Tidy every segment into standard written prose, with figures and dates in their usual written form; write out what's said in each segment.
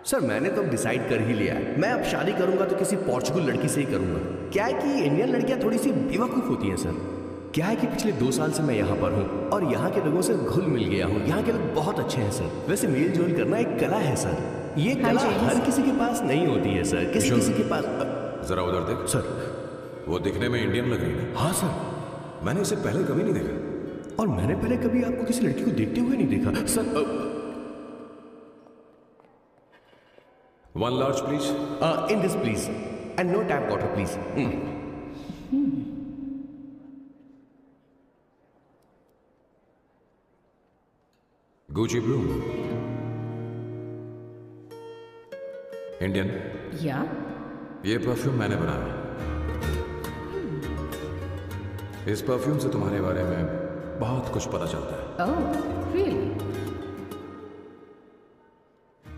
Sir मैंने तो decide कर ही लिया है, मैं अब शादी करूंगा तो किसी पोर्चुगल लड़की से ही करूंगा। क्या है कि इंडियन लड़कियां थोड़ी सी बेवकूफ होती हैं सर। क्या है कि पिछले 2 साल से मैं यहाँ पर हूँ और यहाँ के लोगों से घुल मिल गया हूँ। यहाँ के लोग बहुत अच्छे हैं सर। वैसे मेल जोल करना एक कला है सर। ये कला हर किसी के पास नहीं होती है सर। किसी के पास। जरा उधर देख सर। वो दिखने में इंडियन लग रही है। हाँ सर। मैंने इसे पहले कभी नहीं देखा। और मैंने पहले कभी आपको किसी लड़की को देखते हुए नहीं देखा sir. One large, please. In this, please. And no tap water, please. Gucci Bloom. Indian. Yeah. ये परफ्यूम मैंने बनाया। इस परफ्यूम से तुम्हारे बारे में बहुत कुछ पता चलता है। Oh, really?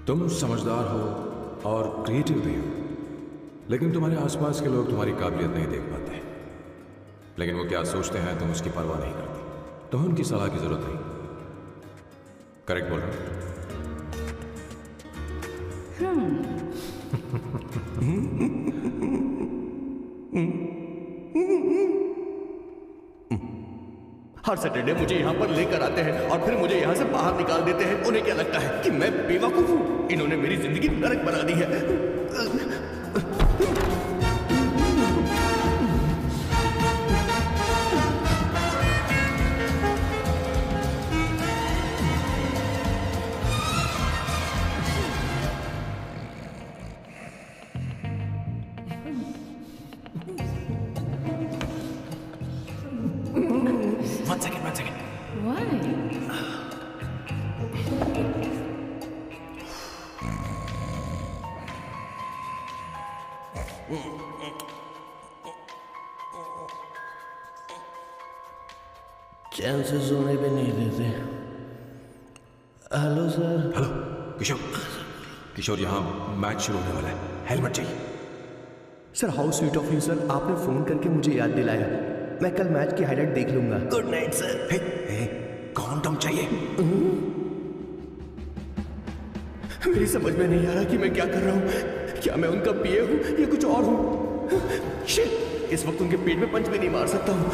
तुम समझदार हो और क्रिएटिव भी हो, लेकिन तुम्हारे आसपास के लोग तुम्हारी काबिलियत नहीं देख पाते। लेकिन वो क्या सोचते हैं तुम उसकी परवाह नहीं करती। तुम्हें उनकी सलाह की जरूरत नहीं। करेक्ट बोल रहा हर सैटरडे मुझे यहाँ पर लेकर आते हैं और फिर मुझे यहाँ से बाहर निकाल देते हैं। उन्हें क्या लगता है कि मैं बेवकूफ हूँ? इन्होंने मेरी जिंदगी नरक बना दी है। One second. Why? चैन से सोने भी नहीं देते। Hello sir. हेलो किशोर, यहाँ मैच शुरू होने वाला है। हेलमेट चाहिए। Sir how sweet of you sir, आपने फोन करके मुझे याद दिलाया। मैं कल मैच की हाईलाइट देख लूंगा। Good night sir. कॉन्डम चाहिए। मेरी समझ में नहीं आ रहा कि मैं क्या कर रहा हूँ। क्या मैं उनका पीए हूँ या कुछ और हूँ? शिट, इस वक्त उनके पेट में पंच भी नहीं मार सकता हूँ।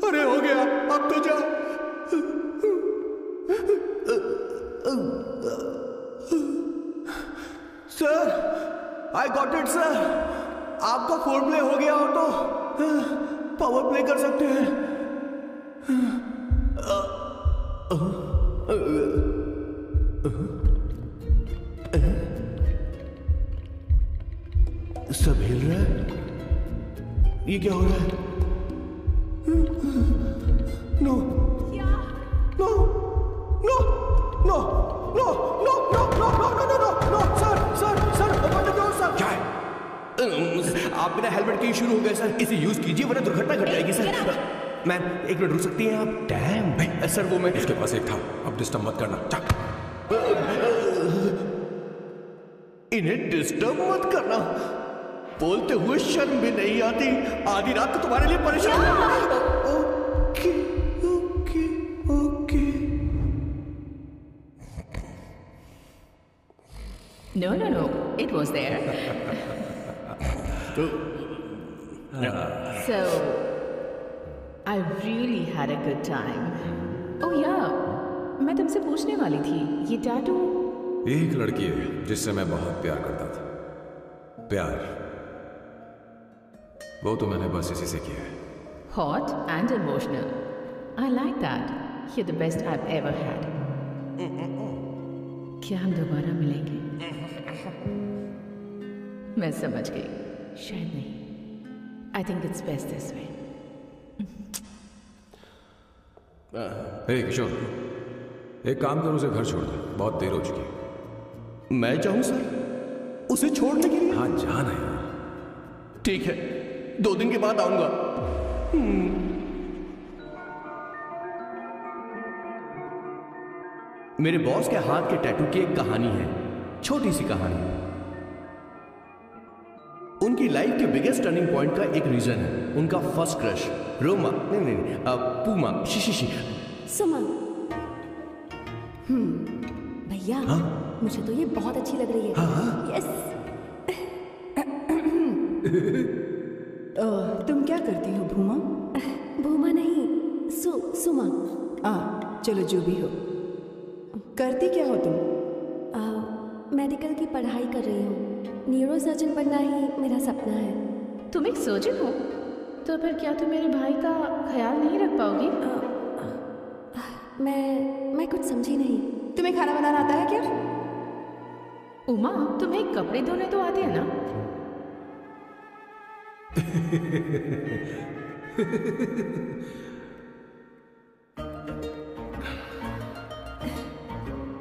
अरे हो गया, अब तो जा। Sir, I got it sir. आपका फोर प्ले हो गया हो तो पावर प्ले कर सकते हैं। सब हिल रहा है। ये क्या हो रहा है? No no no no no no no no no no no no no sir open the door sir. क्या है? आप बिना हेलमेट के ही शुरू हो गए सर। इसे यूज कीजिए वरना दुर्घटना घट जाएगी सर। मैम 1 मिनट रुक सकती हैं आप? डैम सर, वो मैं इसके पास एक था। अब डिस्टर्ब मत करना। इन्हें डिस्टर्ब मत करना। बोलते हुए शर्म भी नहीं आती। आधी रात को तुम्हारे लिए परेशान। Okay okay okay. No. It was there. So, I really had a good time. Oh yeah, मैं तुमसे पूछने वाली थी, ये टैटू। एक लड़की है जिससे मैं बहुत प्यार करता था। प्यार वो तो मैंने बस इसी से किया है। Hot and emotional. I like that. You're the best I've ever had. क्या हम दोबारा मिलेंगे? मैं समझ गई। शायद नहीं। I think it's best this way. हे किशोर, एक काम करो, उसे घर छोड़ दो, बहुत देर हो चुकी है। मैं जाऊं सर उसे छोड़ने के लिए? हाँ जाना यार। ठीक है, 2 दिन के बाद आऊंगा। मेरे बॉस के हाथ के टैटू की एक कहानी है, छोटी सी कहानी। उनकी लाइफ के बिगेस्ट टर्निंग पॉइंट का एक रीजन है उनका फर्स्ट क्रश रोमा, नहीं, पूमा, शी। सुमन। भैया, मुझे तो ये बहुत अच्छी लग रही है। यस। तुम क्या करती हो भूमा? भूमा नहीं, सुमा। चलो जो भी हो। करती क्या हो तुम? मेडिकल की पढ़ाई कर रही हूँ। न्यूरो सर्जन बनना ही मेरा सपना है। तुम एक सर्जन हो तो फिर क्या तुम मेरे भाई का ख्याल नहीं रख पाओगी? मैं कुछ समझी नहीं। तुम्हें खाना बनाना आता है क्या? उमा, तुम्हें कपड़े धोने तो आते हैं ना?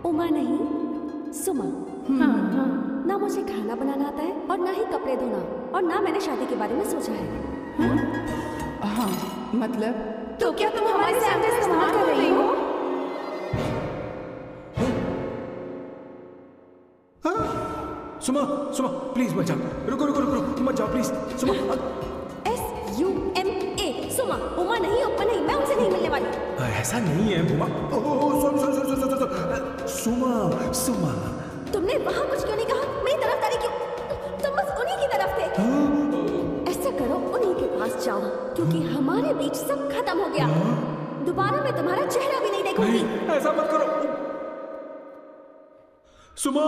उमा नहीं, सुमा। हाँ। ना मुझे खाना बनाना आता है और ना ही कपड़े धोना, और ना मैंने शादी के बारे में सोचा है। हाँ, मतलब तो क्या तुम हमारे सामने इस्तेमाल कर रही हो? सुमा, प्लीज मत जाओ। रुको, मत जाओ प्लीज। सुमा। SUMA, सुमा। उमा नहीं, उपमा नहीं, मैं उनसे नहीं मिलने वाली। ऐसा नहीं है बुआ। सुमा। तुमने वहां कुछ क्यों नहीं कहा? मेरी तरफदारी क्यों? तुम बस उन्हीं की तरफ थे। ऐसा करो, उन्हीं के पास जाओ, क्योंकि हमारे बीच सब खत्म हो गया। दोबारा मैं तुम्हारा चेहरा भी नहीं देखूंगी। ऐसा मत करो सुमा।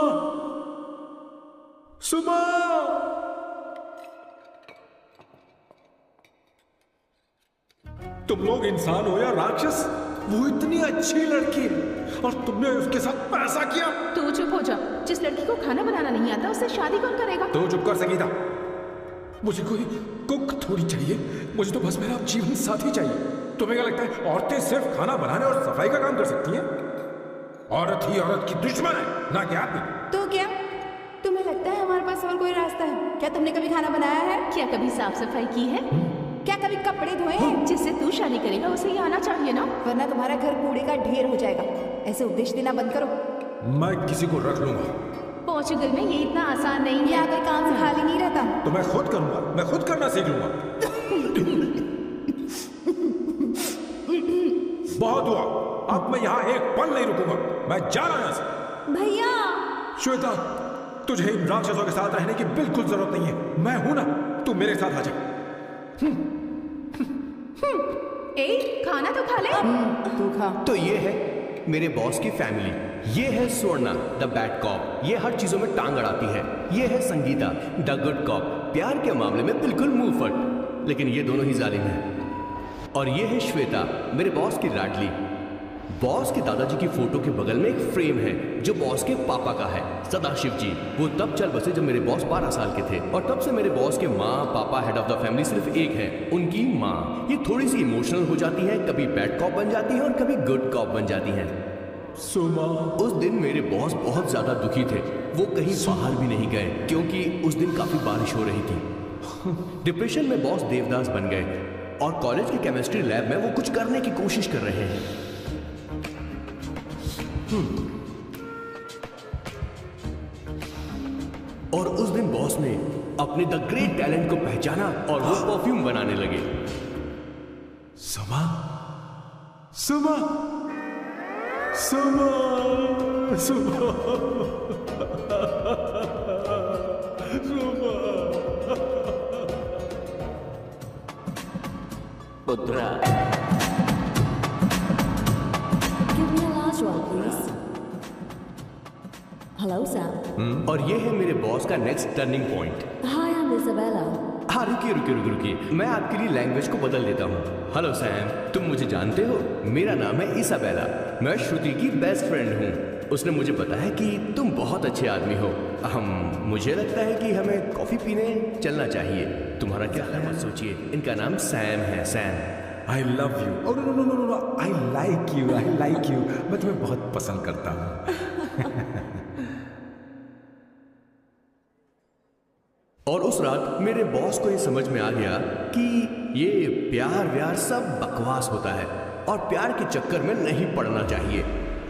तुम लोग इंसान हो या राक्षस? वो इतनी अच्छी लड़की और तुमने उसके साथ पैसा किया। तू चुप हो जा। जिस लड़की को खाना बनाना नहीं आता उससे शादी कौन करेगा? तो चुप कर संगीता। मुझे कोई कुक थोड़ी चाहिए, मुझे तो बस मेरा जीवन साथी चाहिए। तुम्हें क्या लगता है औरतें सिर्फ खाना बनाने और सफाई का काम कर सकती हैं? औरत ही औरत की दुश्मन है, ना कि आदमी। तो क्या तुम्हें लगता है हमारे पास और कोई रास्ता है? क्या तुमने कभी खाना बनाया है? क्या कभी साफ सफाई की है? क्या कभी कपड़े धोए हैं? जिससे तू शादी करेगा उसे ही आना चाहिए ना, वरना तुम्हारा घर कूड़े का ढेर हो जाएगा। ऐसे उपदेश देना बंद करो। मैं किसी को रख लूंगा। पोर्चुगल में ये इतना आसान नहीं है। यहाँ कोई काम से खाली नहीं रहता। तो मैं खुद करूंगा, मैं खुद करना सीख लूंगा। बहुत हुआ, अब मैं यहाँ एक पल नहीं रुकूंगा। मैं जा रहा यहाँ से। भैया। श्वेता, तुझे इन राक्षसों के साथ रहने की बिल्कुल जरूरत नहीं है। मैं हूं ना, तू मेरे साथ आ जा। खाना तो खा ले। तू खा। तो ये है मेरे बॉस की फैमिली। ये है स्वर्णा द बैड कॉप, ये हर चीजों में टांग अड़ाती है। ये है संगीता द गुड कॉप, प्यार के मामले में बिल्कुल मुंह फट, लेकिन ये दोनों ही जालिम हैं। और ये है श्वेता, मेरे बॉस की लाडली। बॉस के दादाजी की फोटो के बगल में एक फ्रेम है जो बॉस के पापा का है, सदाशिव जी। वो तब चल बसे जब मेरे बॉस 12 साल के थे, और तब से मेरे बॉस के माँ पापा हेड ऑफ द फैमिली सिर्फ एक है, उनकी माँ। ये थोड़ी सी इमोशनल हो जाती है, कभी बैड कॉप बन जाती है और कभी गुड कॉप बन जाती है। सुमा। उस दिन मेरे बॉस बहुत ज्यादा दुखी थे। वो कहीं बाहर भी नहीं गए क्योंकि उस दिन काफी बारिश हो रही थी। डिप्रेशन में बॉस देवदास बन गए और कॉलेज के केमिस्ट्री लैब में वो कुछ करने की कोशिश कर रहे हैं। और उस दिन बॉस ने अपने द ग्रेट टैलेंट को पहचाना और वो परफ्यूम बनाने लगे। सुमा। सुमा। सुमा। सुमा। पुत्रा। Give me a large one, please. Hello, Sam. और ये है मेरे बॉस का next turning point. Hi, I'm Isabella. हाँ, रुकिए, मैं आपके लिए लैंग्वेज को बदल देता हूँ। हेलो सैम, तुम मुझे जानते हो? मेरा नाम है इसाबेला, मैं श्रुति की बेस्ट फ्रेंड हूँ। उसने मुझे बताया कि तुम बहुत अच्छे आदमी हो। मुझे लगता है कि हमें कॉफी पीने चलना चाहिए। तुम्हारा क्या ख्याल? मत सोचिए, इनका नाम सैम है। Sam. I love you. Oh no no no no, I like you, I like you. मैं तुम्हें बहुत पसंद करता हूँ। और उस रात मेरे बॉस को ये समझ में आ गया कि ये प्यार व्यार सब बकवास होता है और प्यार के चक्कर में नहीं पड़ना चाहिए।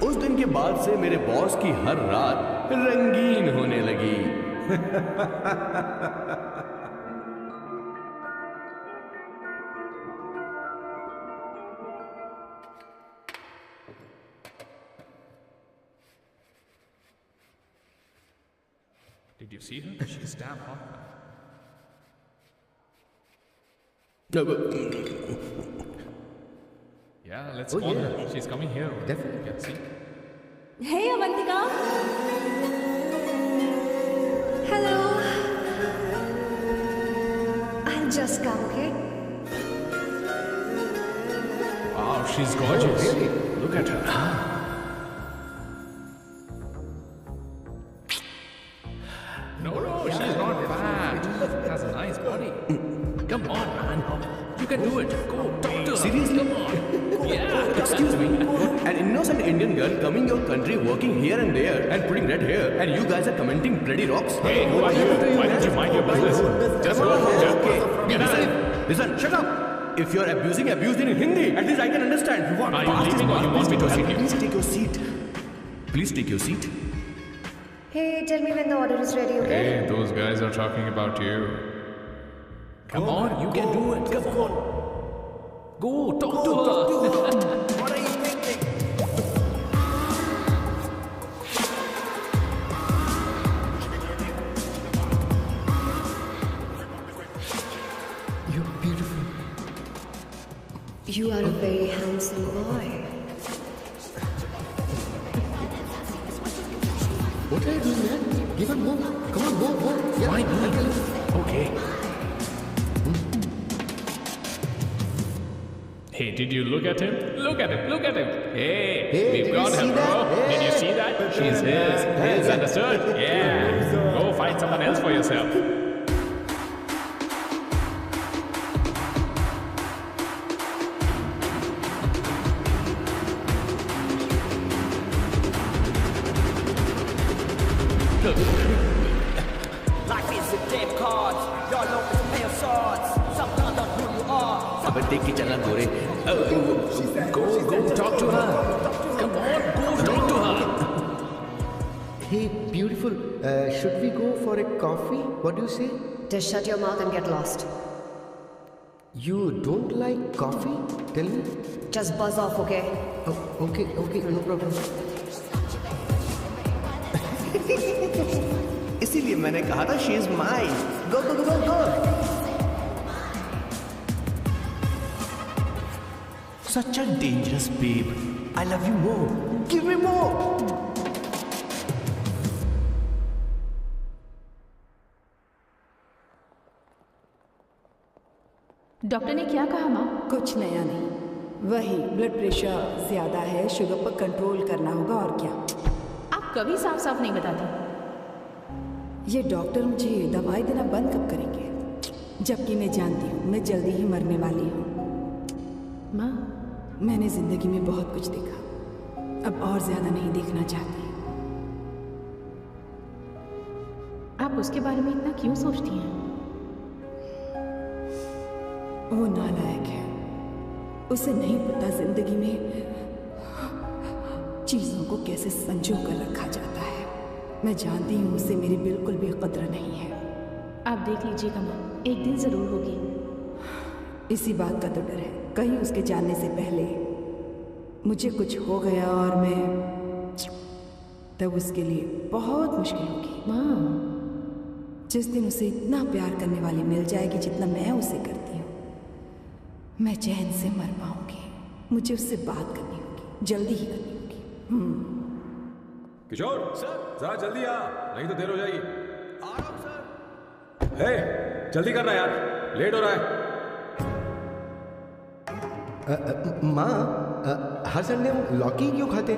उस दिन के बाद से मेरे बॉस की हर रात रंगीन होने लगी। Did you see her? She's damn hot. Yeah, let's call her. She's coming here. Definitely. Yeah, see? Hey, Avantika. Hello. I'll just come, okay? Wow, she's gorgeous. Really? Look at her. No, she's not bad. She has a nice body. Come on, man. You can do it. Go, talk to her. Seriously? Come on. Yeah. Excuse me, an innocent Indian girl coming your country, working here and there and putting red hair, and you guys are commenting bloody rocks? Hey, who are you? Why don't you mind your business? Just go home. Okay, Get out. listen, shut up. If you're abuse it in Hindi. At least I can understand. You want Are you leaving or you want me to sit here? Please take your seat. Please take your seat. Hey, tell me when the order is ready, okay? Hey, those guys are talking about you. Come on, you can do it. Come on. Go, talk to her. What are you thinking? You're beautiful. You are a very handsome boy. What are you doing, man? Give her more. Come on, more. Yeah, Why me? I can- Okay. Hey, did you look at him? Look at him, look at him. Hey, we've did you got see him, bro. that? Did you see that? She's his, understood? Yeah. Go find someone else for yourself. Life is a deck cards. Y'all know it's a pair of swords. Sometimes not who you are. अब देख के चलना गोरे. Go, talk to her. Come on, go, talk to her. Hey, beautiful. Should we go for a coffee? What do you say? Just shut your mouth and get lost. You don't like coffee? Tell me. Just buzz off, okay? Oh, okay, no problem. इसीलिए मैंने कहा था she is mine. Go. Such a dangerous babe. I love you more. Give me more. Doctor ने क्या कहा माँ? कुछ नया नहीं, वही ब्लड प्रेशर ज्यादा है, शुगर पर कंट्रोल करना होगा और क्या। आप कभी साफ साफ नहीं बताती। ये डॉक्टर मुझे दवाई देना बंद कब करेंगे? जबकि मैं जानती हूँ मैं जल्दी ही मरने वाली हूँ। माँ, मैंने जिंदगी में बहुत कुछ देखा, अब और ज्यादा नहीं देखना चाहती। आप उसके बारे में इतना क्यों सोचती हैं? वो नालायक है, उसे नहीं पता जिंदगी में चीजों को कैसे संजो कर रखा जाता है। मैं जानती हूँ उसे मेरी बिल्कुल भी कद्र नहीं है। आप देख लीजिएगा माँ, एक दिन जरूर होगी। इसी बात का तो डर है, कहीं उसके जानने से पहले मुझे कुछ हो गया और मैं तब उसके लिए बहुत मुश्किल होगी। माँ, जिस दिन उसे इतना प्यार करने वाली मिल जाएगी जितना मैं उसे करती हूँ, मैं चैन से मर पाऊंगी। मुझे उससे बात करनी होगी, जल्दी ही करनी होगी। किशोर सर, जरा जल्दी आ, नहीं तो देर हो जाएगी। आ रहा हूं सर। हे, जल्दी करना यार, लेट हो रहा है। माँ, हर संडे हम लौकी क्यों खाते?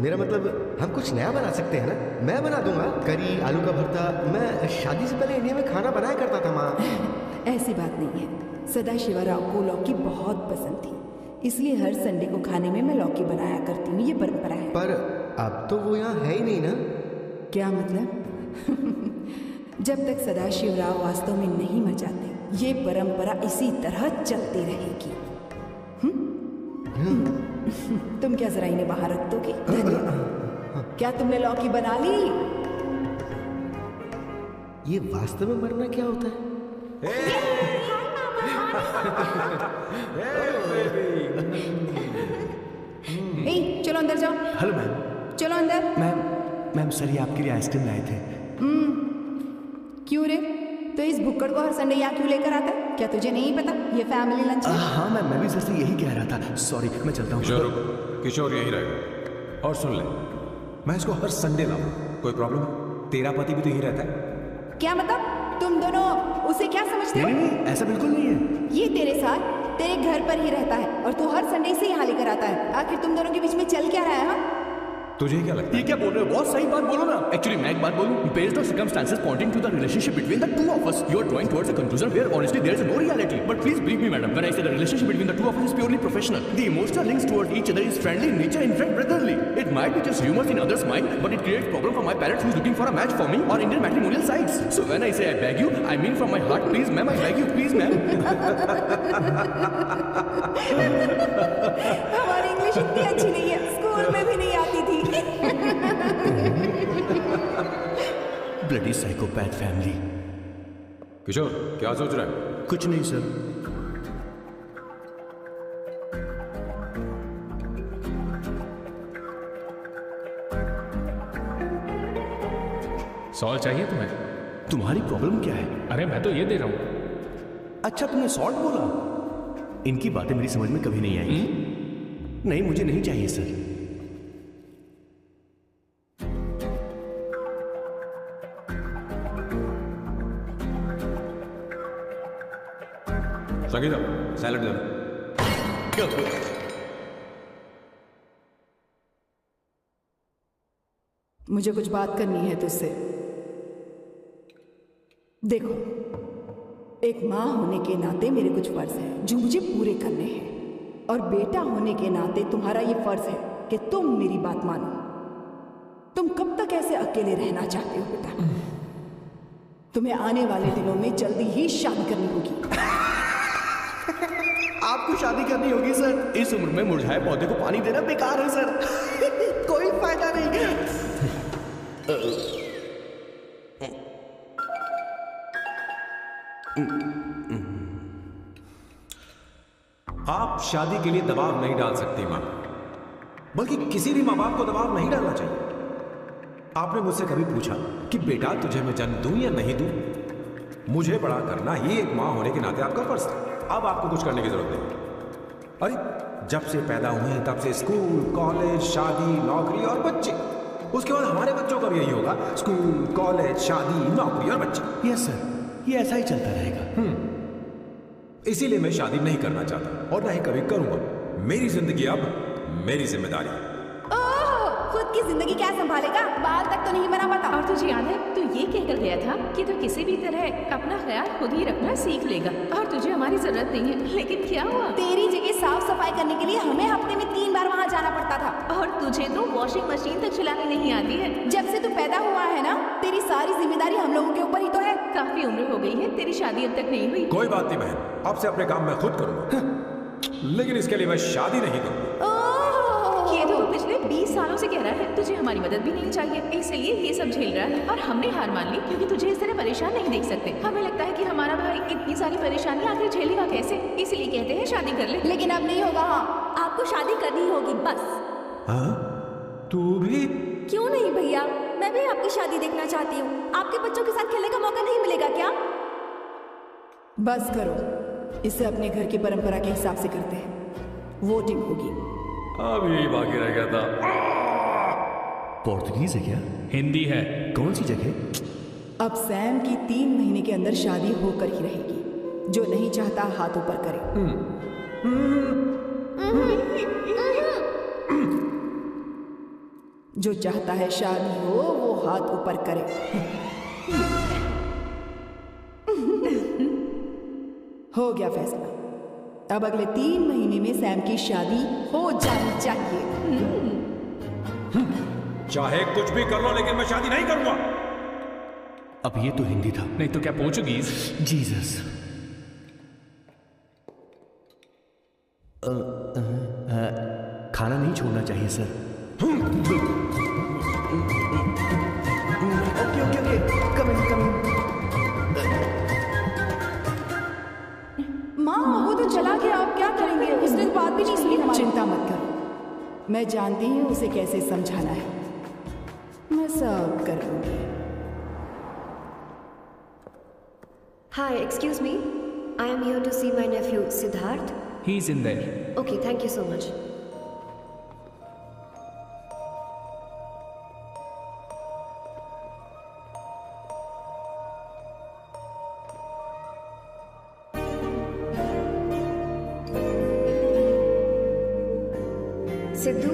मेरा मतलब हम कुछ नया बना सकते हैं ना? मैं बना दूंगा करी, आलू का भरता। मैं शादी से पहले इंडिया में खाना बनाया करता था माँ। ऐसी बात नहीं है। सदाशिवराव को लौकी बहुत पसंद थी, इसलिए हर संडे को खाने में मैं लौकी बनाया करती हूँ। ये परंपरा है। पर अब तो वो यहाँ है ही नहीं ना। क्या मतलब? जब तक सदाशिवराव वास्तव में नहीं मर जाते, ये परंपरा इसी तरह चलती रहेगी। तुम क्या जरा इन्हें बाहर रख दोगे? क्या तुमने लौकी बना ली? ये वास्तव में मरना क्या होता है? चलो अंदर जाओ। Hello ma'am. चलो अंदर। मैम सर ये आपके लिए आइसक्रीम लाए थे। क्यों रे? तो इस भुक्कड़ को हर संडे यहाँ क्यों लेकर आता है? क्या तुझे नहीं पता ये फैमिली लंच है? हाँ मैम, मैं भी सर से यही कह रहा था। सॉरी, मैं चलता हूँ। किशोर यहीं रहेगा। और सुन ले, मैं इसको हर संडे लाऊं, कोई प्रॉब्लम है? तेरा पति भी तो यहीं रहता है। क्या मतलब? तुम दोनों उसे क्या समझते हो? नहीं, ऐसा बिल्कुल नहीं है। ये तेरे साथ तेरे घर पर ही रहता है और तू हर संडे से यहाँ लेकर आता है। आखिर तुम दोनों के बीच में चल क्या रहा है? हाँ, तुझे क्या लगता है? ये क्या बोल रहे हो? बहुत सही बात बोलो ना। एक्चुअली मैं एक बात बोलूं, based on circumstances pointing to the relationship between the two of us, you are drawing towards a conclusion where honestly there is no reality. But please believe me madam, when I say the relationship between the two of us is purely professional. The emotional links towards each other is friendly in nature, in fact brotherly. It might be just humour in others mind, but it creates problem for my parents who is looking for a match for me or Indian matrimonial sites. So when I say I beg you, I mean from my heart, please ma'am, I beg you, please ma'am. हमारी English इतनी अच्छी नहीं है, school में भी नहीं आती थी। Bloody psychopath family. किशोर क्या सोच रहा है? कुछ नहीं सर। सॉल्व चाहिए तुम्हें? तुम्हारी प्रॉब्लम क्या है? अरे मैं तो ये दे रहा हूं। अच्छा तुमने सॉल्ट बोला? इनकी बातें मेरी समझ में कभी नहीं आई। नहीं, मुझे नहीं चाहिए सर। संगीता, सैलड दे। मुझे कुछ बात करनी है तुझसे। देखो, एक माँ होने के नाते मेरे कुछ फर्ज हैं जो मुझे पूरे करने हैं, और बेटा होने के नाते तुम्हारा ये फर्ज है कि तुम मेरी बात मानो। तुम कब तक ऐसे अकेले रहना चाहते हो बेटा? तुम्हें आने वाले दिनों में जल्दी ही शादी करनी होगी। आपको शादी करनी होगी सर? इस उम्र में मुरझाए पौधे को पानी देना बेकार है सर। कोई फायदा नहीं। आप शादी के लिए दबाव नहीं डाल सकती मां, बल्कि किसी भी मां बाप को दबाव नहीं डालना चाहिए। आपने मुझसे कभी पूछा कि बेटा तुझे मैं जन्म दूं या नहीं दूं? मुझे बड़ा करना ही एक मां होने के नाते आपका फर्ज था। अब आपको कुछ करने की जरूरत नहीं। अरे जब से पैदा हुए तब से स्कूल, कॉलेज, शादी, नौकरी और बच्चे। उसके बाद हमारे बच्चों का भी यही होगा, स्कूल, कॉलेज, शादी, नौकरी और बच्चे। यस सर, ये ऐसा ही चलता रहेगा। इसीलिए मैं शादी नहीं करना चाहता और ना ही कभी करूंगा। मेरी जिंदगी अब मेरी जिम्मेदारी। खुद की जिंदगी क्या संभालेगा? बाल तक तो नहीं बना पाता। और तुझे याद है तू ये कहकर गया था कि तू किसी भी तरह अपना ख्याल खुद ही रखना सीख लेगा और तुझे हमारी जरूरत नहीं है। लेकिन क्या हुआ? तेरी जगह साफ सफाई करने के लिए हमें हफ्ते में 3 बार वहाँ जाना पड़ता था। और तुझे तो वॉशिंग मशीन तक चलानी नहीं आती है। जब से तू पैदा हुआ है ना, तेरी सारी जिम्मेदारी हम लोगों के ऊपर ही तो है। काफी उम्र हो गई है, तेरी शादी अब तक नहीं हुई। कोई बात नहीं बहन, अब से अपने काम मैं खुद करूंगा। लेकिन इसके लिए मैं शादी नहीं करूंगा। ये तो पिछले 20 सालों से कह रहा है तुझे हमारी मदद भी नहीं चाहिए, इसलिए ये सब झेल रहा है। और हमने हार मान ली क्योंकि तुझे इस तरह परेशान नहीं देख सकते। हमें लगता है कि हमारा भाई इतनी सारी परेशानी आखिर झेलेगा कैसे, इसलिए कहते हैं शादी कर ले। लेकिन अब नहीं होगा। हाँ, आपको शादी करनी होगी बस। हाँ? तू भी? क्यों नहीं भैया, मैं भी आपकी शादी देखना चाहती हूँ। आपके बच्चों के साथ खेलने का मौका नहीं मिलेगा क्या? बस करो, इसे अपने घर की परंपरा के हिसाब से करते हैं। वोटिंग होगी। अब यही बाकी रह गया था। पोर्तुगीज है क्या? हिंदी है। कौन सी जगह? अब सैम की 3 महीने के अंदर शादी होकर ही रहेगी। जो नहीं चाहता हाथ ऊपर करे। जो चाहता है शादी हो वो हाथ ऊपर करे। हो गया फैसला। अब अगले 3 महीने में सैम की शादी हो जानी चाहिए। चाहे कुछ भी कर लो, लेकिन मैं शादी नहीं करूंगा। अब ये तो हिंदी था। नहीं तो क्या पोर्चुगीज? जीसस। खाना नहीं छोड़ना चाहिए सर। ओके ओके ओके, कम इन। माँ वो तो चला गया, आप क्या करेंगे? उसने बात भी नहीं सुनी हमारी। चिंता मत करो, मैं जानती हूँ उसे कैसे समझाना है। मैं सब कर लूंगी। Hi, excuse me. I am here to see my nephew Siddharth. He's in there. Okay, thank you so much. Sidhu,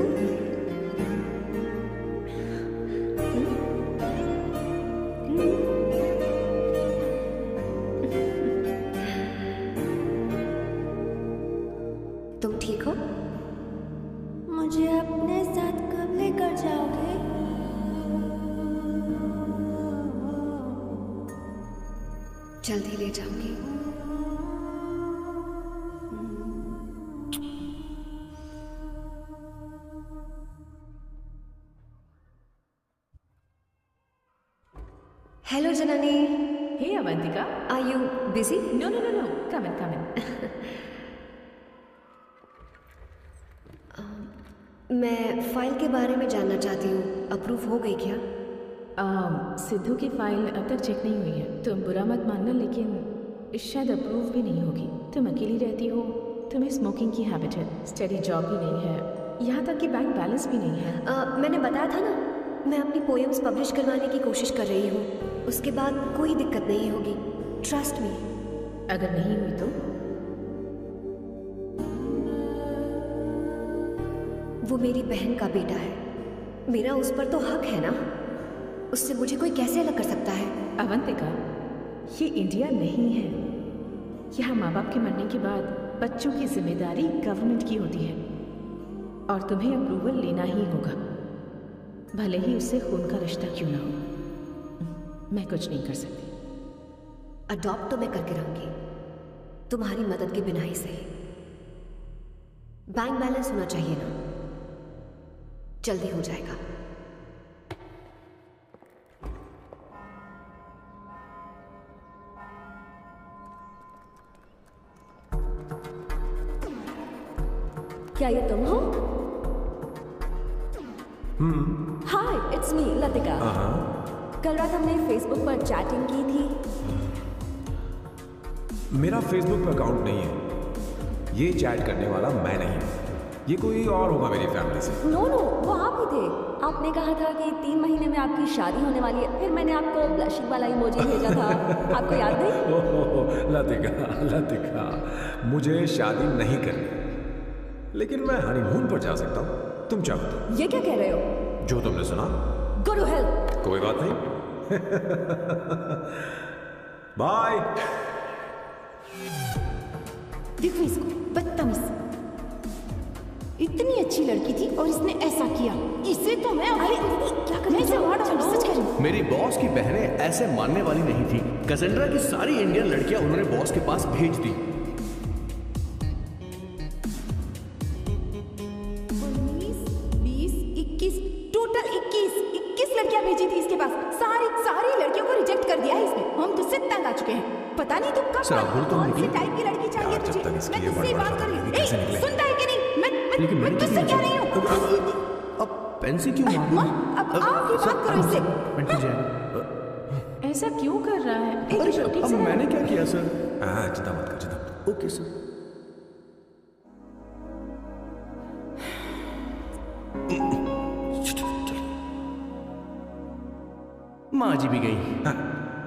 तुम ठीक हो? मुझे अपने साथ कब लेकर जाओगे? जल्दी ले जाऊंगी। Hello Janani. Hey Avantika, are you busy? No no no no, come in come in. मैं फाइल के बारे में जानना चाहती हूँ, अप्रूव हो गई क्या? सिद्धू की फाइल अब तक चेक नहीं हुई है। तुम बुरा मत मानना, लेकिन शायद अप्रूव भी नहीं होगी। तुम अकेली रहती हो, तुम्हें स्मोकिंग की हैबिट है, स्टडी जॉब भी नहीं है, यहाँ तक कि बैंक बैलेंस भी नहीं है। मैंने बताया था ना, मैं अपनी पोएम्स पब्लिश करवाने की कोशिश कर रही हूँ। उसके बाद कोई दिक्कत नहीं होगी, ट्रस्ट मी। अगर नहीं हुई तो? वो मेरी बहन का बेटा है, मेरा उस पर तो हक है ना। उससे मुझे कोई कैसे अलग कर सकता है? अवंतिका, ये इंडिया नहीं है। यहाँ माँ बाप के मरने के बाद बच्चों की जिम्मेदारी गवर्नमेंट की होती है और तुम्हें अप्रूवल लेना ही होगा, भले ही उससे खून का रिश्ता क्यों ना हो। मैं कुछ नहीं कर सकती। अडॉप्ट तो मैं करके रहूंगी, तुम्हारी मदद के बिना ही सही। बैंक बैलेंस होना चाहिए ना, जल्दी हो जाएगा। क्या ये तुम हो? हाय, इट्स मी लतिका। कल रात हमने फेसबुक पर चैटिंग की थी। मेरा फेसबुक पे अकाउंट नहीं है, ये चैट करने वाला मैं नहीं हूँ, ये कोई और होगा मेरी फैमिली से। नो नो, वो आप ही थे। आपने कहा था कि 3 महीने में आपकी शादी होने वाली है, फिर मैंने आपको ब्लशिंग वाला इमोजी भेजा था। आपको याद नहीं? लतिका, मुझे शादी नहीं करनी, लेकिन मैं हनीमून पर जा सकता हूँ, तुम चाहो तो। ये क्या कह रहे हो? जो तुमने सुना। Go to hell. कोई बात नहीं। बाय। देखो इसको, बदतमीज। इतनी अच्छी लड़की थी और इसने ऐसा किया। इसे तो मैं क्या कर, मैं इसे मार डालूं, सच कह रही हूं। मेरी बॉस की बहनें ऐसे मानने वाली नहीं थी। कसेंड्रा की सारी इंडियन लड़कियां उन्होंने बॉस के पास भेज दी। 19, 20, 21, टोटल 21 लड़कियां भेजी थी इसके पास। सारी लड़कियों को रिजेक्ट कर दिया है इसने। हम तुझसे तंग आ चुके हैं। पता नहीं तुम कब कौन सी टाइप की लड़की चाहिए तुझे। मैं तुझसे बात कर रही हूँ। सुनता है कि नहीं? मैं तुझसे क्या रही हूँ? अब पेंसी क्यों मार? अब आप ही बात करो इससे। ऐसा क्यों कर रहा है? एक छोटी अब सी मैंने क्या किया सर? चिंता मत कर, चिंता मत। Okay sir. माँ जी भी गई।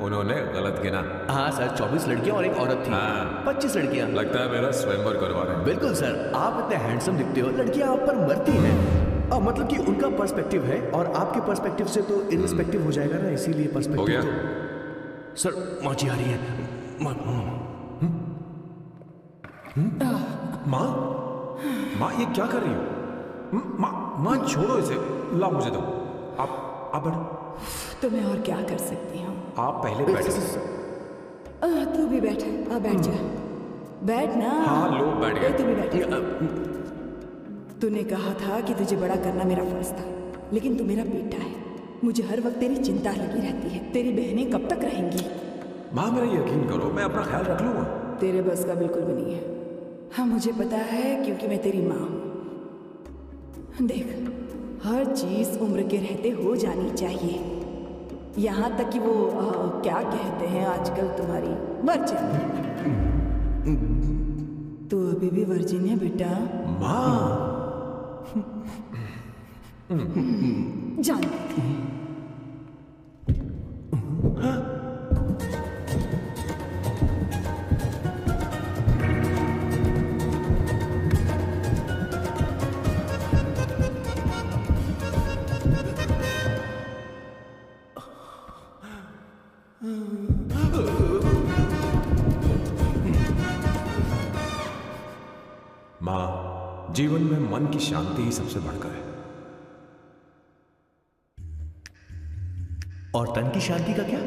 उन्होंने गलत गिना। हाँ सर, 24 लड़कियां और एक औरत थी। 25 लड़कियां। लगता है मेरा स्वयंवर करवा रहे हैं। बिल्कुल सर, आप इतने हैंडसम दिखते हो, लड़कियां आप पर मरती हैं। मतलब कि उनका पर्सपेक्टिव है और आपके पर्सपेक्टिव से तो इररिस्पेक्टिव हो जाएगा ना, इसीलिए पर्सपेक्टिव। हो गया? तो सर माँ जी आ रही है। माँ, माँ ये क्या कर रही हो? माँ छोड़ो इसे, ला मुझे दो। आप बैठो। तो मैं और क्या कर सकती हूँ? आप पहले बैठो। तू भी बैठ, बैठ जा, बैठ ना। हाँ लो बैठ गए। तू भी बैठ। तूने कहा था कि तुझे बड़ा करना मेरा फर्ज था, लेकिन तू मेरा बेटा है। मुझे हर वक्त तेरी चिंता लगी रहती है। तेरी बहनें कब तक रहेंगी? माँ मेरा यकीन करो, मैं अपना ख्याल रख लूंगा। तेरे बस का बिल्कुल भी नहीं है। हाँ मुझे पता है, क्योंकि मैं तेरी माँ हूँ। देख, हर चीज उम्र के रहते हो जानी चाहिए, यहाँ तक कि वो क्या कहते हैं आजकल तुम्हारी वर्जिन। तू अभी भी वर्जिन है बेटा? माँ जान माँ, जीवन में मन की शांति ही सबसे बढ़कर है। और तन की शांति का क्या?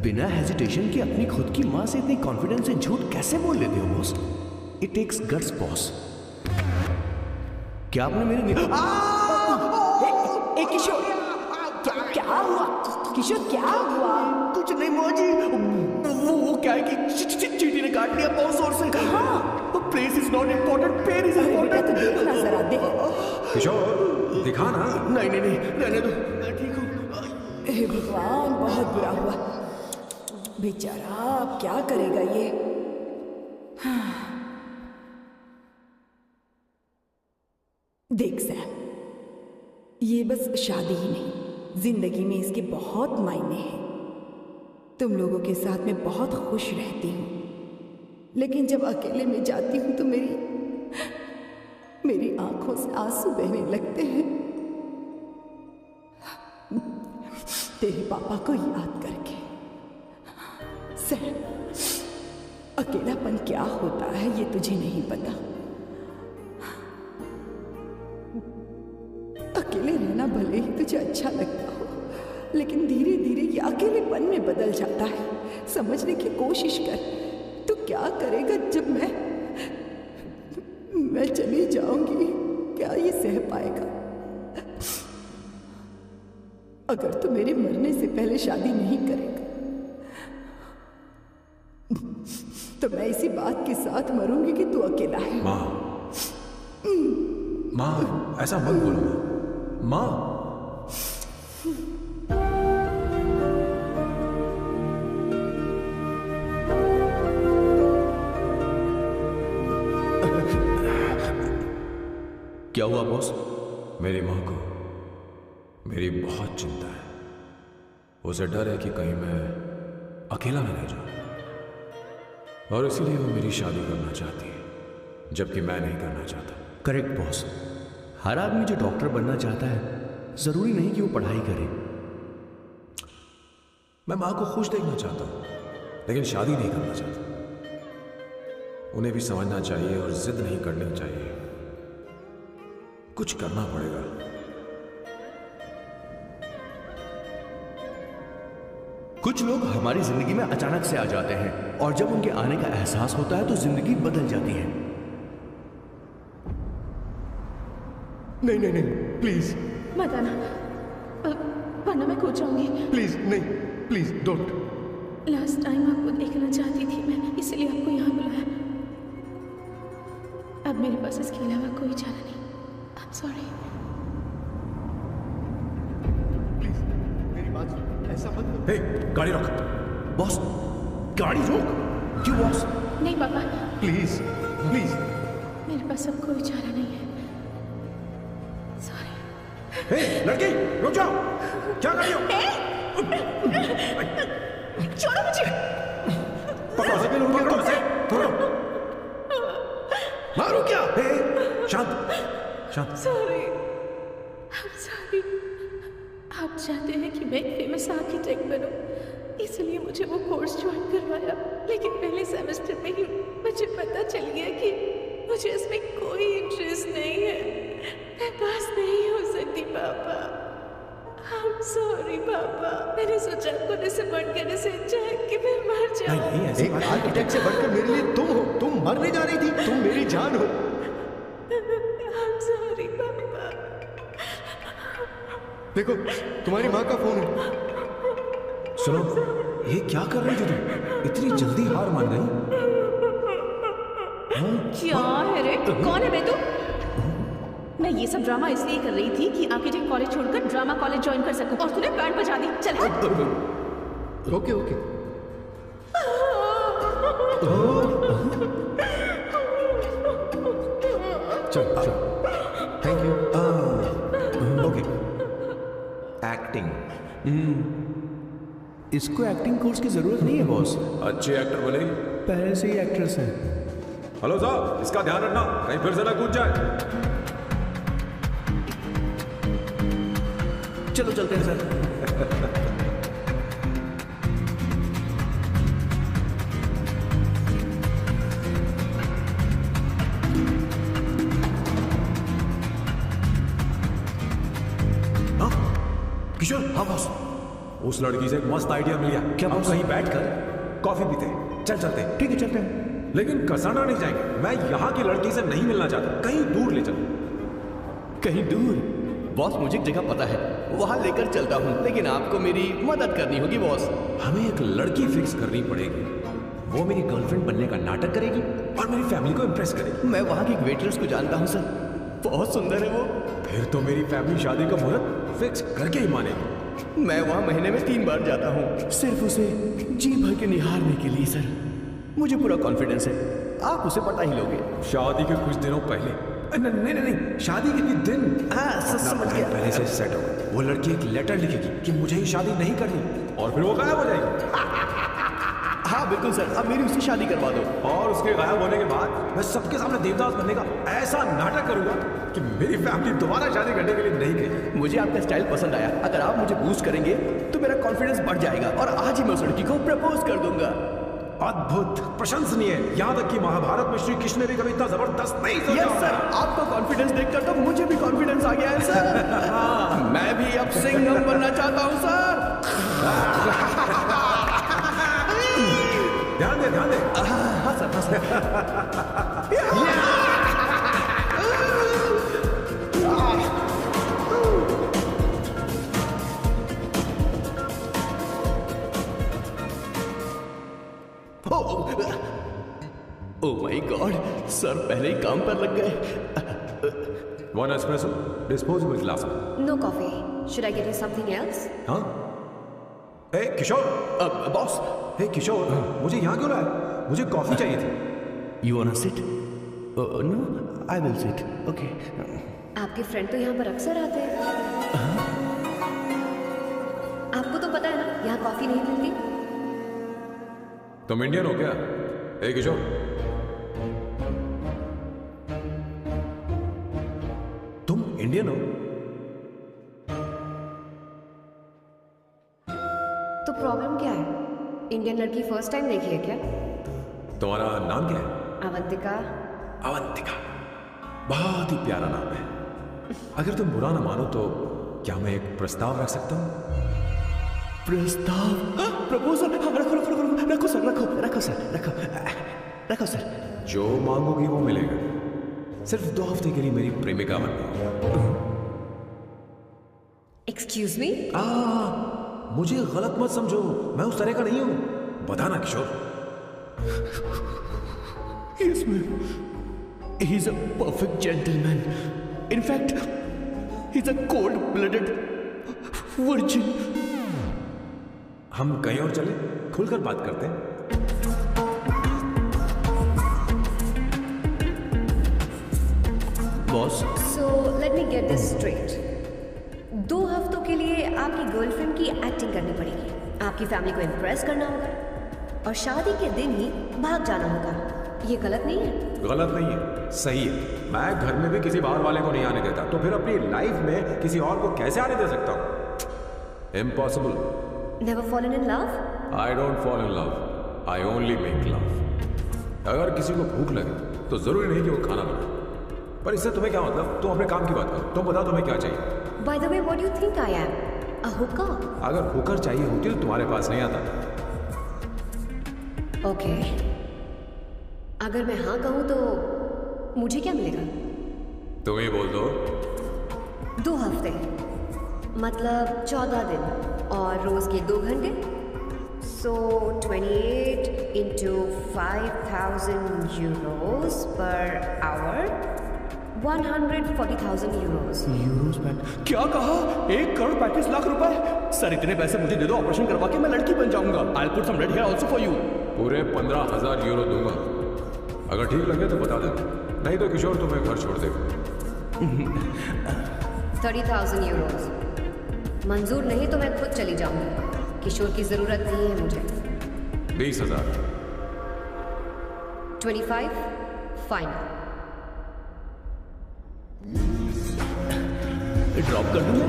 बिना हेजिटेशन के अपनी खुद की मां से इतनी कॉन्फिडेंस से झूठ कैसे बोल लेते हो boss? It takes guts boss. क्या आपने मेरे किशोर, क्या हुआ? किशोर क्या हुआ? कुछ नहीं मौजी, वो क्या है कि चींटी ने काट लिया बहुत जोर से। हाँ, place is not important, pair is important. तो देखना जरा, देख। किशोर दिखा ना। नहीं नहीं नहीं, रहने दो, मैं ठीक हूँ। हे भगवान, बहुत बुरा हुआ बेचारा। अब क्या करेगा ये? देख सैम, ये बस शादी ही नहीं, जिंदगी में इसके बहुत मायने हैं। तुम लोगों के साथ मैं बहुत खुश रहती हूँ, लेकिन जब अकेले में जाती हूँ तो मेरी आंखों से आंसू बहने लगते हैं, तेरे पापा को याद करके। सैम, अकेलापन क्या होता है ये तुझे नहीं पता। अकेले रहना भले ही तुझे अच्छा लगता हो, लेकिन धीरे धीरे ये अकेलेपन में बदल जाता है। समझने की कोशिश कर। तू क्या करेगा जब मैं चली जाऊंगी? क्या ये सह पाएगा? अगर तू मेरे मरने से पहले शादी नहीं करेगा तो मैं इसी बात के साथ मरूंगी कि तू अकेला है। माँ ऐसा मत बोलो माँ। क्या हुआ बॉस? मेरी माँ को मेरी बहुत चिंता है। उसे डर है कि कहीं मैं अकेला न रह जाऊं, और इसीलिए वो मेरी शादी करना चाहती है, जबकि मैं नहीं करना चाहता। Correct boss. हर आदमी जो डॉक्टर बनना चाहता है, जरूरी नहीं कि वो पढ़ाई करे। मैं माँ को खुश देखना चाहता हूं, लेकिन शादी नहीं करना चाहता। उन्हें भी समझना चाहिए और जिद नहीं करनी चाहिए। कुछ करना पड़ेगा। कुछ लोग हमारी जिंदगी में अचानक से आ जाते हैं, और जब उनके आने का एहसास होता है तो जिंदगी बदल जाती है। नहीं नहीं नहीं, प्लीज मत आना, वरना मैं खो जाऊंगी। प्लीज नहीं, प्लीज डोंट। लास्ट टाइम आपको देखना चाहती थी मैं, इसलिए आपको यहाँ बुलाया। अब मेरे पास इसके अलावा कोई चारा नहीं। I'm sorry. प्लीज मेरी बात सुन, ऐसा मत करो। हे, गाड़ी रोक। बॉस, गाड़ी रोक। क्यों बॉस? नहीं पापा, प्लीज प्लीज। मेरे पास अब कोई चारा नहीं है। सॉरी। हे, लड़की रुक जाओ। क्या कर रही हो? छोड़ो मुझे। पकड़ो उसे, थोड़ो। मारो क्या? हे, शांत शांत। Sorry, I'm sorry। आप चाहते हैं कि मैं एक फेमस आर्किटेक्ट बनूं, इसलिए मुझे वो कोर्स ज्वाइन करवाया, लेकिन पहले सेमेस्टर में ही मुझे पता चल गया कि मुझे इसमें कोई इंटरेस्ट नहीं है। मैं पास नहीं हो सकती पापा। I'm sorry पापा। मैंने सोचा आपको डिसअपॉइंट करने से अच्छा है कि मैं मर जाऊं। नहीं, एक आर्किटेक्ट से बढ़कर मेरे लिए तुम हो। तुम मरने जा रही थी, तुम मेरी जान हो। I'm sorry पापा। देखो, तुम्हारी माँ का फोन है। सुनो, ये क्या कर रही थी तुम? इतनी जल्दी हार मान गई? क्या है रे? कौन है बे तू? मैं ये सब ड्रामा इसलिए कर रही थी कि आर्किटेक्ट कॉलेज छोड़कर ड्रामा कॉलेज ज्वाइन कर सकूं, और तूने बैंड बजा दी। चल हट। Okay okay. चल चल, थैंक यू। Okay, acting. इसको एक्टिंग कोर्स की जरूरत नहीं है बॉस, अच्छे एक्टर बने। पहले से ही एक्ट्रेस हैं। हेलो साहब, इसका ध्यान रखना कहीं फिर से ना कूद जाए। चलो चलते हैं सर। किशोर, हाँ बॉस, उस लड़की से एक मस्त आइडिया मिल गया। क्या बॉस? कहीं बैठकर कॉफी पीते हैं। चल चलते हैं। ठीक है, चलते हैं। लेकिन कसाना नहीं जाएंगे। मैं यहाँ की लड़की से नहीं मिलना चाहता, कहीं दूर ले चल। कहीं दूर? बॉस, मुझे एक जगह पता है, वहां लेकर चलता हूँ, लेकिन आपको मेरी मदद करनी होगी बॉस। हमें एक लड़की फिक्स करनी पड़ेगी। वो मेरी गर्लफ्रेंड बनने का नाटक करेगी और मेरी फैमिली को इम्प्रेस करेगी। मैं वहां की एक वेट्रेस को जानता हूँ सर, बहुत सुंदर है वो। फिर तो मेरी फैमिली शादी का मुहूर्त फिक्स करके ही मानेगी। मैं वहां महीने में 3 बार जाता हूँ, सिर्फ उसे जी भर के निहारने के लिए सर। मुझे पूरा कॉन्फिडेंस है आप उसे पटा ही लोगे। शादी के कुछ दिनों पहले, नहीं, शादी के दिन समझ गया। पहले से सेट हो, वो लड़की एक लेटर लिखेगी कि मुझे ही शादी नहीं करनी, और फिर वो गायब हो जाएगी। हाँ बिल्कुल सर, अब मेरी उससे शादी करवा दो। और उसके गायब होने के बाद मैं सबके सामने देवदास बनने का ऐसा नाटक करूंगा कि मेरी फैमिली दोबारा शादी करने के लिए नहीं गई। मुझे आपका स्टाइल पसंद आया। अगर आप मुझे बूस्ट करेंगे तो मेरा कॉन्फिडेंस बढ़ जाएगा और आज ही मैं उस लड़की को प्रपोज कर दूंगा। अद्भुत, प्रशंसनीय। यहाँ तक कि महाभारत में श्री कृष्ण ने भी कभी इतना जबरदस्त नहीं सोचा। यस सर, आपका कॉन्फिडेंस देखकर तो मुझे भी कॉन्फिडेंस आ गया है सर। मैं भी अब सिंघम बनना चाहता हूँ सर। ध्यान दे, ध्यान दे। हाँ सर, हाँ sir. Oh my God, sir पहले ही काम पर लग गए। 1 espresso, disposable glass. No coffee. Should I get you something else? हाँ? ए किशोर, बॉस। हे किशोर, मुझे यहाँ क्यों लाया? मुझे कॉफी चाहिए थी। You wanna sit? No, I will sit. Okay. आपके फ्रेंड तो यहाँ पर अक्सर आते हैं। आपको तो पता है ना, यहाँ कॉफी नहीं मिलती। तुम इंडियन हो क्या? ए किशोर, तुम इंडियन हो? तो प्रॉब्लम क्या है? इंडियन लड़की फर्स्ट टाइम देखी है क्या? तुम्हारा नाम क्या है? अवंतिका। अवंतिका, बहुत ही प्यारा नाम है। अगर तुम बुरा ना मानो तो क्या मैं एक प्रस्ताव रख सकता हूँ? प्रस्ताव? प्रपोजल? हाँ, रखो सर। जो मांगोगी वो मिलेगा। सिर्फ 2 हफ्ते के लिए मेरी प्रेमिका बनना। Excuse me? मुझे गलत मत समझो, मैं उस तरह का नहीं हूं। बताना किशोर। Yes, ma'am. He's a perfect gentleman. In fact, he's a cold-blooded virgin. हम कहीं और चले, खुलकर बात करते हैं। Boss, So let me get this straight. 2 हफ्तों के लिए आपकी गर्लफ्रेंड की एक्टिंग करनी पड़ेगी, आपकी फैमिली को इम्प्रेस करना होगा, और शादी के दिन ही भाग जाना होगा। ये गलत नहीं है? गलत नहीं है, सही है। मैं घर में भी किसी बाहर वाले को नहीं आने देता, तो फिर अपनी लाइफ में किसी और को कैसे आने दे सकता हूं? Impossible. Never fallen in love? I don't fall in love, I only make love. अगर किसी को भूख लगे तो जरूरी नहीं कि वो खाना बनाए, पर इससे तुम्हें क्या मतलब? तुम अपने काम की बात करो, तुम बताओ तुम्हें क्या चाहिए। Bye the way, what do you think I am? A Hooker? अगर हुकर चाहिए होती तो तुम्हारे पास नहीं आता। ओके, अगर मैं हाँ कहूं तो मुझे क्या मिलेगा? तुम ही बोल दो। 2 हफ्ते, मतलब 14 दिन, और रोज के 2 घंटे। So 28 into 5,000 euros per hour, 140,000 euros. Euros pack? क्या कहा? 1 करोड़ 35 लाख रुपए? सर इतने पैसे मुझे दे दो, ऑपरेशन करवा के मैं लड़की बन जाऊंगा। I'll put some red hair also for you. पूरे 15,000 यूरो दूंगा। अगर ठीक लगे तो बता देना, नहीं तो किशोर तुम्हें घर छोड़ देगा। 30,000 euros मंजूर नहीं तो मैं खुद चली जाऊंगी। किशोर की जरूरत नहीं है मुझे। 20,000। 25 फाइनल। ड्रॉप कर दूं मैं?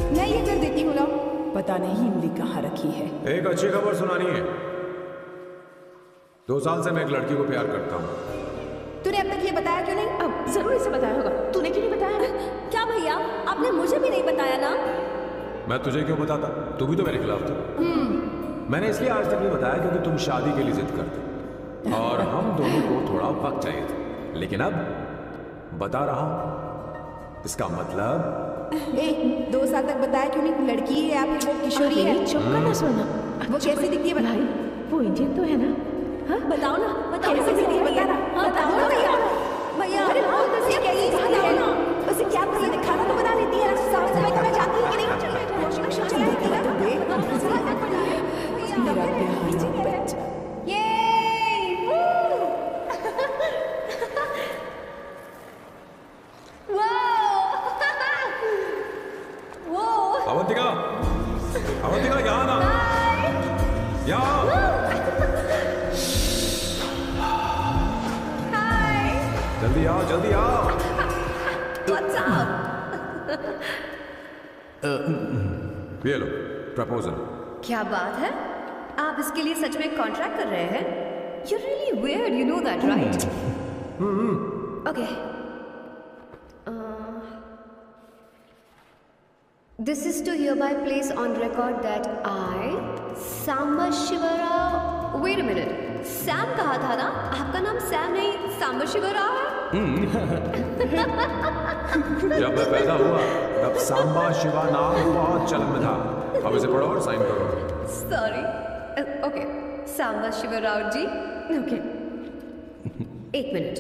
मैं ये कर देती हूँ ना, पता नहीं इमली कहाँ रखी है। एक अच्छी खबर सुनानी है। 2 साल से मैं एक लड़की को प्यार करता हूँ। तूने अब तक ये बताया क्यों नहीं? अब जरूर इसे बताया होगा, तूने क्यों नहीं बताया? क्या भैया, आपने मुझे भी नहीं बताया ना? मैं तुझे क्यों बताता? तू भी तो मेरे खिलाफ थी। मैंने इसलिए आज तक नहीं बताया क्योंकि तुम शादी के लिए जिद करते और हम दोनों को थोड़ा वक्त चाहिए था, लेकिन अब बता रहा हूं। इसका मतलब 2 साल तक बताया क्यों नहीं? लड़की है या फिर वो किशोरी है? चुप करना सोना। वो कैसी दिखती है भाई? वो इंडियन तो है ना? हाँ बताओ ना, बताओ कैसे दिखती है? बता ना, बताओ ना भैया। भैया अरे हाँ, उसे क्या ये बताओ ना, उसे क्या पसंद है? खाना तो बना लेती है, साफ सफाई करना चाहती है कि नहीं? वॉशिंग मशीन चलाती है तो देख, मेरा प्यारा बच्चा। ये वो अवंतिका, अवंतिका यहाँ ना, यहाँ। जल्दी आओ, जल्दी आओ। What's up? ये लो प्रपोजल। क्या बात है? आप इसके लिए सच में कॉन्ट्रैक्ट कर रहे हैं? You're really weird, you know that, right? Okay. This is to hereby place on record that I, Samba Shivarao. Wait a minute. Sam कहा था ना? आपका नाम सैम नहीं सांबा शिवराव है? जब मैं पैदा हुआ तब सांबा शिवा नाम बहुत चलन में था। अब इसे पढ़ो और साइन करो। Sorry. Okay, Samba Shivrao ji. Okay, 1 minute.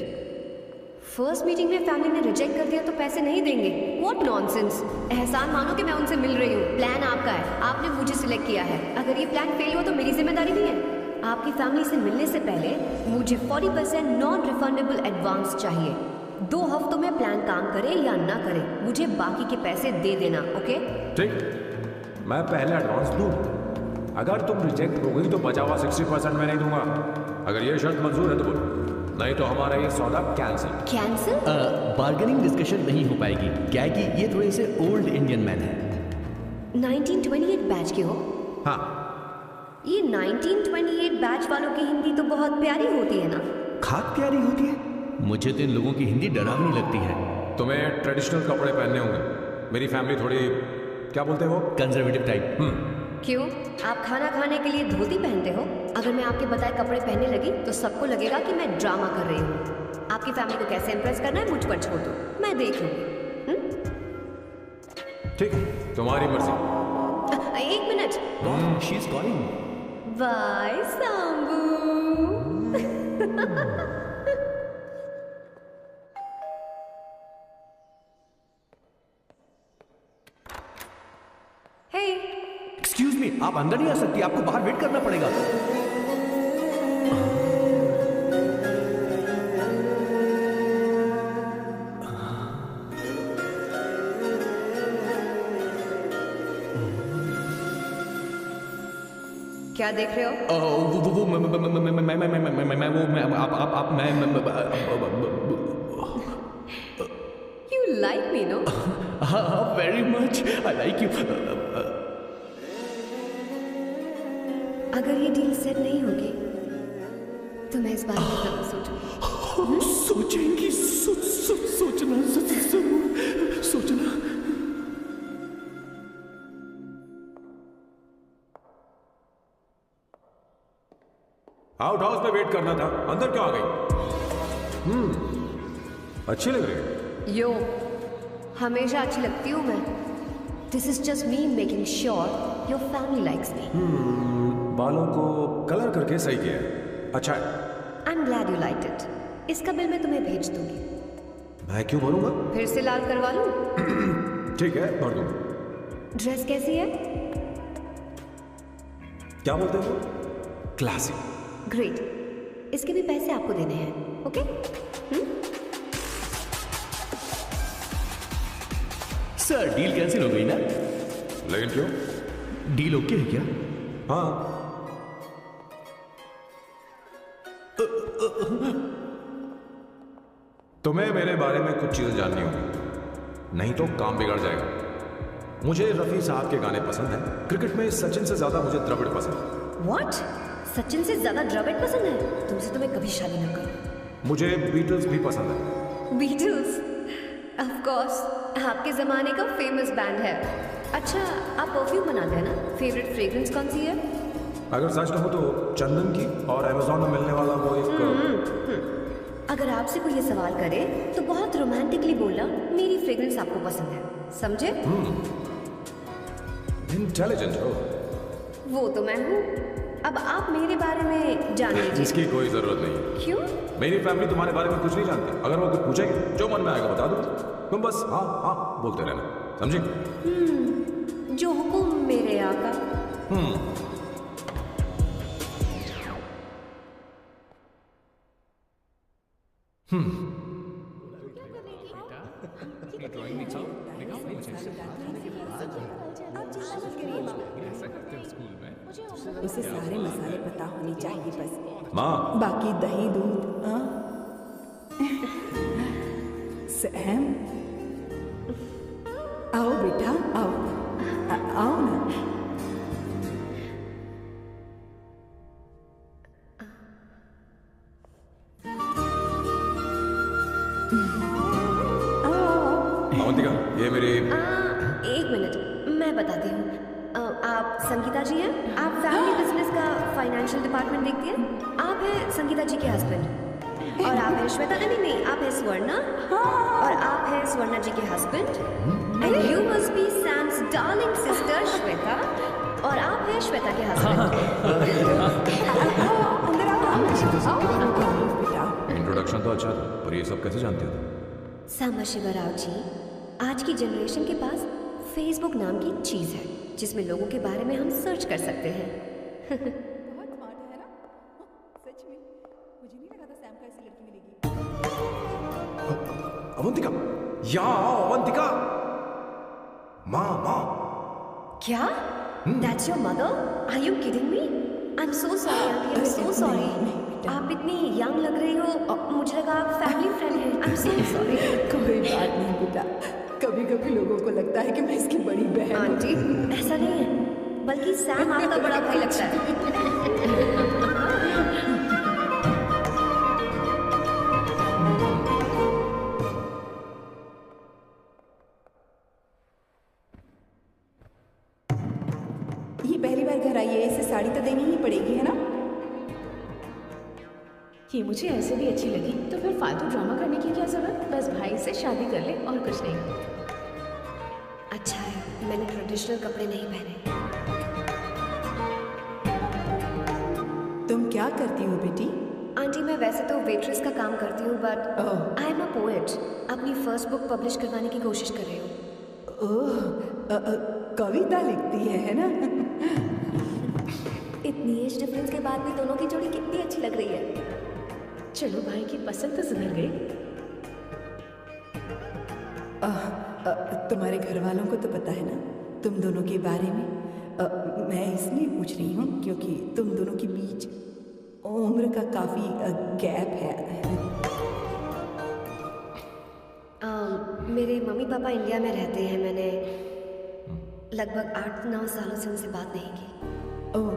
First meeting में फैमिली ने रिजेक्ट कर दिया तो पैसे नहीं देंगे? What nonsense. एहसान मानो कि मैं उनसे मिल रही हूँ। प्लान आपका है, आपने मुझे सिलेक्ट किया है। अगर ये प्लान फेल हुआ तो मेरी जिम्मेदारी नहीं है। आपकी फैमिली से मिलने से पहले मुझे 40% नॉन रिफंडेबल एडवांस चाहिए। 2 हफ्तों में प्लान काम करे या ना करे, मुझे बाकी के पैसे दे देना। ओके? ठीक, मैं पहले एडवांस दूँ। अगर तुम रिजेक्ट हो गई तो बचा हुआ 60% मैं नहीं दूंगा। अगर ये शर्त मंजूर है तो बोलो, नहीं तो हमारा ये सौदा कैंसिल। कैंसिल? बार्गेनिंग डिस्कशन नहीं हो पाएगी। क्या है कि ये थोड़े से ओल्ड इंडियन मैन है। 1928 बैच के हो? हाँ। ये 1928 बैच वालों की हिंदी तो बहुत प्यारी होती है ना? खाक प्यारी होती है? मुझे तो इन लोगों की हिंदी डरावनी लगती है। तुम्हें ट्रेडिशनल कपड़े पहनने होंगे। मेरी फैमिली थोड़ी, क्या बोलते हो, कंजर्वेटिव टाइप। क्यों? आप खाना खाने के लिए धोती पहनते हो? अगर मैं आपके बताए कपड़े पहनने लगी तो सबको लगेगा कि मैं ड्रामा कर रही हूँ। आपकी फैमिली को कैसे इम्प्रेस करना है मुझ पर छोड़ दो, मैं देख लूंगी। ठीक है, तुम्हारी मर्जी। 1 minute. She is calling. Bye Sambu. Hey, excuse me, आप अंदर नहीं आ सकती, आपको बाहर वेट करना पड़ेगा। क्या देख रहे हो? You like me, no? Very much. I like you. अगर ये डील सेट नहीं होगी तो मैं इस बारे में जरूर सोचूंगी। सोचेंगी, सोचना, सोचना। आउट हाउस में वेट करना था, अंदर क्यों आ गई? अच्छी लग रही है। यो, हमेशा अच्छी लगती हूँ मैं। This is just me making sure your family likes me. बालों को कलर करके सही किया है, अच्छा है। I am glad you liked it. इसका बिल मैं तुम्हें भेज दूंगी। मैं क्यों भरूंगा? फिर से लाल करवा लूं? ठीक है, भर दूंगा। ड्रेस कैसी है? क्या बोलते हो? क्लासिक। ग्रेट। इसके भी पैसे आपको देने हैं, ओके? सर, डील कैंसिल हो गई ना? लेकिन क्यों? डील ओके है क्या? हाँ। तुम्हें मेरे बारे में कुछ चीजें जाननी होगी, नहीं तो काम बिगड़ जाएगा। मुझे रफी साहब के गाने पसंद हैं। क्रिकेट में सचिन से ज्यादा मुझे द्रविड़ पसंद है। What? सचिन से ज्यादा द्रविड़ पसंद है? तुमसे तो मैं कभी शादी ना करूं। मुझे बीटल्स भी पसंद है। बीटल्स? ऑफ कोर्स, आपके जमाने का फेमस बैंड है। अच्छा, आप परफ्यूम बनाते हैं ना? फेवरेट फ्रेग्रेंस कौन सी है? अगर सच कहूं तो चंदन की, और अमेज़न में मिलने वाला वो एक अगर आपसे कोई ये सवाल करे तो बहुत रोमांटिकली बोलना मेरी फ्रेग्रेंस आपको पसंद है, समझे? इंटेलिजेंट हो। वो तो मैं हूँ। अब आप मेरे बारे में जान लीजिए। इसकी कोई जरूरत नहीं है। क्यों? मेरी फैमिली तुम्हारे बारे में कुछ नहीं जानती। अगर वो कुछ पूछेगी, जो मन में आएगा बता दो। तुम बस हाँ हाँ बोलते रहना, समझी? जो हुकुम मेरे आका। उसे सारे मसाले पता होने चाहिए बस। माँ, बाकी दही दूध। सैम, आओ बेटा, आओ आओ ना। अवंतिका, ये मेरी। एक मिनट, मैं बताती हूँ। आप संगीता जी हैं? आप फैमिली बिजनेस का फाइनेंशियल डिपार्टमेंट देखती हैं? आप हैं संगीता जी के हस्बैंड। और आप हैं श्वेता। नहीं, आप हैं स्वर्णा। और आप हैं स्वर्णा जी के husband. And you must be Sam's darling sister Shweta. और आप हैं श्वेता के हस्बैंड। इंट्रोडक्शन तो अच्छा था, पर ये सब कैसे जानते हो? सांबा शिवा राव जी, आज की जनरेशन के पास फेसबुक नाम की चीज है जिसमें लोगों के बारे में हम सर्च कर सकते हैं। बहुत स्मार्ट है ना? सच में मुझे नहीं लगा था सैम को ऐसी लड़की मिलेगी। अवंतिका, यहाँ आओ अवंतिका। माँ। क्या? That's your mother? Are you kidding me? I'm so sorry, auntie. I'm so sorry. आप इतनी यंग लग रही हो, मुझे लगा आप फैमिली फ्रेंड हैं। I'm so sorry. कोई बात नहीं बेटा, कभी कभी लोगों को लगता है कि मैं इसकी बड़ी बहन हूँ। आंटी, ऐसा नहीं है, बल्कि सैम आपका बड़ा भाई लगता है। ये पहली बार घर आई है, इसे साड़ी तो देनी ही पड़ेगी, है ना? ये मुझे ऐसे भी अच्छी लगी, तो फिर फालतू ड्रामा करने की क्या जरूरत? बस भाई से शादी कर ले और कुछ नहीं। अच्छा है, मैंने ट्रेडिशनल कपड़े नहीं पहने। तुम क्या करती हो बेटी? आंटी, मैं वैसे तो वेट्रेस का काम करती हूँ, but I am a poet. अपनी फर्स्ट बुक पब्लिश करवाने की कोशिश कर रही हूँ। ओह, कविता लिखती है ना? इतनी एज डिफरेंस के बाद भी दोनों की जोड़ी कितनी अच्छी लग रही है। चलो, भाई की पसंद तो सुधर गई। तुम्हारे घर वालों को तो पता है ना तुम दोनों के बारे में? मैं इसलिए पूछ रही हूँ क्योंकि तुम दोनों के बीच उम्र का काफी गैप है। मेरे मम्मी पापा इंडिया में रहते हैं। मैंने लगभग 8-9 सालों से उनसे बात नहीं की। ओह,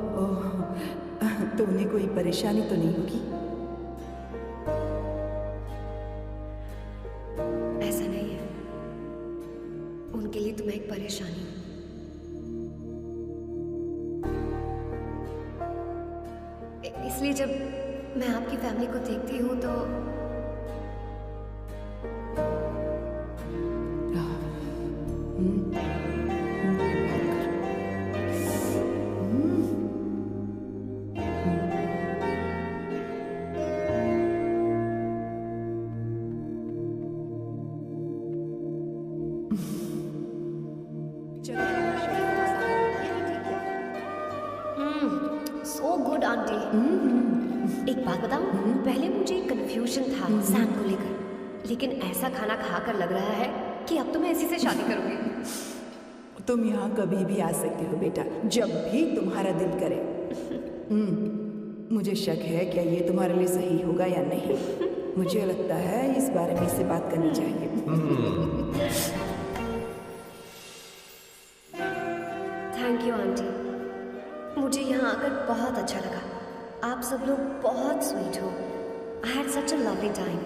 तो उन्हें कोई परेशानी तो नहीं होगी? ऐसा नहीं है, उनके लिए तो मैं एक परेशानी हूँ। इसलिए जब मैं आपकी फैमिली को देखती हूँ तो सो गुड आंटी। एक बात बताऊं, पहले मुझे कंफ्यूजन था सैम को लेकर, लेकिन ऐसा खाना खाकर लग रहा है कि अब तो मैं इसी से शादी करूंगी। तुम यहाँ कभी भी आ सकते हो बेटा, जब भी तुम्हारा दिल करे। मुझे शक है क्या ये तुम्हारे लिए सही होगा या नहीं। मुझे लगता है इस बारे में इससे बात करनी चाहिए। थैंक यू आंटी, मुझे यहाँ आकर बहुत अच्छा लगा। आप सब लोग बहुत स्वीट हो। I had such a lovely time.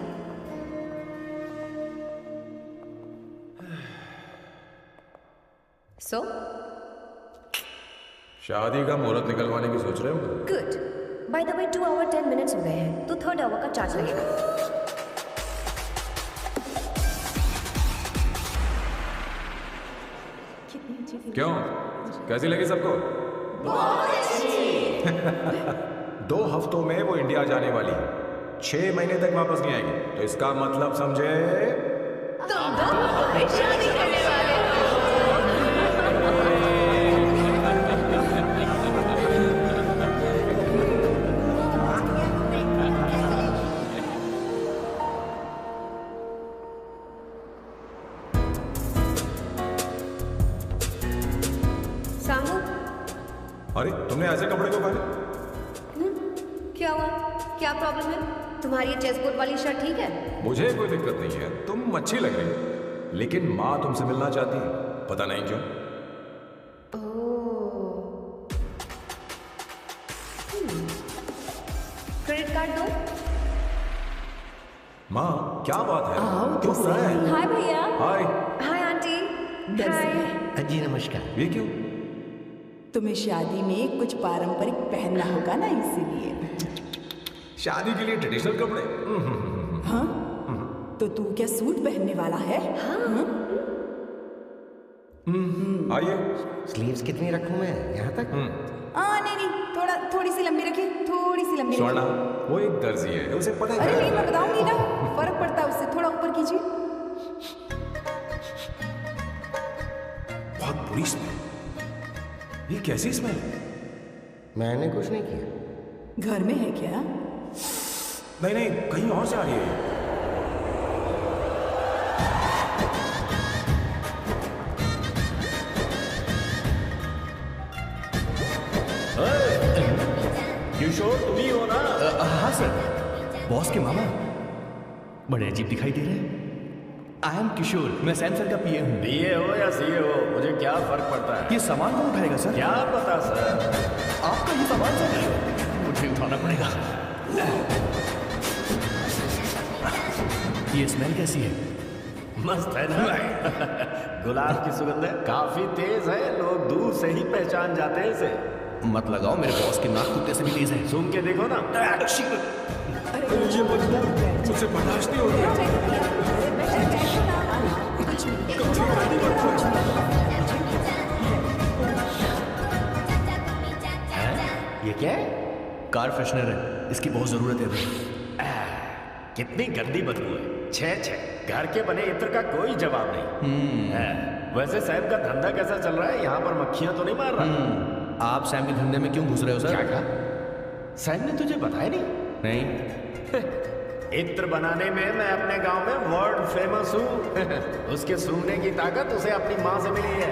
So शादी का मुहूर्त निकलवाने की सोच रहे हो? Good. By the way 2 hour 10 minutes हो गए हैं, तो 3rd आवर का चार्ज लगेगा। क्यों, कैसी लगी सबको? 2 हफ्तों में वो इंडिया जाने वाली है, 6 महीने तक वापस नहीं आएगी। तो इसका मतलब समझे तुम 2 हफ्तों में शादी करने वाले हो। सामू, अरे तुमने ऐसे कपड़े क्यों पहने? क्या हुआ? क्या प्रॉब्लम है? तुम्हारी ये चेस्ट कोट वाली शर्ट ठीक है? मुझे कोई दिक्कत नहीं है, तुम अच्छी लग रही हो, लेकिन माँ तुमसे मिलना चाहती है, पता नहीं क्यों। क्रेडिट कार्ड दो। माँ क्या बात है? आओ तो क्यों बुलाया है? हाय भैया। हाय। Hi aunty. हाय। जी नमस्कार। ये क्यों? तुम्हें शादी में कुछ पारंपरिक पहनना होगा ना, इसीलिए। शादी के लिए ट्रेडिशनल कपड़े? हाँ, तो तू क्या सूट पहनने वाला है? आइए। स्लीव्स कितनी रखूं मैं, यहाँ तक? नहीं, थोड़ी सी लंबी रखिए, थोड़ी सी लंबी स्वर्णा, रखिए। वो एक दर्जी है, उसे पता है। अरे नहीं, मैं बताऊंगी ना, फर्क पड़ता है उससे। थोड़ा ऊपर कीजिए। बहुत बुरी स्मेल। ये कैसी स्मेल? मैंने कुछ नहीं किया। घर में है क्या? नहीं, कहीं और से आ रही है। किशोर तुम ही हो ना? हाँ सर, बॉस के मामा। बड़े अजीब दिखाई दे रहे हैं। आई एम किशोर, मैं सैम सर का पीए हूँ। पीए हो या सीए हो, मुझे क्या फर्क पड़ता है? ये सामान कौन उठाएगा सर? क्या पता सर, आपका ही सामान सर, मुझे उठाना पड़ेगा। ये स्मेल कैसी है? मस्त है ना? गुलाब की सुगंध है, काफी तेज है, लोग दूर से ही पहचान जाते हैं इसे। मत लगाओ, मेरे बॉस के नाक कुत्ते से भी तेज है। सूंघ के देखो ना। मुझे मुझसे बर्दाश्त नहीं हो रहा। ये क्या है? कार फ्रेशनर है, इसकी बहुत जरूरत है अभी। कितनी गंदी बदबू है। छे घर के बने इत्र का कोई जवाब नहीं। वैसे सैम का धंधा कैसा चल रहा है? यहाँ पर मक्खियां तो नहीं मार रहा? आप सैम के धंधे में क्यों घुस रहे हो सर? क्या कहा? सैम ने तुझे बताया नहीं? इत्र बनाने में मैं अपने गांव में वर्ल्ड फेमस हूँ। उसके सूंघने की ताकत उसे अपनी माँ से मिली है।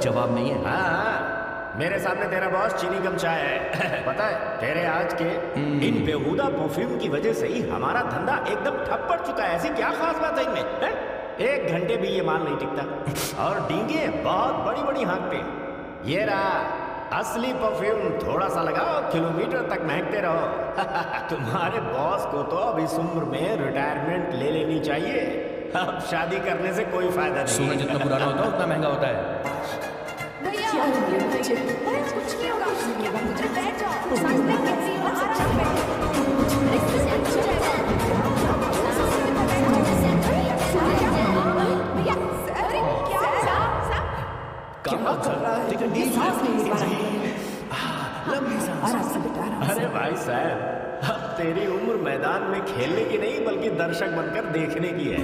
जवाब नहीं है। हाँ, मेरे सामने तेरा बॉस चीनी कम चाय है। पता है तेरे आज के इन बेहुदा परफ्यूम की वजह से ही हमारा धंधा एकदम ठप पड़ चुका है। ऐसी क्या खास बात है इनमें है? 1 घंटे भी ये माल नहीं टिकता और डींगे बहुत बड़ी बड़ी हाँकते। ये रहा असली परफ्यूम, थोड़ा सा लगाओ किलोमीटर तक महकते रहो। तुम्हारे बॉस को तो अब इस उम्र में रिटायरमेंट ले लेनी चाहिए। अब शादी करने से कोई फायदा नहीं। सोना जितना पुराना होता है उतना महंगा होता है। क्या हो गया बच्चे? कुछ नहीं होगा, मुझे बैठ जाओ, सांस लेके आराम अरे भाई साहब, अब तेरी उम्र मैदान में खेलने की नहीं बल्कि दर्शक बनकर देखने की है।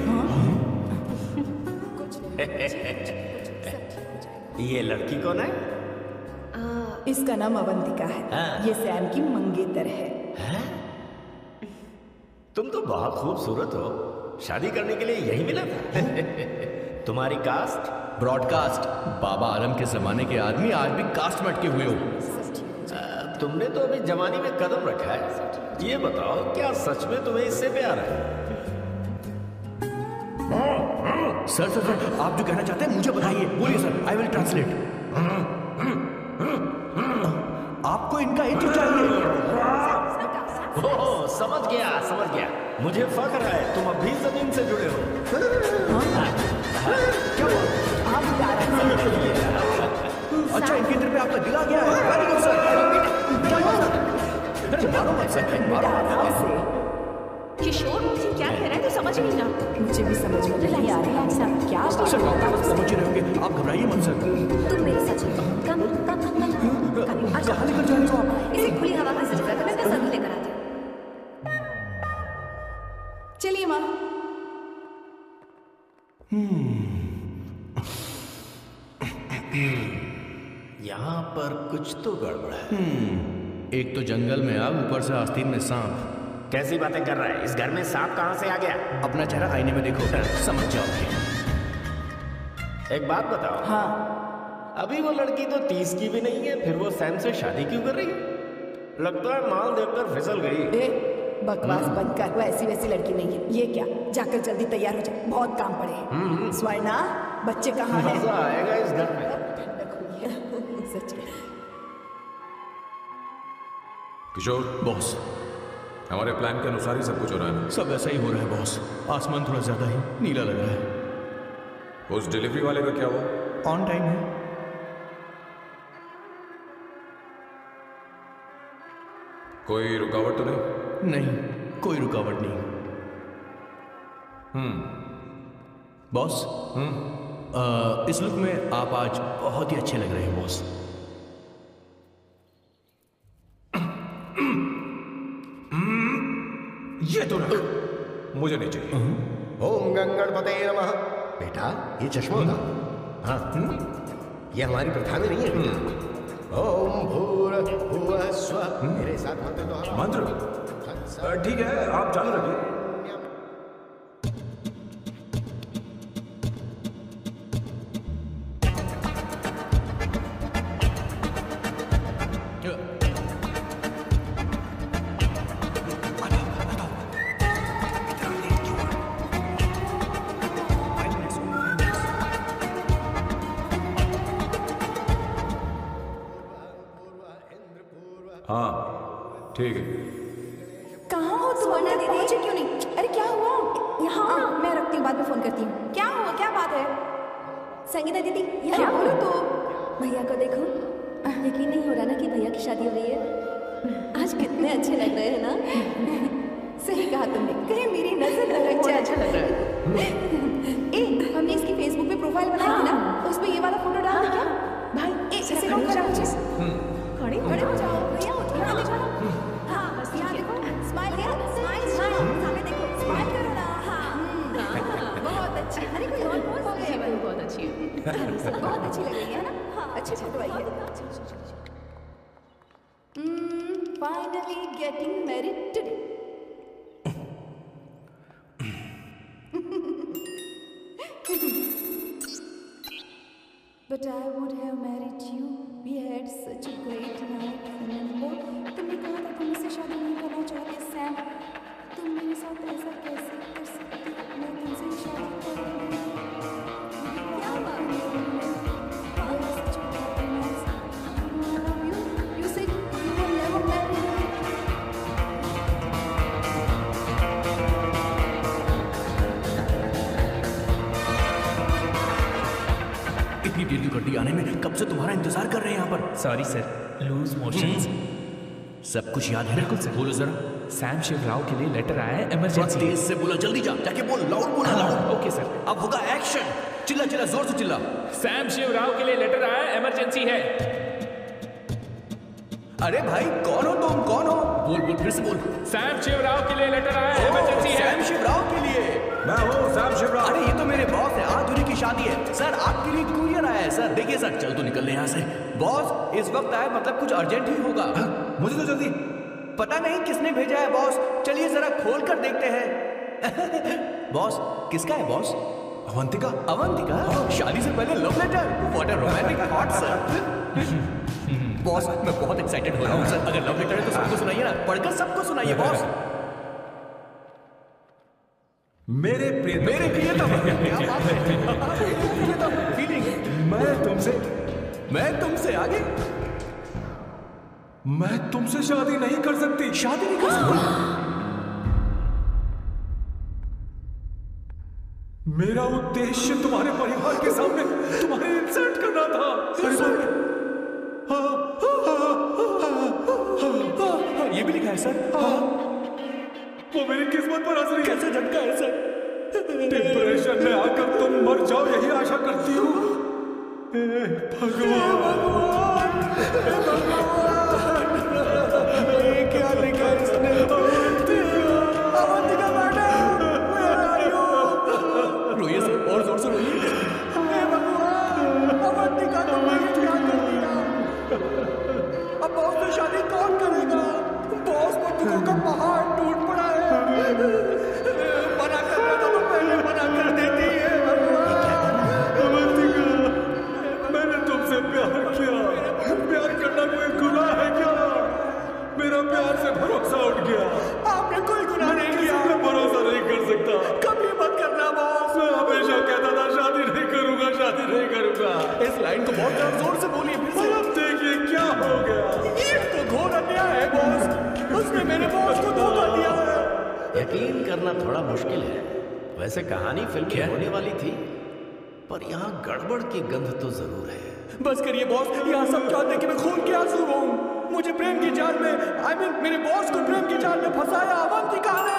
ये लड़की कौन है? इसका नाम अवंतिका है। हाँ। ये सैम की मंगेतर है। तुम तो बहुत खूबसूरत हो, शादी करने के लिए यही मिला था। तुम्हारी कास्ट? ब्रॉडकास्ट। बाबा आलम के जमाने के आदमी आज भी कास्ट में अटके हुए हो। तुमने तो अभी जवानी में कदम रखा है। ये बताओ क्या सच में तुम्हें इससे प्यार है? सर सर सर, आप जो कहना चाहते हैं मुझे बताइए, बोलिए सर, आई विल ट्रांसलेट। आपको इनका एथो चाहिए? ओह, समझ गया। मुझे फख्र है तुम अब भी जमीन से जुड़े हो। क्या हुआ? आप अच्छा, इनके इंटर पे आपका दिल आ गया है। Very good sir. मारो मत सर, मारो मत। किशोर मुझे क्या कह रहा है तो समझ नहीं ना। मुझे भी समझ में नहीं आ रहा है क्या सर समझ रहे होंगे, आप घबराइए मत सर। तुम मेरे साथ चलो। कम कहाँ लेकर जा रहे हो आप? इसे खुली हवा में से जगह मैं जरूर लेकर आती हूँ। चलिए माँ। यहाँ पर कुछ तो गड़बड़ है। एक तो जंगल में आग, ऊपर से आस्तीन में सांप। कैसी बातें कर रहा है? इस घर में सांप कहाँ से आ गया? अपना चेहरा आईने में देखो, समझ जाओगे। एक बात बताओ। हाँ, अभी वो लड़की तो 30 की भी नहीं है, फिर वो सैम से शादी क्यों कर रही है? लगता है माल देखकर फिसल गई। बकवास बंद कर, वो ऐसी वैसी लड़की नहीं है। ये क्या, जाकर जल्दी तैयार हो जाए, बहुत काम पड़े हैं। स्वर्णा, बच्चे कहाँ हैं? मजा आएगा इस घर में। सच में। किशोर बॉस, हमारे प्लान के अनुसार ही सब कुछ हो रहा है ना? सब ऐसा ही हो रहा है बॉस। आसमान थोड़ा ज्यादा ही नीला लग रहा है। उस डिलीवरी वाले का क्या हुआ? ऑन टाइम है। कोई रुकावट तो नहीं? नहीं, कोई रुकावट नहीं। बॉस, इस लुक में आप आज बहुत ही अच्छे लग रहे हैं बॉस। ये तो रख, मुझे नहीं चाहिए। ओम गंगणपते नमः। बेटा, ये चश्मा होगा। हाँ, ये हमारी प्रथा में नहीं है। ओम भूर्भुवः स्वः। मेरे साथ मंत्र दोहराओ। मंत्र? ठीक है, आप चालू रखिए। हाँ, ठीक है। कहाँ हो तुम? पहुंचे क्यों नहीं? अरे क्या हुआ? यहाँ ना, मैं रखती हूँ, बाद में फोन करती हूँ। क्या हुआ? क्या बात है? संगीता दीदी, क्या बोलो तो? भैया को देखो। यकीन नहीं हो रहा ना कि भैया की शादी हो रही है। आज कितने अच्छे लग रहे हैं ना। सही कहा तुमने, कहीं मेरी नजर न लग जाए। अच्छा लग रहा है। ए, हमने इसकी फेसबुक पे प्रोफाइल बनाई थी ना, उस पे ये वाला फोटो डाल दे क्या? भाई, एक सेकंड खड़ा हो जाओ। खड़े हो जाओ। भैया उठो ना, चलो। हाँ, बस यहाँ देखो, स्माइल करो, स्माइल, सामने देखो, स्माइल करो ना। हाँ, बहुत अच्छी। अरे कोई और पोज हो गया? बहुत अच्छी है। बहुत अच्छी लग रही है ना? हाँ, अच्छी फोटो आई है। Finally getting married today. But I would have married you. We had such a great night. Remember? तुमने कहा था तुम मुझसे शादी नहीं करना चाहते सैम. तुम मेरे साथ ऐसा कैसे कर सकती? मैं तुमसे शादी करूँगी. क्या बात है? We had such a happy night. I love you. You said you will never marry me. इतनी देर कर दी आने में, कब से तुम्हारा इंतजार कर रहे हैं यहाँ पर. Sorry sir, loose motions. सब कुछ याद है? बिल्कुल सर. बोलो जरा. सैम शिवराव के लिए लेटर आया है, इमरजेंसी. तेज से बोलो, जल्दी जा, जाके बोल, लाउड बोला, लाउड. Okay sir. अब होगा एक्शन. चिल्ला चिल्ला, जोर से चिल्ला. सैम शिवराव के लिए लेटर आया है, इमरजेंसी है. अरे भाई कौन हो तुम, कौन हो? बोल बोल, फिर से बोल. सैम शिवराव के लिए लेटर आया है, इमरजेंसी है. सैम शिवराव के लिए? मैं हूँ सैम शिवराव. अरे ये तो मेरे बॉस है, आज उन्हीं की शादी है. सर आपके लिए कुरियर आया है सर. देखिए सर, चल तो निकल यहाँ से. बॉस इस वक्त आए, मतलब कुछ अर्जेंट ही होगा. मुझे तो जल्दी. पता नहीं किसने भेजा है बॉस. चलिए जरा खोल कर देखते हैं. बॉस किसका है बॉस? अवंतिका. अवंतिका? शादी से पहले love letter. What a romantic thought sir. Boss मैं बहुत एक्साइटेड हो रहा हूँ सर. अगर लव लेटर है तो सबको सुनाइए ना, पढ़कर सबको सुनाइए बॉस. मेरे प्रिय, मेरे प्रियतम. क्या बात है. फीलिंग. मैं तुमसे आगे. मैं तुमसे शादी नहीं कर सकती. शादी नहीं कर सकती? मेरा उद्देश्य तुम्हारे परिवार के सामने तुम्हारे इंसल्ट करना था. ये भी लिखा है सर. वो मेरी किस्मत पर असर कैसे झटका है सर. डिप्रेशन में आकर तुम मर जाओ, यही आशा करती हूँ. भगवान, ये क्या लिखा है इसने? अवंतिका मैडम, रोइए सर, और जोर से रोइए. अवंतिका तुम क्या कर दिया? अब बॉस से शादी कौन करेगा? बॉस को दुखों का पहाड़ टूट पड़ा है. मना करना तो पहले मना कर देती है. अवंतिका, मैंने तुमसे प्यार किया. प्यार करना कोई गुनाह है क्या? मेरा प्यार से भरोसा उठ गया. आपने कोई गुनाह नहीं किया. मैं भरोसा नहीं कर सकता. कभी मत करना बॉस. मैं हमेशा कहता था शादी नहीं करूंगा, शादी नहीं करूंगा. इस लाइन को बहुत जोर से बोलिए फिर से. अब देखिए क्या हो गया. ये तो घोर अन्याय है बॉस. उसने मेरे बॉस को धोखा दिया है. यकीन करना थोड़ा मुश्किल है. वैसे कहानी फिल्म में होने वाली थी, पर यहाँ गड़बड़ की गंध तो जरूर है. बस करिए बॉस, यहाँ सब चाहते हैं कि मैं खून के आंसू बहाऊं. मुझे प्रेम की जाल में, मेरे बॉस को प्रेम की जाल में फंसाया अवंतिका ने.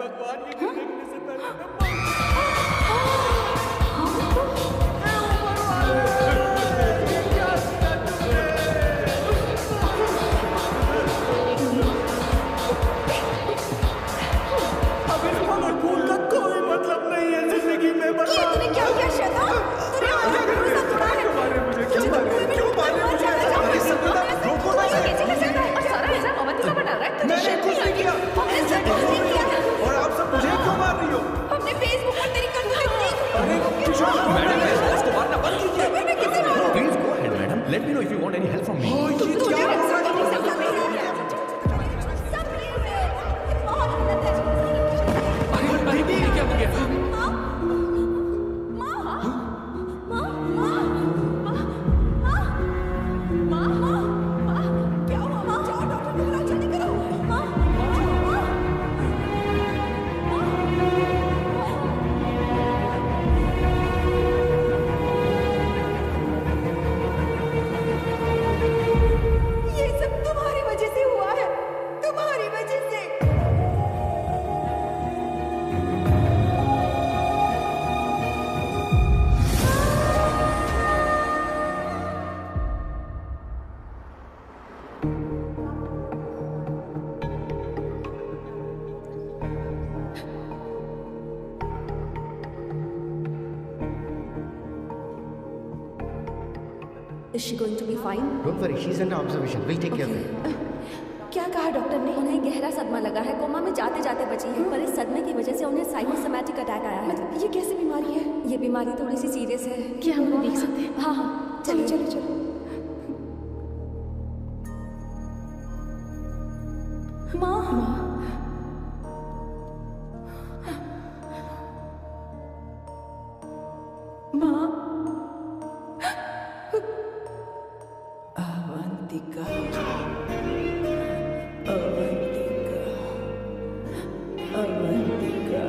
भगवान, ये देखने से पहले तूने क्या किया शैतान? तूने हमारा भरोसा तोड़ा है. क्यों मार रहे हो? क्यों मार रहे हो मुझे? हमारी सभ्यता रोको ना. और सारा इल्जाम अवंतिका पर डाल रहा है. तुझे मैंने शर्म कुछ नहीं किया. हमने सब कुछ नहीं किया. और आप सब मुझे क्यों मार रही हो? हमने फेसबुक पर तेरी करतूतें देखी. अरे किशोर, मैडम इस को मारना बंद कीजिए. Please go ahead madam. Let me know if you want any help from me. ये क्या हो रहा है? सब प्लीज है. बहुत गलत है. अरे दीदी, ये क्या हो गया? Is she going to be fine? Don't worry, she's under observation. We'll take care of her. क्या कहा डॉक्टर ने? उन्हें गहरा सदमा लगा है, कोमा में जाते जाते बची है, पर इस सदमे की वजह से उन्हें साइकोसोमैटिक अटैक आया है। मतलब ये कैसी बीमारी है? ये बीमारी थोड़ी सी सीरियस है। क्या हम उन्हें देख सकते हैं? हाँ हाँ, चलिए चलो चलो। माँ माँ अवंतिका अवंतिका अवंतिका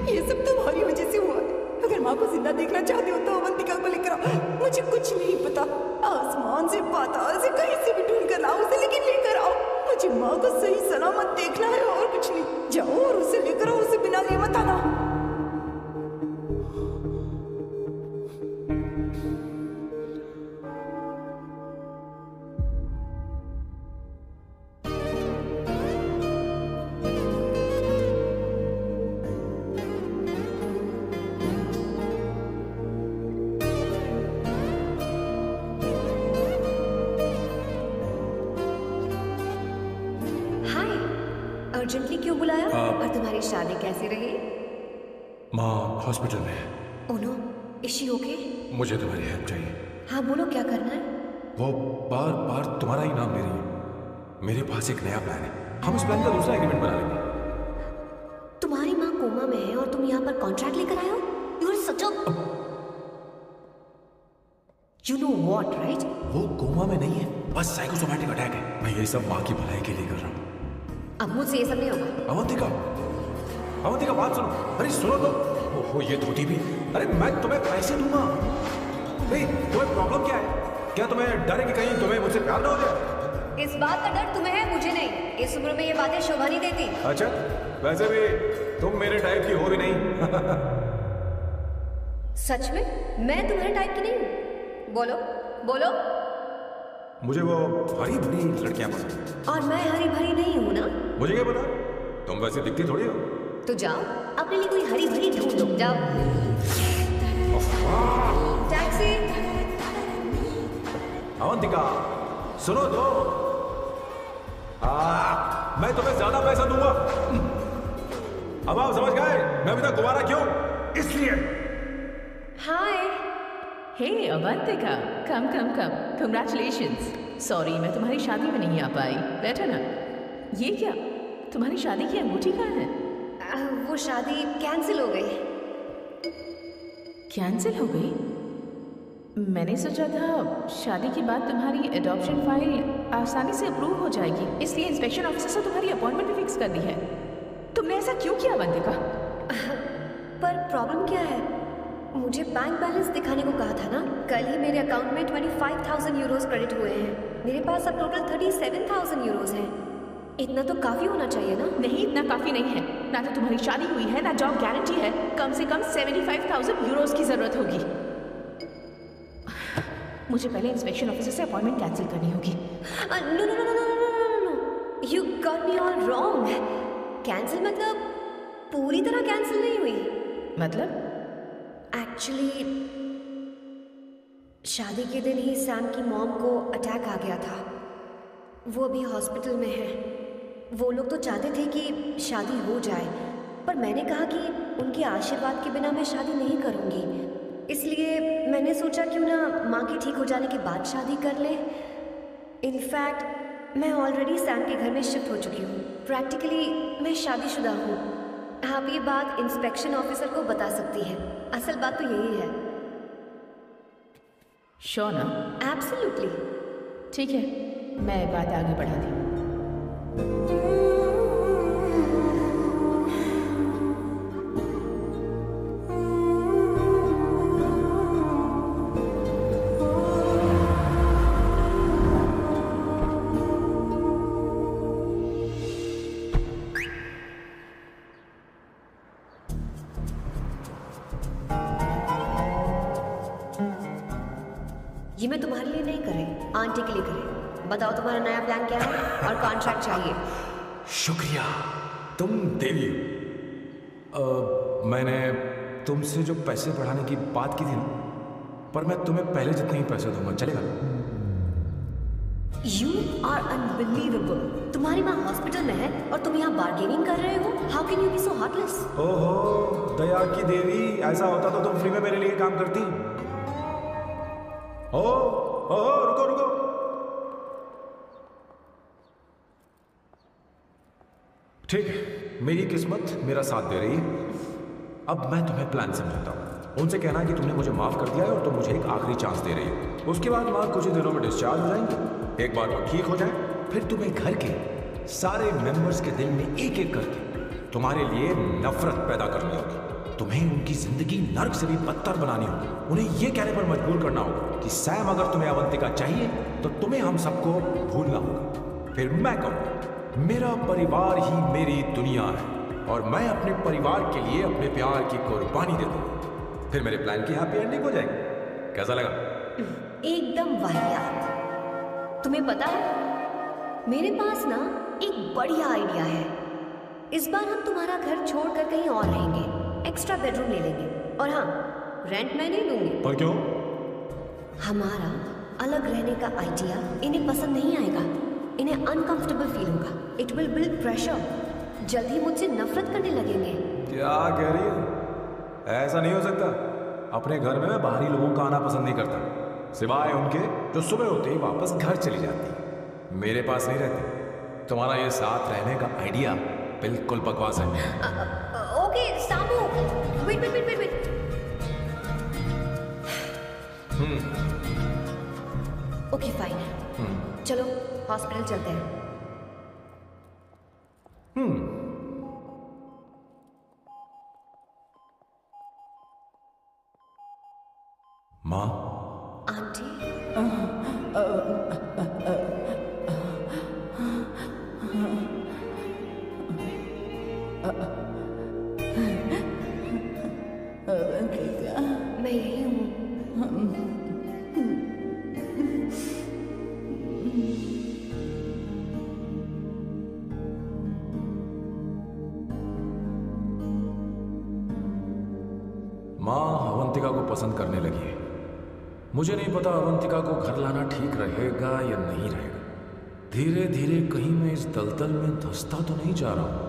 ये सब तुम्हारी वजह से हुआ है। अगर माँ को जिंदा देखना चाहते हो तो अवंतिका को लेकर आओ। मुझे कुछ नहीं पता, आसमान से पाताल से कहीं से भी ढूंढ कर लाओ उसे, लेकिन लेकर आओ। मुझे माँ को सही सलामत देखना है और कुछ नहीं। जाओ और उसे लेकर आओ, उसे बिना लिए मत आना। अर्जेंटली क्यों बुलाया? और तुम्हारी शादी कैसी रही? माँ हॉस्पिटल में है। Oh no, is she okay? मुझे तुम्हारी हेल्प चाहिए। हाँ बोलो, क्या करना है? वो बार बार तुम्हारा ही नाम ले रही है। मेरे पास एक नया प्लान है, हम उस प्लान का दूसरा एग्रीमेंट बना लेंगे। तुम्हारी माँ कोमा में है और तुम यहाँ पर कॉन्ट्रैक्ट लेकर आए हो? You are such a you know what, right? वो कोमा में नहीं है, बस साइकोसोमैटिक अटैक है। मैं ये सब माँ की भलाई के लिए कर रहा हूँ। अब मुझसे ये सब नहीं होगा। अवंतिका, अवंतिका बात सुनो। अरे सुनो तो। ओहो ये धोती भी। अरे मैं तुम्हें पैसे दूंगा। नहीं, तुम्हें प्रॉब्लम क्या है? क्या तुम्हें डर है कि कहीं तुम्हें मुझसे प्यार ना हो जाए? इस बात का डर तुम्हें है, मुझे नहीं। इस उम्र में ये बातें शोभा नहीं देती। अच्छा, वैसे भी तुम मेरे टाइप की हो भी नहीं। सच में? मैं तुम्हारे टाइप की नहीं हूँ। बोलो बोलो। मुझे वो हरी भरी लड़कियां पसंद। और मैं हरी भरी नहीं हूँ ना? मुझे क्या पता, तुम वैसे दिखती थोड़ी हो। तो जाओ अपने लिए कोई हरी भरी ढूंढ लो, जाओ। टैक्सी। अवंतिका सुनो तो। मैं तुम्हें ज्यादा पैसा दूंगा। अब आप समझ गए मैं अभी तक दोबारा क्यों? इसलिए। हाय। हे अवंतिका, कम कम कम, कंग्रेचुलेशंस। सॉरी मैं तुम्हारी शादी में नहीं आ पाई। बैठो ना। ये क्या, तुम्हारी शादी की अंगूठी कहाँ है? वो शादी कैंसिल हो गई। कैंसिल हो गई? मैंने सोचा था शादी के बाद तुम्हारी एडॉप्शन फाइल आसानी से अप्रूव हो जाएगी, इसलिए इंस्पेक्शन ऑफिसर से तुम्हारी अपॉइंटमेंट भी फिक्स कर दी है। तुमने ऐसा क्यों किया अवंतिका? पर प्रॉब्लम क्या है? मुझे बैंक बैलेंस दिखाने को कहा था ना। कल ही मेरे अकाउंट में 25,000 यूरोज क्रेडिट हुए हैं। मेरे पास अब टोटल 37,000 यूरोज हैं। इतना तो काफी होना चाहिए ना? नहीं, इतना काफी नहीं है। ना तो तुम्हारी शादी हुई है, ना जॉब गारंटी है। कम से कम 75,000 यूरोज की जरूरत होगी। मुझे पहले इंस्पेक्शन ऑफिसर से अपॉइंटमेंट कैंसिल करनी होगी। No no no no no no no, you got me all wrong. Cancel मतलब पूरी तरह कैंसिल नहीं हुई। मतलब? एक्चुअली शादी के दिन ही सैम की मॉम को अटैक आ गया था। वो अभी हॉस्पिटल में है। वो लोग तो चाहते थे कि शादी हो जाए, पर मैंने कहा कि उनके आशीर्वाद के बिना मैं शादी नहीं करूंगी। इसलिए मैंने सोचा क्यों ना माँ के ठीक हो जाने के बाद शादी कर ले। इनफैक्ट मैं ऑलरेडी सैम के घर में शिफ्ट हो चुकी हूँ। प्रैक्टिकली मैं शादीशुदा हूँ। आप ये बात इंस्पेक्शन ऑफिसर को बता सकती है। असल बात तो यही है। श्योर ना? एब्सोल्युटली। ठीक है, मैं बात आगे बढ़ाती हूँ। ये मैं तुम्हारे लिए नहीं कर रही, आंटी के लिए कर रही। बताओ तुम्हारा नया प्लान क्या है और कॉन्ट्रैक्ट चाहिए। शुक्रिया, तुम देवी हो। मैंने तुमसे जो पैसे बढ़ाने की बात की थी ना, पर मैं तुम्हें पहले जितने ही पैसे दूंगा, चलेगा? You are unbelievable. तुम्हारी माँ हॉस्पिटल में है और तुम यहाँ बार्गेनिंग कर रहे हो? How can you be so heartless? ओहो दया की देवी, ऐसा होता तो तुम फ्री में मेरे लिए काम करती। ओहो रुको रुको, ठीक है, मेरी किस्मत मेरा साथ दे रही है। अब मैं तुम्हें प्लान समझाता हूँ। उनसे कहना कि तुमने मुझे माफ कर दिया है और तुम मुझे एक आखिरी चांस दे रही हो। उसके बाद माँ कुछ ही दिनों में डिस्चार्ज हो जाएंगे। एक बार वो ठीक हो जाए, फिर तुम्हें घर के सारे मेंबर्स के दिल में एक एक करके तुम्हारे लिए नफरत पैदा करनी होगी। तुम्हें उनकी जिंदगी नर्क से भी बदतर बनानी होगी। उन्हें यह कहने पर मजबूर करना होगा कि सैम अगर तुम्हें अवंतिका चाहिए तो तुम्हें हम सबको भूलना होगा। फिर मैं कहूँगा मेरा परिवार ही मेरी दुनिया है और मैं अपने परिवार के लिए अपने प्यार की कुर्बानी दे दूँ। फिर मेरे प्लान की हैप्पी एंडिंग हो जाएगी। कैसा लगा? एकदम वाहियात। तुम्हें पता है मेरे पास ना एक बढ़िया आइडिया है। इस बार हम तुम्हारा घर छोड़कर कहीं और रहेंगे, एक्स्ट्रा बेडरूम ले लेंगे। और हाँ, रेंट मैं नहीं दूंगी। पर क्यों? हमारा अलग रहने का आइडिया इन्हें पसंद नहीं आएगा। इन्हें अनकंफर्टेबल फील होगा। It will build pressure. जल्दी मुझसे नफरत करने लगेंगे। क्या कह रही हो? ऐसा नहीं हो सकता। अपने घर में मैं बाहरी लोगों का आना पसंद नहीं करता, सिवाय उनके जो सुबह होते ही वापस घर चली जाती, मेरे पास नहीं रहती। तुम्हारा ये साथ रहने का आइडिया बिल्कुल बकवास है। Okay Samu, wait wait wait wait. Okay fine, चलो हॉस्पिटल चलते हैं। माँ, आंटी, मैं यही हूँ। माँ अवंतिका को पसंद करने लगी है। मुझे नहीं पता अवंतिका को घर लाना ठीक रहेगा या नहीं रहेगा। धीरे धीरे कहीं मैं इस दलदल में धंसता तो नहीं जा रहा हूं।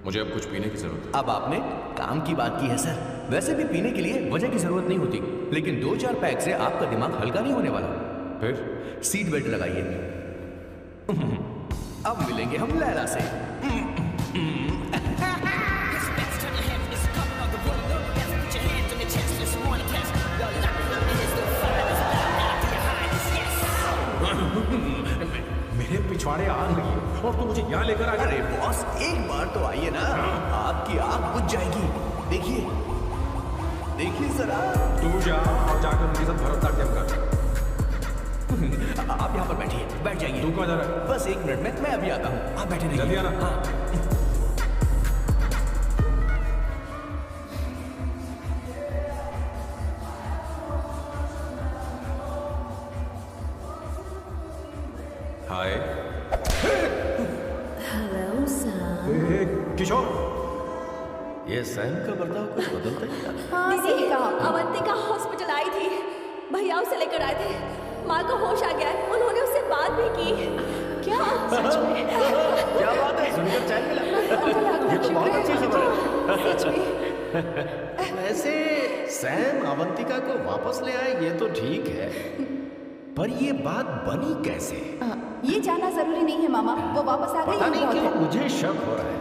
मुझे अब कुछ पीने की जरूरत है। अब आपने काम की बात की है सर। वैसे भी पीने के लिए वजह की जरूरत नहीं होती, लेकिन 2-4 पैक से आपका दिमाग हल्का नहीं होने वाला। फिर सीट बेल्ट लगाइए। अब मिलेंगे हम लैला से। मेरे पिछवाड़े आग लगी है और तुम मुझे यहाँ लेकर आ गए। अरे बॉस, एक बार तो आइए ना, आपकी आग बुझ जाएगी। देखिए देखिए जरा। तू जा और जाकर उनके साथ भरतनाट्यम कर। आप यहाँ पर बैठिए, बैठ जाइए। तू कहाँ जा रहा है? बस 1 मिनट में मैं अभी आता हूँ, आप बैठे रहिए। जल्दी आना। हाँ। हाय। Hello sir. किशोर, ये सैम का बर्ताव कुछ बदलता ही था। हाँ, सही कहा। अवंतिका हॉस्पिटल आई थी, भैया उसे लेकर आए थे। माँ को होश आ गया है, उन्होंने उससे बात भी की। क्या सच में? क्या बात है, सुनकर चैन मिला। ये तो बहुत अच्छी खबर है। सच में। वैसे सैम अवंतिका को वापस ले आए ये तो ठीक है, पर ये बात बनी कैसे? ये जानना जरूरी नहीं है मामा, वो वापस आ गई। पता नहीं बहुत क्यों है। मुझे शक हो रहा है।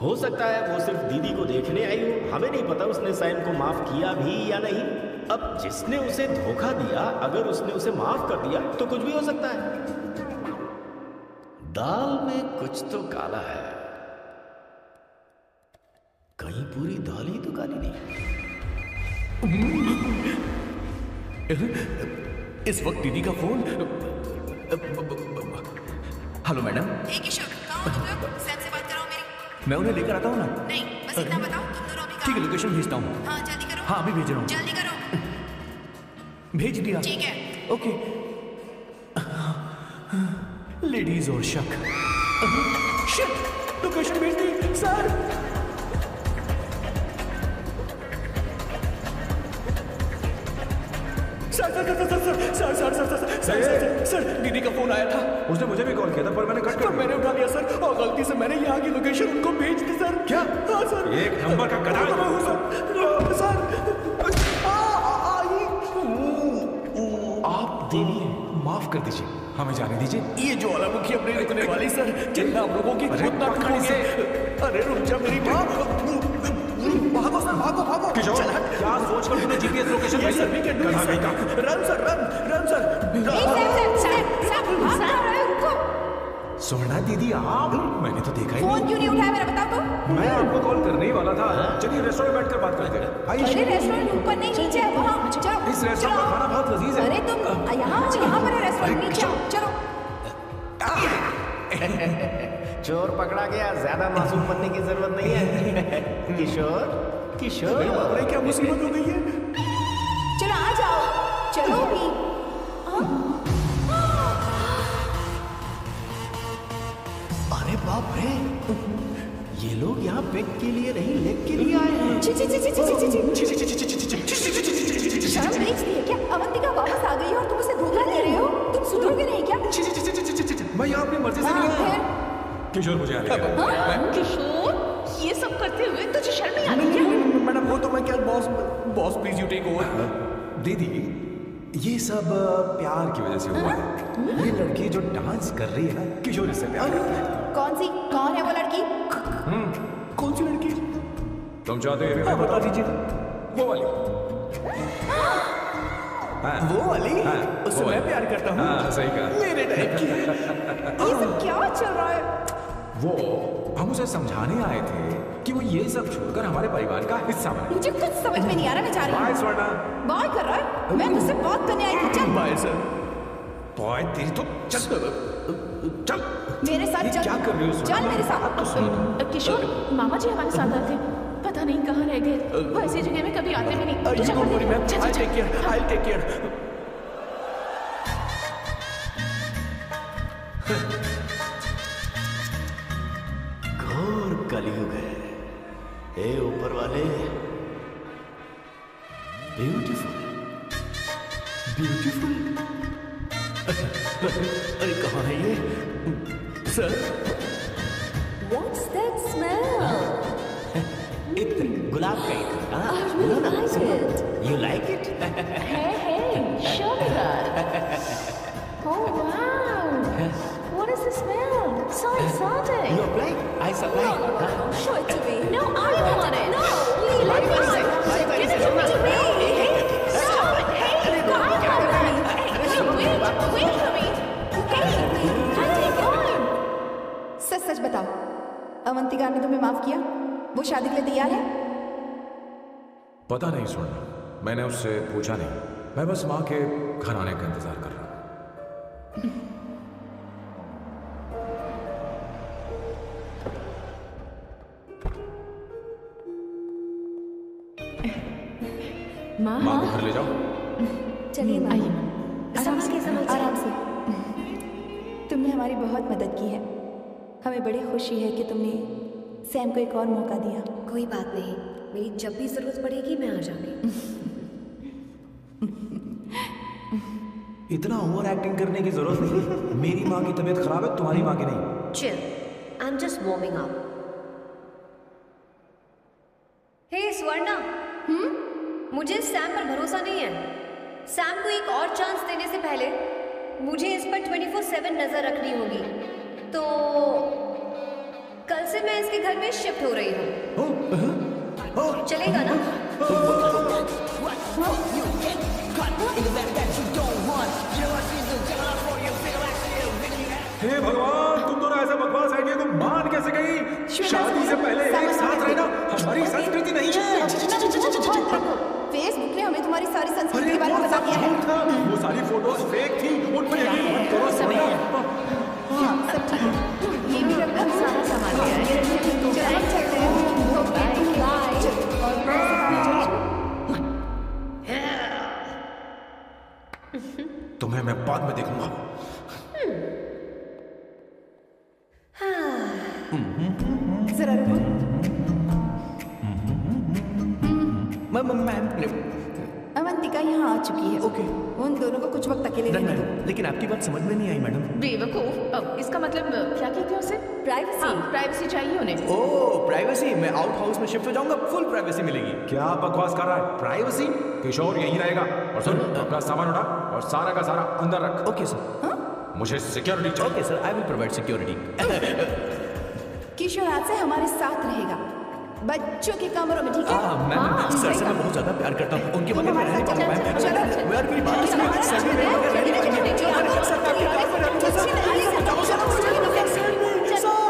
हो सकता है वो सिर्फ दीदी को देखने आई हो, हमें नहीं पता उसने सैम को माफ किया भी या नहीं। अब जिसने उसे धोखा दिया, अगर उसने उसे माफ कर दिया तो कुछ भी हो सकता है। दाल में कुछ तो काला है, कहीं पूरी दाल ही तो काली नहीं। इस वक्त दीदी का फोन। Hello madam. किशोर, कहाँ हो तुम लोग? सैम से बात कराओ मेरी। मैं उन्हें लेकर आता हूँ ना। नहीं, बस इतना बताओ तुम दोनों अभी ठीक है, कहाँ हो? लोकेशन भेजता हूँ। हाँ जल्दी करो। हाँ अभी भेज रहा हूँ। जल्दी करो। भेज दिया। ठीक है। ओके। लेडीज और शक। शिट, लोकेशन भेज दी सर। सर दीदी का फोन आया था। उसने मुझे भी कॉल किया था पर मैंने कट कर मैंने उठा लिया सर, और गलती से मैंने यहाँ की लोकेशन उनको भेज दी सर। क्या? हाँ सर। एक नंबर का गधा मैं हूँ सर। आप देवी हैं, माफ कर दीजिए, हमें जाने दीजिए। ये जो ज्वालामुखी अपने रुकने वाली सर, जितना आप लोगों की उतना खाएंगे। अरे रुक जा मेरी माँ। भागो सर, भागो भागो। किशोर, क्या सोचकर तूने जीपीएस लोकेशन भेजी? Sir, run sir, run sir. सोना दीदी आप, मैंने तो देखा ही फोन नहीं। क्यों नहीं उठाया मेरा बताओ तो? मैं आपको कॉल करने ही वाला था। चलिए रेस्टोरेंट में बैठकर बात करते हैं। अरे रेस्टोरेंट ऊपर नहीं, नीचे है वहाँ। चलो इस रेस्टोरेंट का खाना बहुत लजीज है। अरे तुम यहाँ पर है रेस्टोरेंट, नीचे आओ, चलो। चोर पकड़ा गया, ज्यादा मासूम बनने की जरूरत नहीं है। किशोर, किशोर, क्या मुसीबत हो गई है? चलो आ जाओ, चलो भी। अरे बाप रे, ये लोग यहाँ पेट के लिए नहीं लेग के लिए आए हैं। शर्म नहीं थी क्या? अवंतिका वापस आ गई है और तुम उसे धोखा दे रहे हो? तुम सुधरोगे नहीं क्या? मैं यहाँ अपनी मर्जी से नहीं आया। किशोर मुझे आने लगा। किशोर, ये सब करते हुए तुझे शर्म नहीं आती क्या? मैडम वो तो मैं क्या, boss please you take over. दीदी, ये सब प्यार की वजह से हुआ है। ये लड़की जो डांस कर रही है ना, किशोर इससे प्यार करता है। कौन है वो लड़की? कौन सी लड़की? तुम चाहते हो बता दीजिए। वो वाली। वो वाली? उससे मैं प्यार करता हूँ। हाँ, सही कहा। मेरे टाइप की। ये सब क्या चल रहा है? वो हम उसे समझाने आए थे कि वो ये सब छोड़कर हमारे परिवार का हिस्सा बने। मुझे कुछ समझ में नहीं आ रहा, मैं जा रही हूँ। बाय स्वर्णा। बाय कर रहा है? मैं तुझसे बात करने आई थी। चल बाय सर। बॉय तेरी तो चल चल मेरे साथ चल। क्या कर रही हो स्वर्णा? चल मेरे साथ। किशोर, मामा जी हमारे साथ आते, पता नहीं कहाँ रह गए। वो ऐसी जगह में कभी आते भी नहीं। You don't worry, ma'am. I'll take care. I'll take care. घोर कलयुग है। ए ऊपर वाले, ब्यूटीफुल, ब्यूटीफुल। अरे कहाँ है ये? Sir, What's that smell? इत्र, गुलाब का इत्र। I really like it. You like it? Hey, show me that. Oh wow, what is the smell? So exotic. You apply? I supply. Show it to me. No, I want it. No, please let me see. Give it to me. Stop it. Hey, I want it. Wait for me. सच सच बताओ, अवंतिका ने तुम्हें माफ किया? वो शादी के लिए तैयार है? पता नहीं स्वर्णा, मैंने उससे पूछा नहीं। मैं बस माँ के घर आने का इंतजार कर रहा हूँ। माँ, माँ को घर ले जाओ। चलिए माँ, आइए। आराम से। तुमने हमारी बहुत मदद की है। हमें बड़ी खुशी है कि तुमने सैम को एक और मौका दिया। कोई बात नहीं, मेरी जब भी जरूरत पड़ेगी मैं आ जाऊंगी। इतना ओवर एक्टिंग करने की जरूरत नहीं। मेरी माँ की तबीयत खराब है, तुम्हारी माँ की नहीं। Chill, I am just warming up. Hey Swarna, मुझे सैम पर भरोसा नहीं है। सैम को एक और चांस देने से पहले मुझे इस पर 24/7 नजर रखनी होगी। तो कल से मैं इसके घर में शिफ्ट हो रही हूँ। चलेगा ना? हे भगवान, तुम दोनों ऐसा बकवास आइडिया को मान कैसे गई? शादी से पहले एक साथ रहना हमारी संस्कृति नहीं है। फेसबुक ने हमें तुम्हारी सारी संस्कृति के बारे में बता दिया है। वो सारी फोटोज फेक थी, उन पर यकीन मत करो। सब ठीक है। ये भी रखना, सारा सामान लिया है। चलते हैं। बाय। और तुम्हें मैं बाद में देखूंगा। जरा रुको। अवंतिका यहाँ आ चुकी है। ओके। उन दोनों को कुछ वक्त अकेले रहने दो। लेकिन आपकी बात समझ में नहीं आई मैडम। बेवकूफ। अब इसका मतलब क्या कहते हैं उसे? प्राइवेसी। प्राइवेसी चाहिए उन्हें। ओह प्राइवेसी, मैं आउट हाउस में शिफ्ट हो जाऊंगा, फुल प्राइवेसी मिलेगी। क्या बकवास कर रहा है? प्राइवेसी? किशोर यहीं रहेगा। और सुन, अपना सामान उठा और सारा का सारा अंदर रख। Okay sir. मुझे सिक्योरिटी चाहिए। Okay sir, I will provide security. Kishore आज से हमारे साथ रहेगा, बच्चों के कमरों में, ठीक है? मैम सर से मैं बहुत ज्यादा प्यार करता हूँ, उनके बगैर मैं रह नहीं पाऊंगा मैम। चलो, मैं और मेरी बात सुनिए, सर भी मेरे बगैर रह नहीं पाएंगे। सर मैं आपके काम पे रहूंगा सर। बचाओ sir. Sir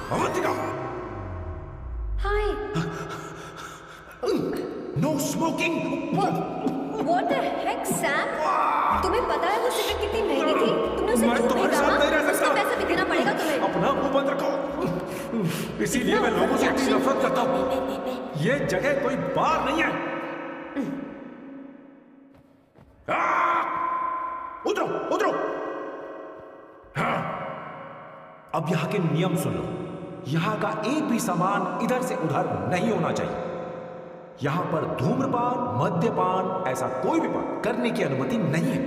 Avantika! Hi. No smoking! What the heck, Sam? तुम्हें पता है वो सिगरेट कितनी महंगी थी? तुमने उसे मैं क्यों तुम्हारे खरीदा? साथ नहीं रह सकता। उसका पैसा भी देना पड़ेगा तुम्हें। अपना मुंह बंद रखो। इसीलिए मैं लोगों से इतनी नफरत करता हूँ। ये जगह कोई बार नहीं है। उतरो, उतरो। हाँ। अब यहाँ के नियम सुन लो। यहाँ का एक भी सामान इधर से उधर नहीं होना चाहिए। यहाँ पर धूम्रपान, मद्यपान, ऐसा कोई भी पान करने की अनुमति नहीं है।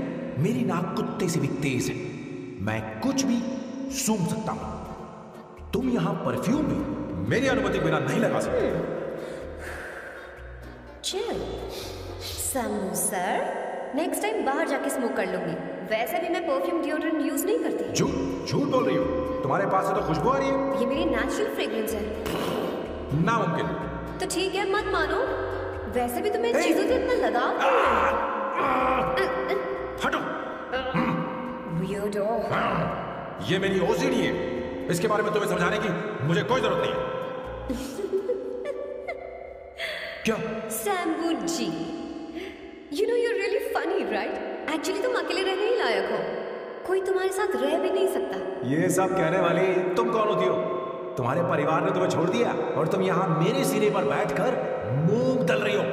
मेरी नाक कुत्ते से भी तेज है, मैं कुछ भी सूंघ सकता हूं। तुम यहाँ परफ्यूम भी मेरी अनुमति के बिना नहीं लगा सकते। चिल। समू सर, नेक्स्ट टाइम बाहर जाके स्मोक कर लूंगी। वैसे भी मैं परफ्यूम डिओड्रेंट यूज नहीं करती। झूठ बोल रही हो। तुम्हारे पास से तो खुशबू आ रही है। ये मेरी नेचुरल फ्रेग्रेंस है। नामुमकिन। तो ठीक है, मत मानो। वैसे भी तुम्हें चीजों से इतना लगाव क्यों है? हटो। Weirdo। ये मेरी ओसीडी है। इसके बारे में तुम्हें समझाने की मुझे कोई जरूरत नहीं है। क्या? सैम्बू जी, you know you're really funny, right? Actually तुम अकेले रहने ही लायक हो। कोई तुम्हारे साथ रह भी नहीं सकता। ये सब कहने वाली तुम कौन होती हो? तुम्हारे परिवार ने तुम्हें छोड़ दिया और तुम यहाँ मेरे सिरे पर बैठकर मूंग तल रही हो।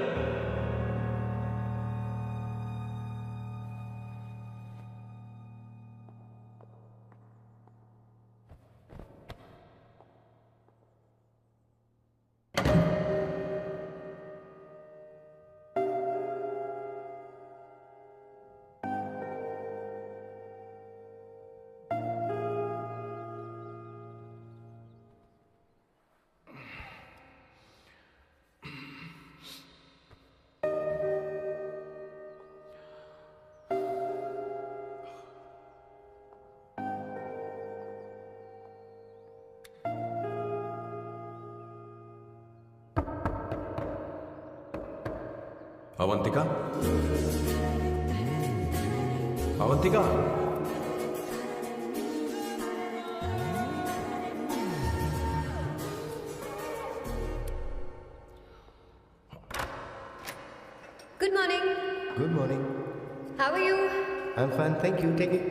Avantika, Avantika, Good morning. Good morning. How are you? I'm fine, thank you. Take it.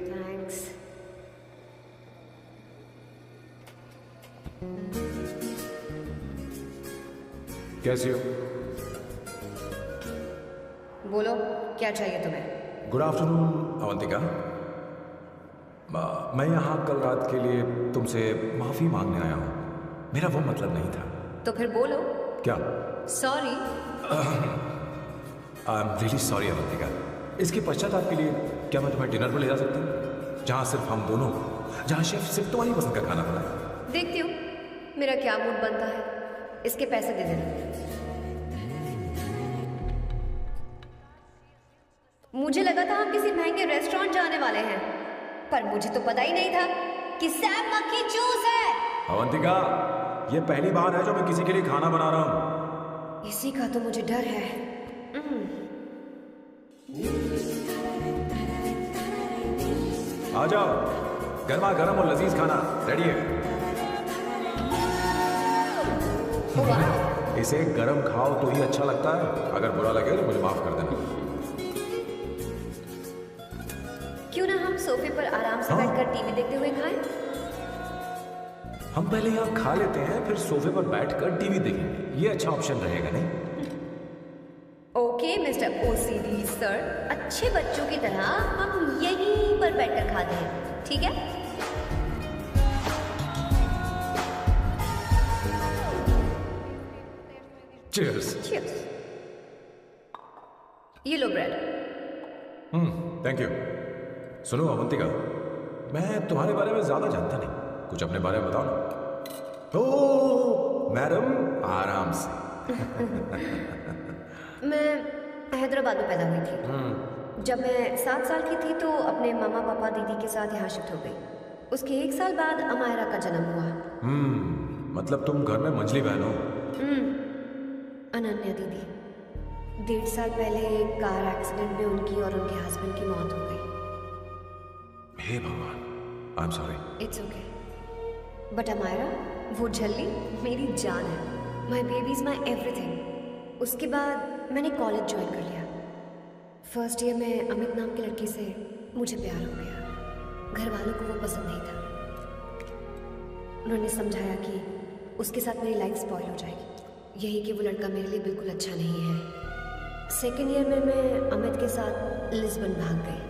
Thanks. कैसी हो? बोलो, क्या चाहिए तुम्हें? Good afternoon Avantika. मैं यहाँ कल रात के लिए तुमसे माफी मांगने आया हूँ। मेरा वो मतलब नहीं था। तो फिर बोलो। क्या? Sorry. I am really sorry Avantika. इसके पश्चाताप के लिए क्या मैं तुम्हें डिनर पर ले जा सकती हूँ, जहाँ सिर्फ हम दोनों, जहाँ शेफ सिर्फ तुम्हारी पसंद का खाना बनाए? देखती हूँ मेरा क्या मूड बनता है। इसके पैसे दे देना। मुझे लगा था हम किसी महंगे रेस्टोरेंट जाने वाले हैं, पर मुझे तो पता ही नहीं था कि सैम मक्खी जूस है। अवंतिका, ये पहली बार है जो मैं किसी के लिए खाना बना रहा हूँ। इसी का तो मुझे डर है। आ जाओ, गर्मा गर्म और लजीज खाना रेडी है। इसे गरम खाओ तो ही अच्छा लगता है, अगर बुरा लगे तो मुझे माफ कर देना। क्यों ना हम सोफे पर आराम से बैठकर टीवी देखते हुए खाएं? हम पहले यहाँ खा लेते हैं, फिर सोफे पर बैठकर टीवी देखेंगे। ये अच्छा ऑप्शन रहेगा नहीं? ओके मिस्टर ओसीडी सर, अच्छे बच्चों की तरह हम यहीं पर बैठकर खाते हैं, ठीक है? Cheers. Cheers. ये लो ब्रेड। Thank you. सुनो अवंतिका, मैं तुम्हारे बारे में ज्यादा जानता नहीं, कुछ अपने बारे में बताओ ना। ओ मैडम, आराम से। मैं हैदराबाद में पैदा हुई थी। जब मैं 7 साल की थी तो अपने मामा पापा दीदी के साथ यहाँ शिफ्ट हो गई। उसके 1 साल बाद अमायरा का जन्म हुआ। मतलब तुम घर में मंझली बहन हो? अनन्या दीदी। 1.5 साल पहले एक कार एक्सीडेंट में उनकी और उनके हस्बैंड की मौत हो गई। हे भगवान, I am sorry. It's okay. But Amaira, वो झल्ली मेरी जान है। My baby is my everything. उसके बाद मैंने कॉलेज ज्वाइन कर लिया। फर्स्ट ईयर में अमित नाम की लड़की से मुझे प्यार हो गया। घर वालों को वो पसंद नहीं था। उन्होंने समझाया कि उसके साथ मेरी लाइफ स्पॉइल हो जाएगी, यही कि वो लड़का मेरे लिए बिल्कुल अच्छा नहीं है। सेकेंड ईयर में मैं अमित के साथ लिस्बन भाग गई।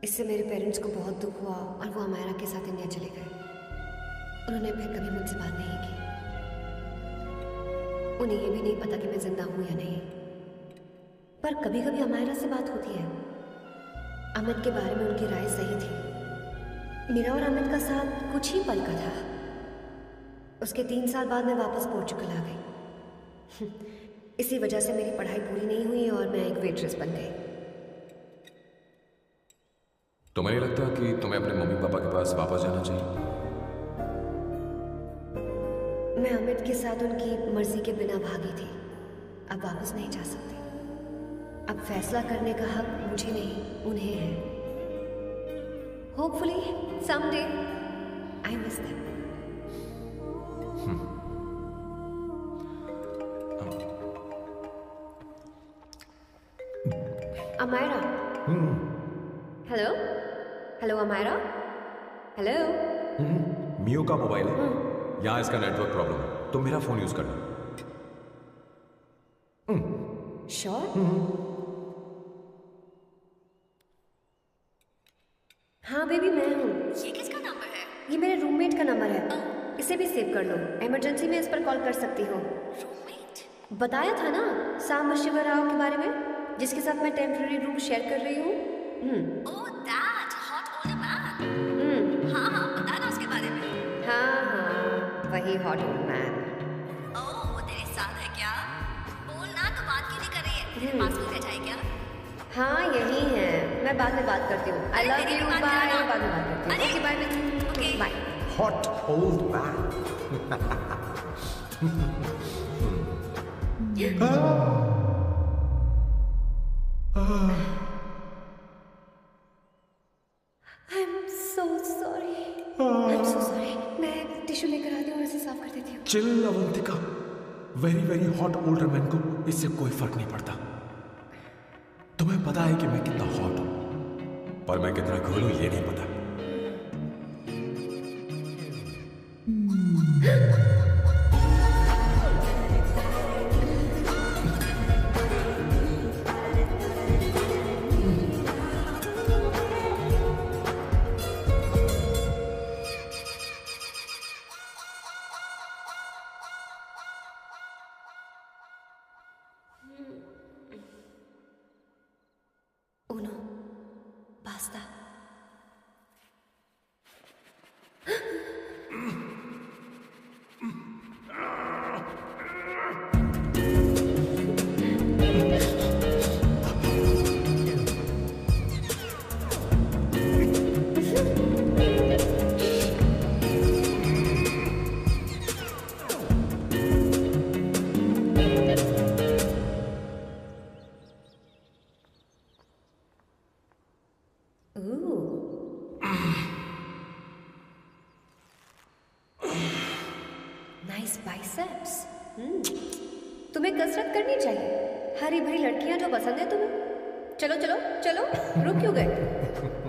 इससे मेरे पेरेंट्स को बहुत दुख हुआ और वो अमायरा के साथ इंडिया चले गए। उन्होंने फिर कभी मुझसे बात नहीं की। उन्हें ये भी नहीं पता कि मैं जिंदा हूं या नहीं। पर कभी कभी अमायरा से बात होती है। अमित के बारे में उनकी राय सही थी। मेरा और अमित का साथ कुछ ही पल का था। उसके 3 साल बाद मैं वापस पोर्चुगल आ गई। इसी वजह से मेरी पढ़ाई पूरी नहीं हुई और मैं एक वेट्रेस बन गई। तुम्हें नहीं लगता कि तुम्हें अपने मम्मी पापा के पास वापस जाना चाहिए? मैं अमित के साथ उनकी मर्जी के बिना भागी थी। अब वापस नहीं जा सकती। अब फैसला करने का हक मुझे नहीं, उन्हें है। Hopefully someday I miss them. Amayra. Hello hello Amayra. Hello. मियो का मोबाइल है। यहाँ इसका नेटवर्क प्रॉब्लम है, तुम मेरा फोन यूज करना। श्योर। हाँ बेबी, मैं हूँ। ये किसका नंबर है? ये मेरे रूममेट का नंबर है। इसे भी सेव कर लो। इमरजेंसी में इस पर कॉल कर सकती हो। रूममेट? बताया था ना साम शिव राव के बारे में, जिसके साथ मैं टेम्पररी रूम शेयर कर रही हूँ। Oh that hot older man. हाँ हाँ, बता ना उसके बारे में। हाँ, वही हॉट ओल्ड मैन। ओह, वो तेरे साथ है क्या? बोलना, तो बात क्यों नहीं कर रही है? तेरे पास नहीं रह जाए क्या? हाँ यही है। मैं बाद में बात करती हूँ। I love you. बाय। बाद में बात करती हूँ। Okay bye. Bye. Hot old man. I am so sorry. मैं टिश्यू लेकर आती हूँ और इसे साफ कर देती हूँ। Chill Avantika, very hot older man को इससे कोई फर्क नहीं पड़ता। तुम्हें पता है कि मैं कितना हॉट हूं, पर मैं कितना कूल हूं ये नहीं पता। Uno, basta. Ooh. बाइसेप्स। तुम्हें कसरत करनी चाहिए। हरी भरी लड़कियां जो पसंद है तुम्हें। चलो चलो चलो, रुक क्यों गए?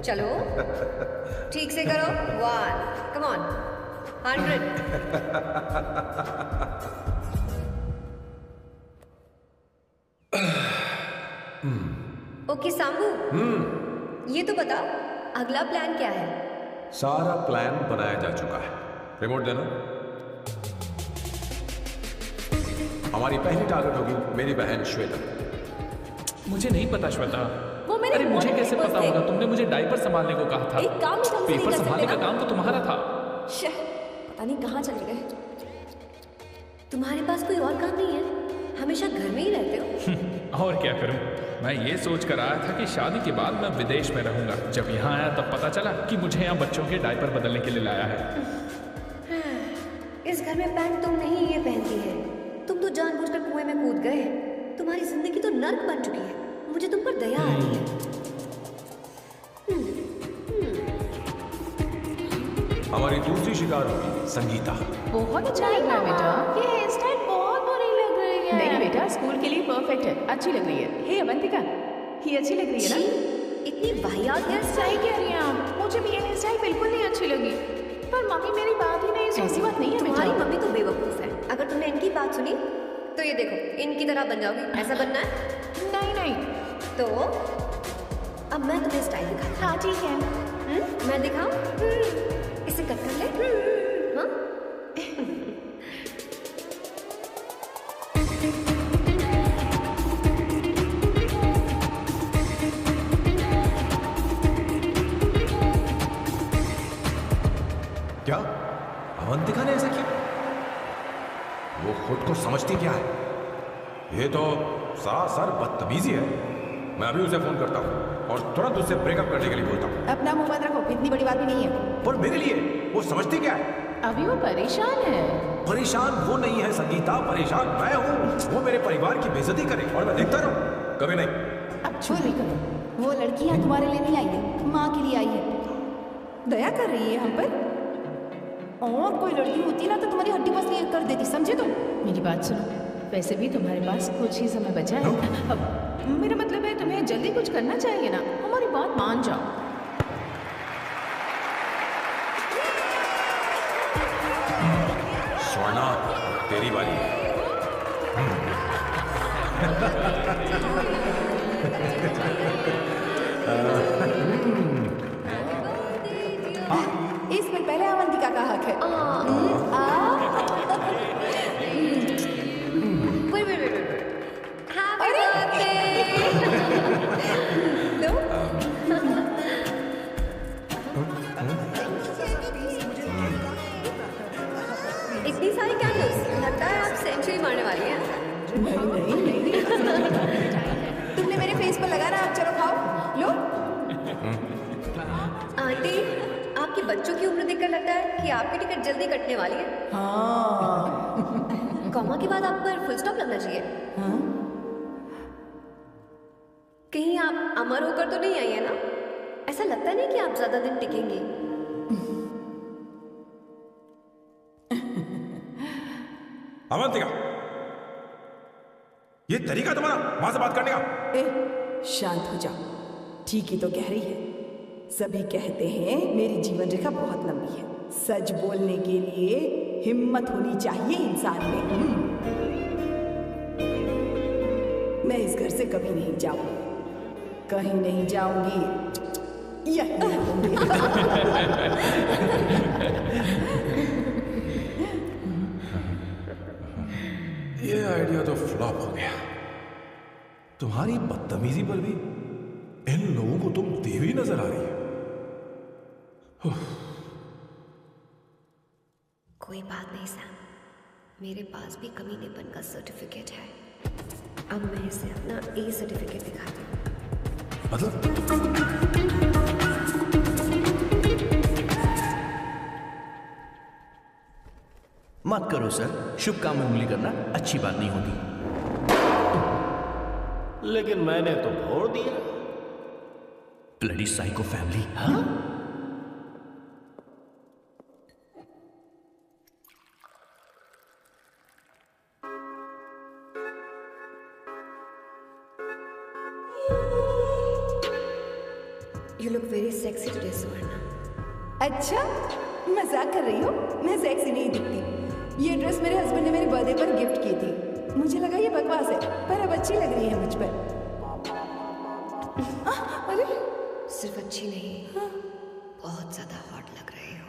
चलो ठीक से करो। 1 कम ऑन 100। ओके सांबू, ये तो बताओ अगला प्लान क्या है? सारा प्लान बनाया जा चुका है। रिमोट देना। हमारी पहली टारगेट होगी मेरी बहन श्वेता। मुझे नहीं पता श्वेता। वो मेरे अरे मुझे कैसे पेपर्स पता थे। होगा? तुमने मुझे डायपर संभालने को कहा था। एक काम ही ढंग से नहीं पेपर कर सकते संभालने का ना? काम तो तुम्हारा था। पता नहीं कहाँ चले गए। तुम्हारे पास कोई और काम नहीं है? हमेशा घर में ही रहते हो। और क्या करूं? मैं ये सोच कर आया था कि शादी के बाद मैं विदेश में रहूंगा। जब यहाँ आया तब पता चला कि मुझे यहाँ बच्चों के डायपर बदलने के लिए लाया है। इस घर में पैंट तुम नहीं ये पहनती है। तुम तो जानबूझकर कुएं में कूद गए। तुम्हारी जिंदगी तो नर्क बन चुकी है। मुझे तुम पर दया आ रही है। हमारी दूसरी शिकार होगी संगीता। बहुत अच्छा लग रहा है बेटा। ये हेयर स्टाइल बहुत बुरी लग रही है। नहीं बेटा, स्कूल के लिए परफेक्ट है, अच्छी लग रही है। हे अवंतिका, ये अच्छी लग रही है ना? इतनी वाहियात हेयर सही स्टाइल। कह रही हैं आप। मुझे भी ये हेयर स्टाइल बिल्कुल नहीं अच्छी लगी। पर मम्मी मेरी बात ही नहीं सुनती। ऐसी बात नहीं है। तुम्हारी मम्मी तो बेवकूफ है। अगर तुमने इनकी बात सुनी तो ये देखो इनकी तरह बन जाओगी। ऐसा बनना है? नहीं नहीं। तो अब मैं तुम्हें स्टाइल दिखाती हूँ। हाँ ठीक है। मैं दिखाऊं? इसे कट कर ले। हाँ? क्या अवंतिका ने ऐसा किया? वो खुद को समझती क्या है? ये तो सरासर बदतमीजी है। मैं अभी उसे फोन करता हूँ और तुरंत उससे ब्रेकअप करने के लिए बोलता हूँ। अपना मुंह बंद रखो, इतनी बड़ी बात भी नहीं है। पर मेरे लिए वो समझती क्या है? अभी वो परेशान है। परेशान वो नहीं है संगीता, परेशान मैं हूँ। वो मेरे परिवार की बेइज्जती करे और मैं देखता रहूं? कभी नहीं। अब छोड़ भी करो। वो लड़की यहाँ तुम्हारे लिए नहीं आई है, माँ के लिए आई है। दया कर रही है हम पर। और कोई लड़की होती ना तो तुम्हारी हड्डी पसली कर देती, समझे तुम? मेरी बात सुनो, वैसे भी तुम्हारे पास कुछ ही समय बचा है। अब मेरा मतलब है तुम्हें जल्दी कुछ करना चाहिए ना। हमारी बात मान जाओ। स्वर्णा, तेरी बारी है। इसमें पहले अवंतिका का हक है। इतनी सारी कैंडल्स, लगता है आप सेंचुरी मारने वाली हैं। नहीं नहीं नहीं। तुमने मेरे फेस पर लगा ना, चलो खाओ लो। आंटी, आपके बच्चों की उम्र देखकर लगता है कि आपकी टिकट जल्दी कटने वाली है। हाँ। कॉमा के बाद आप पर फुल स्टॉप लगना चाहिए। हाँ? कहीं आप अमर होकर तो नहीं आई है ना? ऐसा लगता नहीं कि आप ज्यादा दिन टिकेंगी। अवंतिका, ये तरीका तुम्हारा मां से बात करने का? शांत हो जाओ। ठीक ही तो कह रही है। सभी कहते हैं मेरी जीवन रेखा बहुत लंबी है। सच बोलने के लिए हिम्मत होनी चाहिए इंसान में। मैं इस घर से कभी नहीं जाऊंगी, कहीं नहीं जाऊंगी। यही रहूंगी। ये आइडिया तो फ्लॉप हो गया। तुम्हारी बदतमीजी पर भी इन लोगों को तुम देवी नजर आ रही है। कोई बात नहीं सैम, मेरे पास भी कमीनेपन का सर्टिफिकेट है। अब मैं इसे अपना ए सर्टिफिकेट दिखाती हूँ। मत करो सर, शुभ काम में उंगली करना अच्छी बात नहीं होती। लेकिन मैंने तो भोड़ दिया। Bloody psycho family. हाँ? You look very sexy today, Suvarna. अच्छा, मजाक कर रही हो? मैं सेक्सी नहीं दिखती। ये ड्रेस मेरे हस्बैंड ने मेरे बर्थडे पर गिफ्ट की थी। मुझे लगा ये बकवास है, पर अब अच्छी लग रही है मुझ पर। अरे सिर्फ अच्छी नहीं, बहुत ज्यादा हॉट लग रहे हो।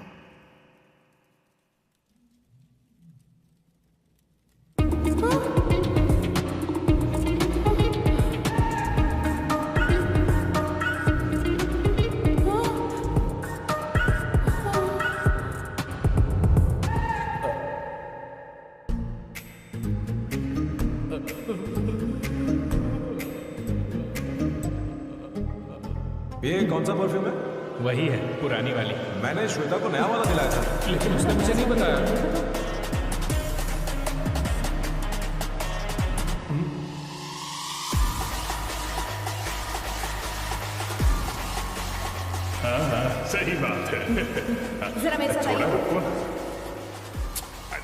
ये कौन सा परफ्यूम है? वही है, पुरानी वाली। मैंने श्वेता को नया वाला दिलाया था, लेकिन उसने मुझे नहीं बताया। हाँ, सही बात है। जरा मेरे साथ आइए।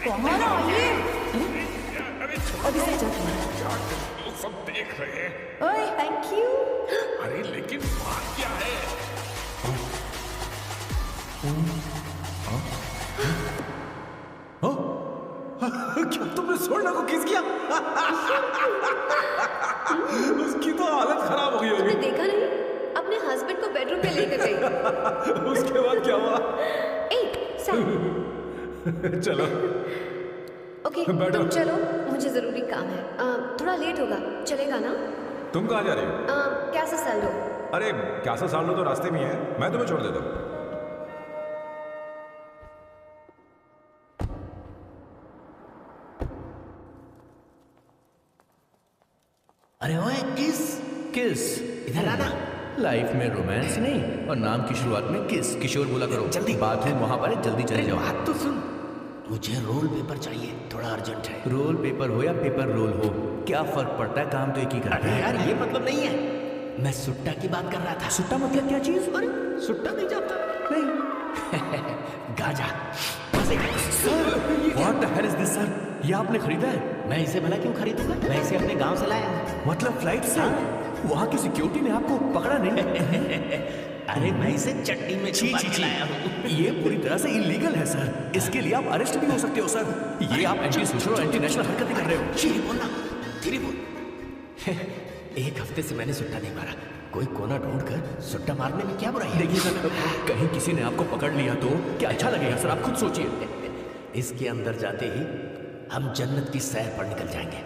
कौन आइए? अभी से लोग सब देख रहे हैं। ओए, थैंक यू। अरे लेकिन बात क्या है? क्या तुमने सोना को किस किया? उसकी तो हालत खराब हो गई होगी। तुमने देखा नहीं? अपने हस्बैंड को बेडरूम में लेकर गई। उसके बाद क्या हुआ? चलो ओके, तुम चलो, मुझे जरूरी काम है। थोड़ा लेट होगा, चलेगा ना? तुम कहाँ जा रही हो? कैसा सैल्डो? अरे कैसा साल तो रास्ते में ही है, मैं तुम्हें छोड़ देता हूँ। अरे ओए, किस इधर आना। लाइफ में रोमांस नहीं और नाम की शुरुआत में किस। किशोर बोला करो। जल्दी बाथरूम वहां पर है, जल्दी चले जाओ। बात तो सुन, मुझे रोल पेपर चाहिए, थोड़ा अर्जेंट है। रोल पेपर हो या पेपर रोल हो, क्या फर्क पड़ता है, काम तो एक ही करता है। यार ये मतलब नहीं है, मैं सुट्टा की बात कर रहा था। सुट्टा मतलब क्या चीज? अरे सुट्टा नहीं जानता? नहीं। Gaza. What the hell is this, sir? ये आपने खरीदा है? मैं इसे भला क्यों खरीदूंगा? मैं इसे अपने गांव से लाया हूँ। मतलब फ्लाइट से? वहाँ की सिक्योरिटी ने आपको पकड़ा नहीं? अरे मैं इसे चट्टी में छुपा के लाया हूँ। ये पूरी तरह से इलीगल है सर। इसके लिए आप अरेस्ट भी हो सकते हो सर। ये आप एंटी सोशल और एंटी नेशनल हरकतें कर रहे हो। धीरे बोलना, धीरे बोल। एक हफ्ते से मैंने सुट्टा नहीं मारा, कोई कोना ढूंढकर सुट्टा मारने में क्या बुराई है? देखिए सर, कहीं किसी ने आपको पकड़ लिया तो क्या अच्छा लगेगा सर? आप खुद सोचिए। इसके अंदर जाते ही हम जन्नत की सैर पर निकल जाएंगे।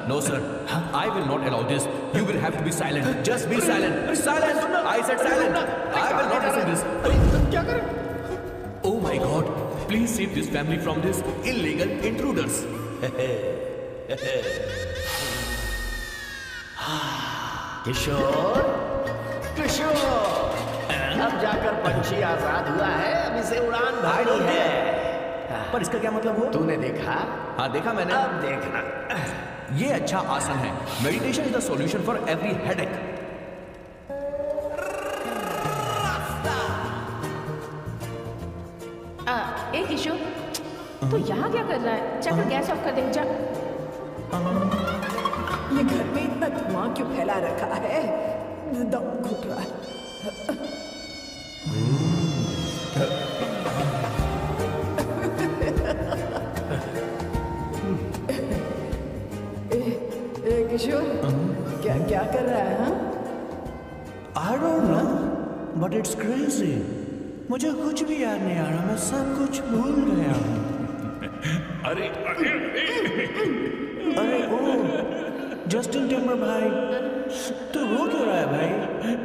No sir, I will not allow this. You will have to be silent. Just be silent. Silent. I said silent. I will not listen this. अरे क्या करें? Oh my God! Please save this family from this illegal intruders. किशोर, किशोर, अब जाकर पंछी आजाद हुआ है, अब इसे उड़ान भारी है। पर इसका क्या मतलब हुआ? तूने देखा? हाँ देखा मैंने। अब देखना। ये अच्छा आसन है। Meditation is the solution for every headache. ए किशोर, तो यहाँ क्या कर रहा है? जाकर गैस ऑफ कर दे। जा। ये घर में इतना धुआं क्यों फैला रखा है? दम घुट रहा है। किशोर, क्या क्या कर रहा है? I don't know, but it's crazy. मुझे कुछ भी याद नहीं आ रहा, मैं सब कुछ भूल गया हूँ। अरे अरे ओ, जस्टिन टिम्बर भाई, तू रो क्यों रहा है भाई?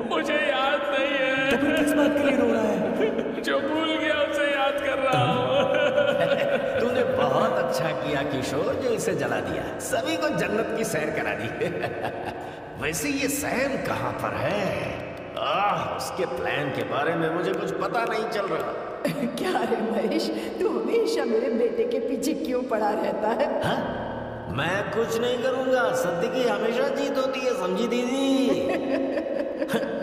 मुझे याद नहीं है। तो फिर किस बात के लिए रो रहा है? जो भूल गया उसे याद कर रहा हूँ। तूने बहुत अच्छा किया किशोर जो इसे जला दिया, सभी को जन्नत की सैर करा दी। वैसे ये सैम कहाँ पर है? उसके प्लान के बारे में मुझे कुछ पता नहीं चल रहा। क्या रे महेश, तू हमेशा मेरे बेटे के पीछे क्यों पड़ा रहता है? हा? मैं कुछ नहीं करूंगा, सत्य की हमेशा जीत होती है, समझी दीदी?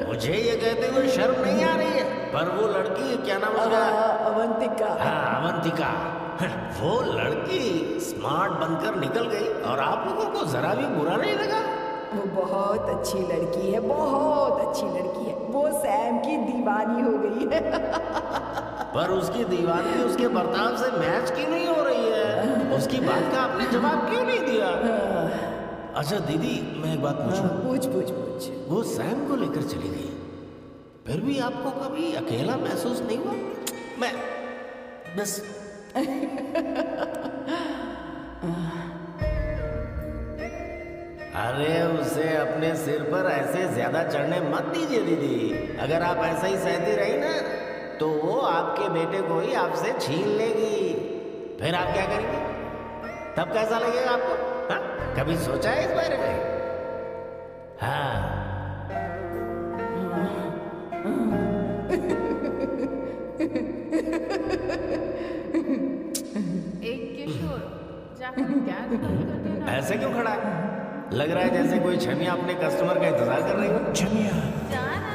मुझे ये कहते हुए शर्म नहीं आ रही है, पर वो लड़की क्या नाम उसका? अवंतिका। हाँ, अवंतिका। वो लड़की स्मार्ट बनकर निकल गई और आप लोगों को जरा भी बुरा नहीं लगा? वो बहुत अच्छी लड़की है, बहुत अच्छी लड़की है, वो सैम की दीवानी हो गई है। पर उसकी दीवानी उसके बर्ताव से मैच क्यों नहीं हो रही है? उसकी बात का आपने जवाब क्यों नहीं दिया? अच्छा दीदी, मैं एक बात पूछूं? पूछ। वो सैम को लेकर चली गई, फिर भी आपको कभी अकेला महसूस नहीं हुआ? मैं बस अरे उसे अपने सिर पर ऐसे ज्यादा चढ़ने मत दीजिए दीदी। अगर आप ऐसा ही सहती रही ना तो वो आपके बेटे को ही आपसे छीन लेगी। फिर आप क्या करेंगे? तब कैसा लगेगा आपको? हाँ? कभी सोचा है इस बारे में? हाँ। एक किशोर जाकर गैस बंद कर देना। ऐसे क्यों खड़ा है? लग रहा है जैसे कोई छमिया अपने कस्टमर का इंतजार कर रही हो। छमिया, जाना।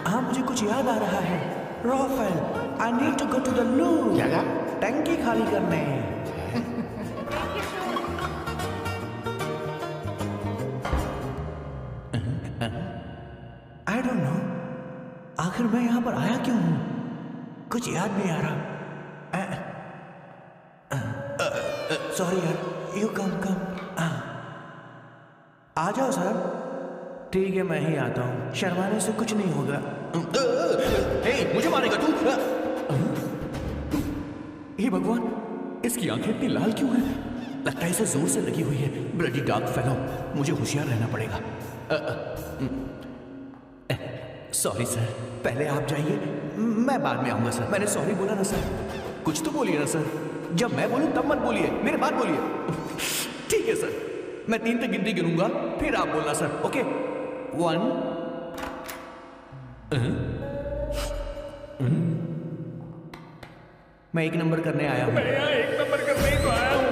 हाँ मुझे कुछ याद आ रहा है। Rafael, I need to go to the loo. क्या कहा? टंकी खाली करने। आई डोंट नो, आखिर मैं यहाँ पर आया क्यों हूँ? कुछ याद नहीं आ रहा। सॉरी यार, यू कम। आ जाओ सर। ठीक है, मैं ही आता हूँ, शर्माने से कुछ नहीं होगा। मुझे मारेगा तू? हे भगवान, इसकी आंखें इतनी लाल क्यों हैं? लगता है इसे जोर से लगी हुई है। ब्लडी डार्क फेलो, मुझे होशियार रहना पड़ेगा। सॉरी सर, पहले आप जाइए, मैं बाद में आऊंगा सर। मैंने सॉरी बोला ना सर। कुछ तो बोलिए ना सर। जब मैं बोलूं तब मत बोलिए, मेरे बाद बोलिए। ठीक है सर, मैं 3 तक गिनती गिनूंगा, फिर आप बोलना सर। ओके, 1 मैं 1 नंबर करने आया हूं। मैं यहाँ 1 नंबर करने ही तो आया हूँ।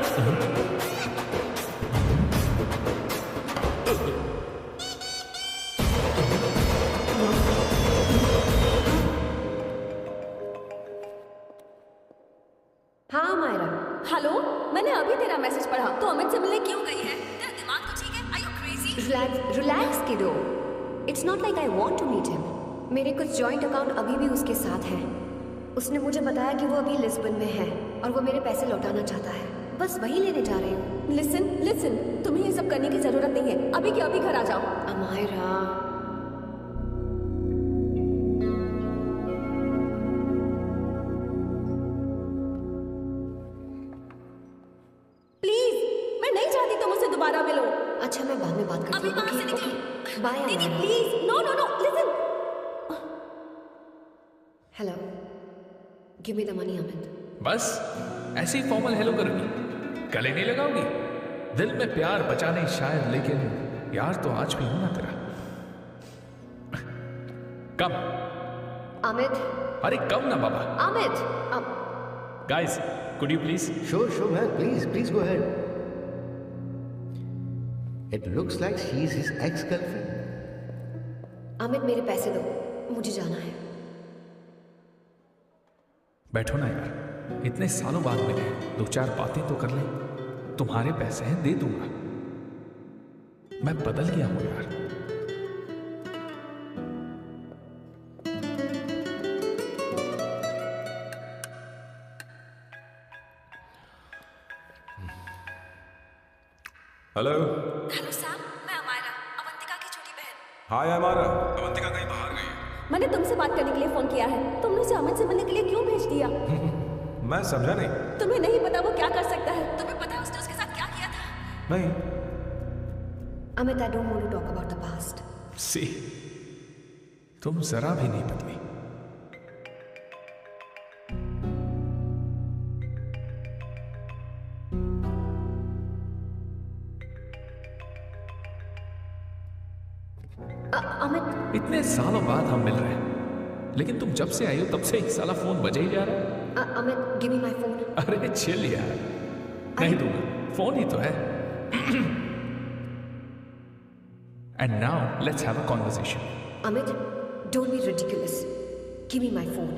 हाँ मायरा। हेलो, मैंने अभी तेरा मैसेज पढ़ा। तो अमित से मिलने क्यों गई है? तेरा दिमाग तो ठीक है? Are you crazy? Relax kiddo. It's not like I want to meet him. मेरे कुछ जॉइंट अकाउंट अभी भी उसके साथ हैं। उसने मुझे बताया कि वो अभी लिस्बन में है और वो मेरे पैसे लौटाना चाहता है। बस वही लेने जा रही हूँ। लिसन, तुम्हें ये सब करने की जरूरत नहीं है। अभी के अभी घर आ जाओ। अमायरा, प्लीज, मैं नहीं चाहती तुम मुझसे दोबारा मिलो। अच्छा मैं बाद में बात करती हूँ। Okay, bye. दीदी please, no, listen. Hello, give me the money Amit. बस ऐसे ही फॉर्मल हेलो करोगी, गले नहीं लगाओगी? दिल में प्यार बचा नहीं शायद, लेकिन यार तो आज भी हूं ना तेरा। कम अमित। अरे कम ना बाबा। Amit. Guys, could you please? Sure, man. Please go ahead. It looks like she is his ex-girlfriend. Amit मेरे पैसे दो, मुझे जाना है। बैठो ना यार, इतने सालों बाद मिले, 2-4 बातें तो कर ले। तुम्हारे पैसे हैं, दे दूंगा। मैं बदल गया हूं यार। हेलो सैम, मैं अमायरा, अवंतिका की छोटी बहन। हाय अमायरा। अवंतिका कहीं बाहर गई है। मैंने तुमसे बात करने के लिए फोन किया है। तुमने उसे अमित से मिलने के लिए क्यों भेज दिया? मैं समझा नहीं। तुम्हें नहीं पता वो क्या कर सकता है? तुम्हें पता है उसने उसके साथ क्या किया था? नहीं। Amit, I don't want to talk about the past. See, तुम जरा भी नहीं बदली। अमित, इतने सालों बाद हम मिल रहे हैं, लेकिन तुम जब से आई हो तब से एक साला फोन बजे ही जा रहा है। Amit, give me my phone. अरे चिल यार, नहीं दूंगा, फोन ही तो है। And now let's have a conversation. Amit, don't be ridiculous. Give me my phone.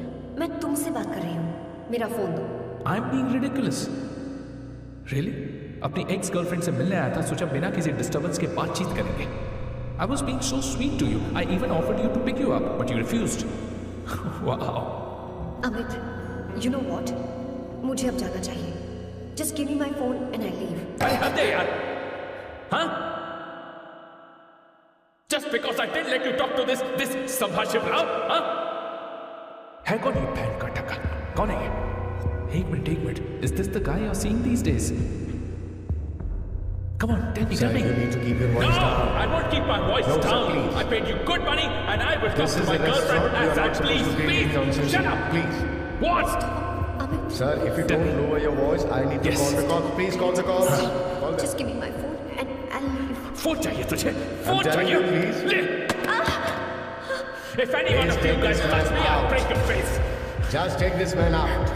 मैं तुमसे बात कर रही हूँ, मेरा फोन दो। I am being ridiculous? Really? अपनी एक्स गर्लफ्रेंड से मिलने आया था, सोचा बिना किसी डिस्टर्बेंस के बातचीत करेंगे। I was being so sweet to you. I even offered you to pick you up, but you refused. Wow. Amit, you know what? मुझे अब जाना चाहिए. Just give me my phone and I leave. अरे हद है यार. हाँ? Just because I didn't let you talk to this संभाषिव Rao, हाँ? है कौन ये बहन का टक्का? कौन है ये? एक minute. Is this the guy you're seeing these days? Come on, tell me. You need to keep your voice No, down. I won't keep my voice No, sir, down. please. I paid you good money, and I will talk This to is my a restaurant. girlfriend You as are I not supposed please. to be Please, nonsense. shut up. Please. What? Sir, if you don't lower your voice, I need to Yes. call the cops. Please call the cops. Call them. Just give me my phone and I'll leave. Phone चाहिए तुझे? I'm phone telling चाहिए? you, please. ले. If any one Please of you take guys this touch man me, I'll out. break your face. Just take this man out.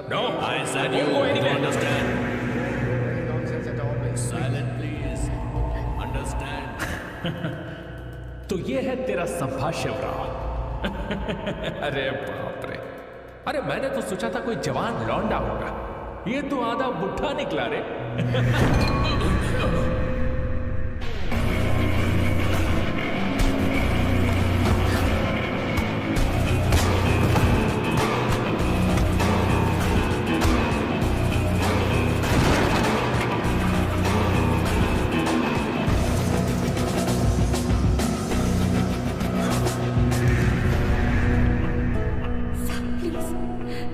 No, I said you won't go anywhere. understand. Nonsense at all, please. Silent, please. Understand. तो ये है तेरा संभाषिव राव. अरे बाप रे. अरे मैंने तो सोचा था कोई जवान लौंडा होगा. ये तो आधा बुढ़ा निकला रे.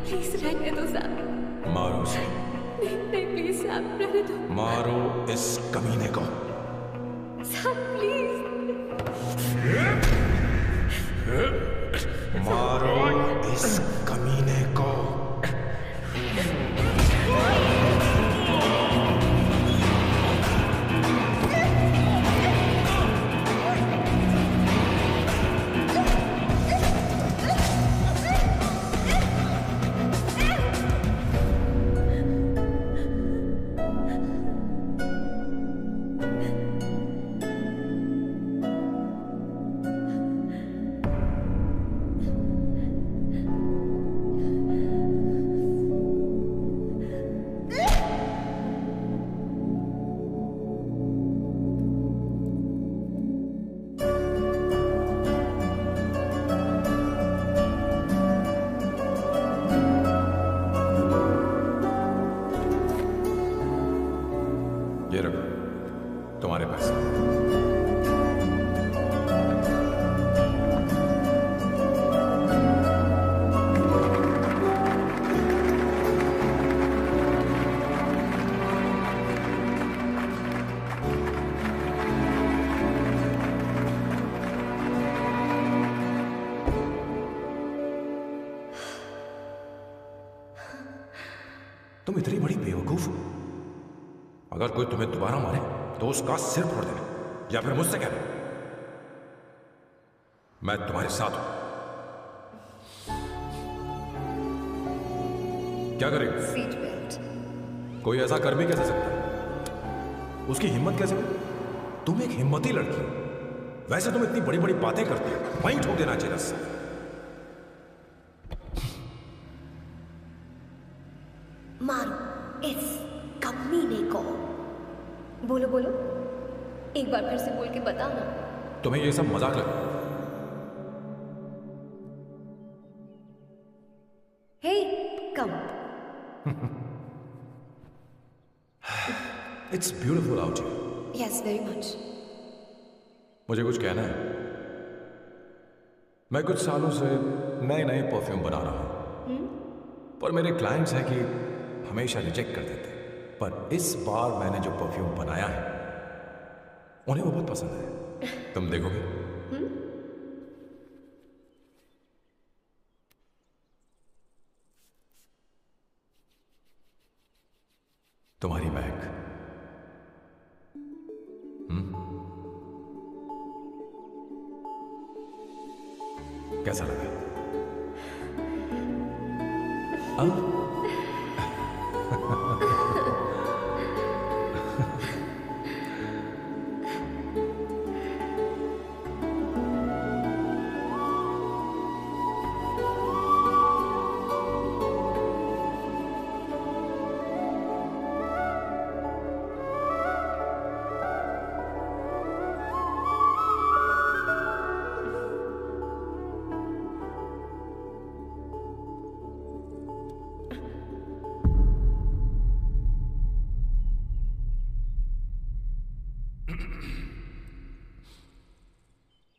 प्लीज रहने दो साहब. मारो उसे. नहीं प्लीज साहब रहने दो. मारो इस कमीने को. साहब प्लीज. मारो इस कमीने को. ये रखो तुम्हारे पैसे. तुम इतनी बड़ी बेवकूफ हो. अगर कोई तुम्हें दोबारा मारे तो उसका सिर फोड़ देना या फिर मुझसे कहना मैं तुम्हारे साथ हूं. क्या करेगा? Seat belt. कोई ऐसा कर भी कैसे सकता है? उसकी हिम्मत कैसे हुई? तुम एक हिम्मती लड़की हो. वैसे तुम इतनी बड़ी बड़ी बातें करती हो. वहीं ठोक देना चाहिए रस्सा. मारो इस कमीने को. बोलो बोलो, एक बार फिर से बोल के बताओ ना. तुम्हें ये सब मजाक लगा? It's beautiful out here. Yes, very much. मुझे कुछ कहना है। मैं कुछ सालों से नए नए परफ्यूम बना रहा हूं, पर मेरे क्लाइंट्स हैं कि हमेशा रिजेक्ट कर देते। पर इस बार मैंने जो परफ्यूम बनाया है उन्हें वो बहुत पसंद है। तुम देखोगे? तुम्हारी महक। कैसा लगा?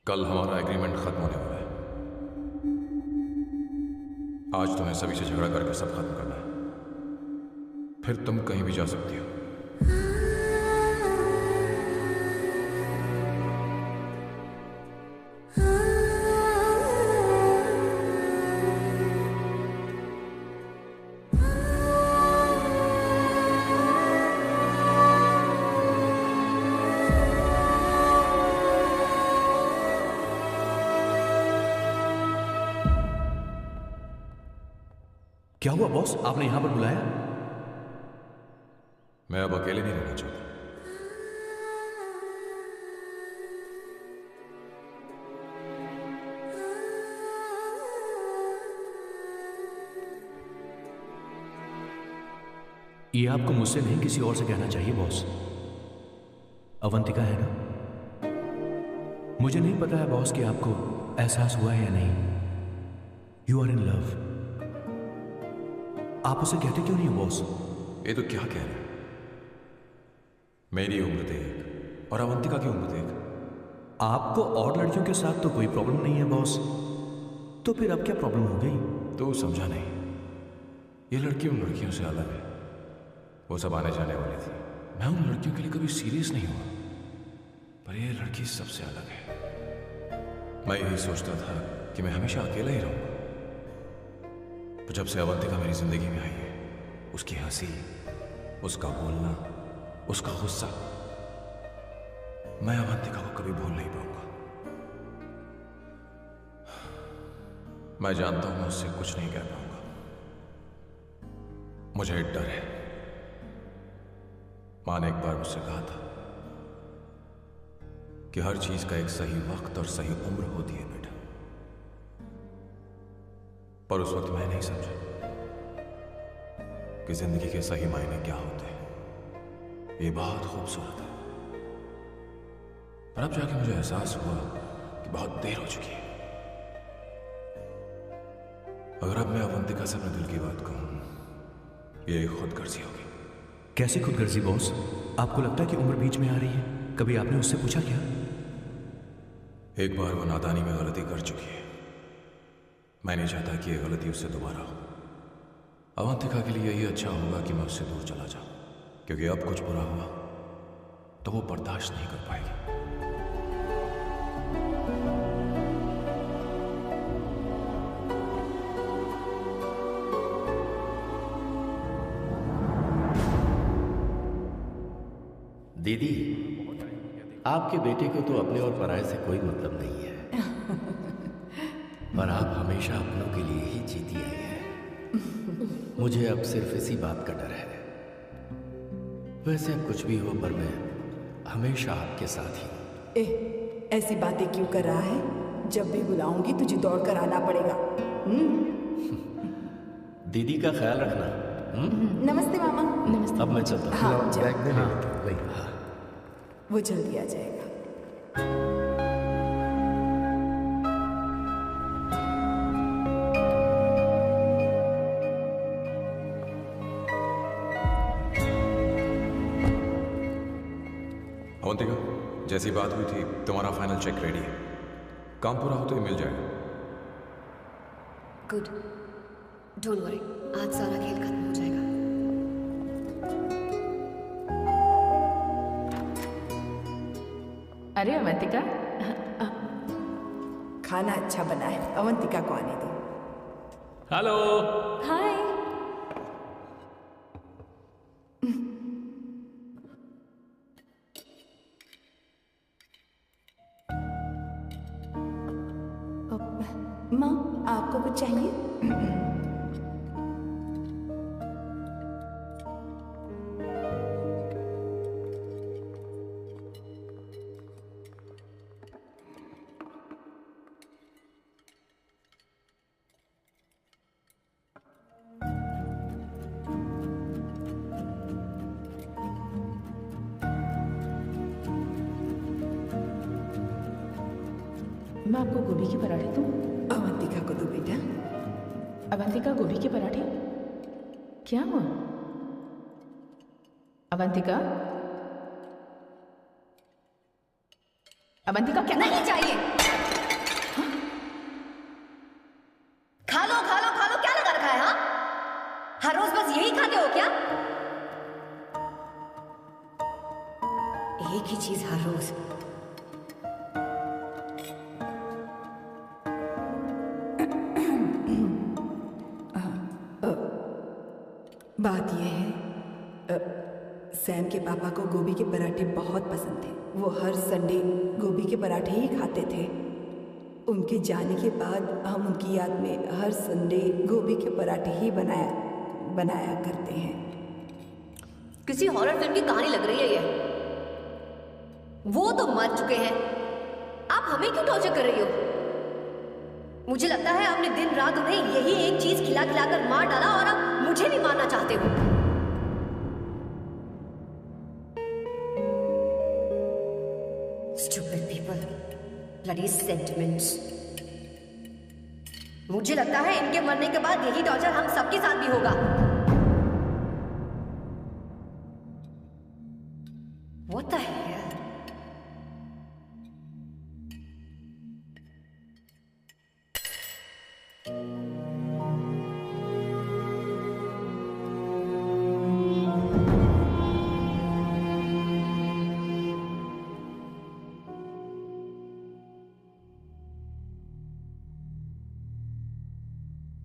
कल हमारा एग्रीमेंट खत्म होने वाला है। आज तुम्हें सभी से झगड़ा करके सब खत्म करना है, फिर तुम कहीं भी जा सकती हो। क्या हुआ बॉस, आपने यहां पर बुलाया? मैं अब अकेले नहीं रहना चाहता। ये आपको मुझसे नहीं किसी और से कहना चाहिए बॉस। अवंतिका है ना? मुझे नहीं पता है बॉस कि आपको एहसास हुआ है या नहीं। You are in love. आप उसे कहते क्यों नहीं हो बॉस? ये तो क्या कह रहे? मेरी उम्र देख और अवंतिका की उम्र देख। आपको और लड़कियों के साथ तो कोई प्रॉब्लम नहीं है बॉस, तो फिर अब क्या प्रॉब्लम हो गई? तो समझा नहीं। ये लड़की उन लड़कियों से अलग है। वो सब आने जाने वाली थी। मैं उन लड़कियों के लिए कभी सीरियस नहीं हुआ, पर ये लड़की सबसे अलग है। मैं यही सोचता था कि मैं हमेशा अकेला ही रहूंगा, पर जब से अवंतिका मेरी जिंदगी में आई है, उसकी हंसी, उसका बोलना, उसका गुस्सा, मैं अवंतिका को कभी भूल नहीं पाऊंगा। मैं जानता हूं मैं उससे कुछ नहीं कह पाऊंगा। मुझे एक डर है। मां ने एक बार मुझसे कहा था कि हर चीज का एक सही वक्त और सही उम्र होती है बेटा, पर उस वक्त मैं नहीं समझा कि जिंदगी के सही मायने क्या होते हैं। ये बहुत खूबसूरत है, पर अब जाके मुझे एहसास हुआ कि बहुत देर हो चुकी है। अगर अब मैं अवंतिका से अपने दिल की बात कहूं, ये खुदगर्जी होगी। कैसी खुदगर्जी बॉस? आपको लगता है कि उम्र बीच में आ रही है? कभी आपने उससे पूछा क्या? एक बार वो नादानी में गलती कर चुकी है। मैं नहीं चाहता कि ये गलती उससे दोबारा हो। अवंतिका के लिए यही अच्छा होगा कि मैं उससे दूर चला जाऊं, क्योंकि अब कुछ बुरा हुआ तो वो बर्दाश्त नहीं कर पाएगी। दीदी, आपके बेटे को तो अपने और पराये से कोई मतलब नहीं है, पर आप हमेशा अपनों के लिए ही जीती आई हैं। मुझे अब सिर्फ इसी बात का डर है। वैसे अब कुछ भी हो, पर मैं हमेशा आपके साथ ही। ऐसी बातें क्यों कर रहा है? जब भी बुलाऊंगी तुझे दौड़ कर आना पड़ेगा। दीदी का ख्याल रखना। नमस्ते मामा। नमस्ते। अब मैं चलता हूँ। हाँ, जा। बैग दे वही। हाँ। वो जल्दी आ जाएगा। अवंतिका, जैसी बात हुई थी तुम्हारा फाइनल चेक रेडी है। काम पूरा हो तो ये मिल जाएगा। गुड, डोंट वरी, आज सारा खेल खत्म हो जाएगा। अरे अवंतिका, खाना अच्छा बना है, अवंतिका को आने दो। हेलो। हाय। माँ, आपको कुछ चाहिए? मैं आपको गोभी के पराठे दूं? अवंतिका को दो बेटा। अवंतिका, गोभी के पराठे? क्या हुआ अवंतिका? अवंतिका, क्या नहीं चाहिए। खा लो खा लो खा लो, क्या लगा रखा है? हाँ, हर रोज बस यही खाते हो क्या? एक ही चीज हर रोज। बात यह है, सैम के पापा को गोभी के पराठे बहुत पसंद थे। वो हर संडे गोभी के पराठे ही खाते थे। उनके जाने के बाद हम उनकी याद में हर संडे गोभी के पराठे ही बनाया करते हैं। किसी हॉरर फिल्म की कहानी लग रही है ये। वो तो मर चुके हैं, आप हमें क्यों टॉर्चर कर रही हो? मुझे लगता है आपने दिन रात उन्हें यही एक चीज खिला खिलाकर मार डाला और अब मुझे भी मारना चाहते हो। Stupid people, bloody sentiments। मुझे लगता है इनके मरने के बाद यही टॉर्चर हम सबके साथ भी होगा। What the hell?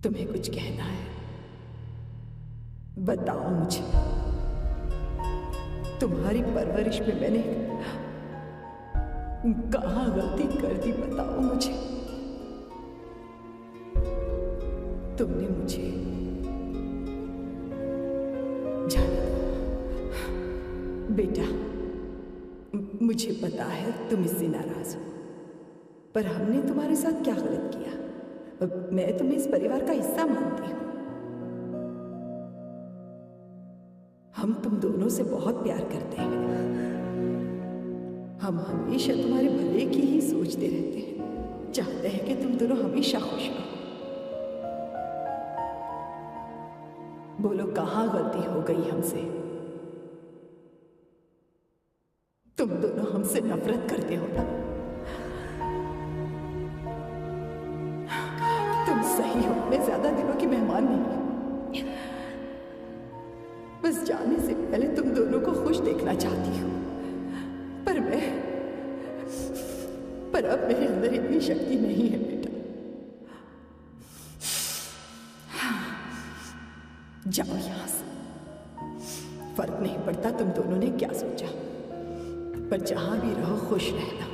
तुम्हें कुछ कहना है? बताओ मुझे। तुम्हारी परवरिश में मैंने कहाँ गलती कर दी, बताओ मुझे। तुमने मुझे जाना बेटा, मुझे पता है तुम इससे नाराज हो, पर हमने तुम्हारे साथ क्या गलत किया? मैं तुम्हें इस परिवार का हिस्सा मानती हूँ। हम तुम दोनों से बहुत प्यार करते हैं। हम हमेशा तुम्हारे भले की ही सोचते रहते हैं, चाहते हैं कि तुम दोनों हमेशा खुश रहो। बोलो, कहाँ गलती हो गई हमसे? तुम दोनों हमसे नफरत करते हो ना? तुम सही हो, मैं ज्यादा दिनों की मेहमान नहीं। बस जाने से पहले तुम दोनों को खुश देखना चाहती हूँ, पर अब मेरे अंदर इतनी शक्ति नहीं है बेटा। जाओ यहां से। फर्क नहीं पड़ता तुम दोनों ने क्या सोचा, पर जहां भी रहो खुश रहना।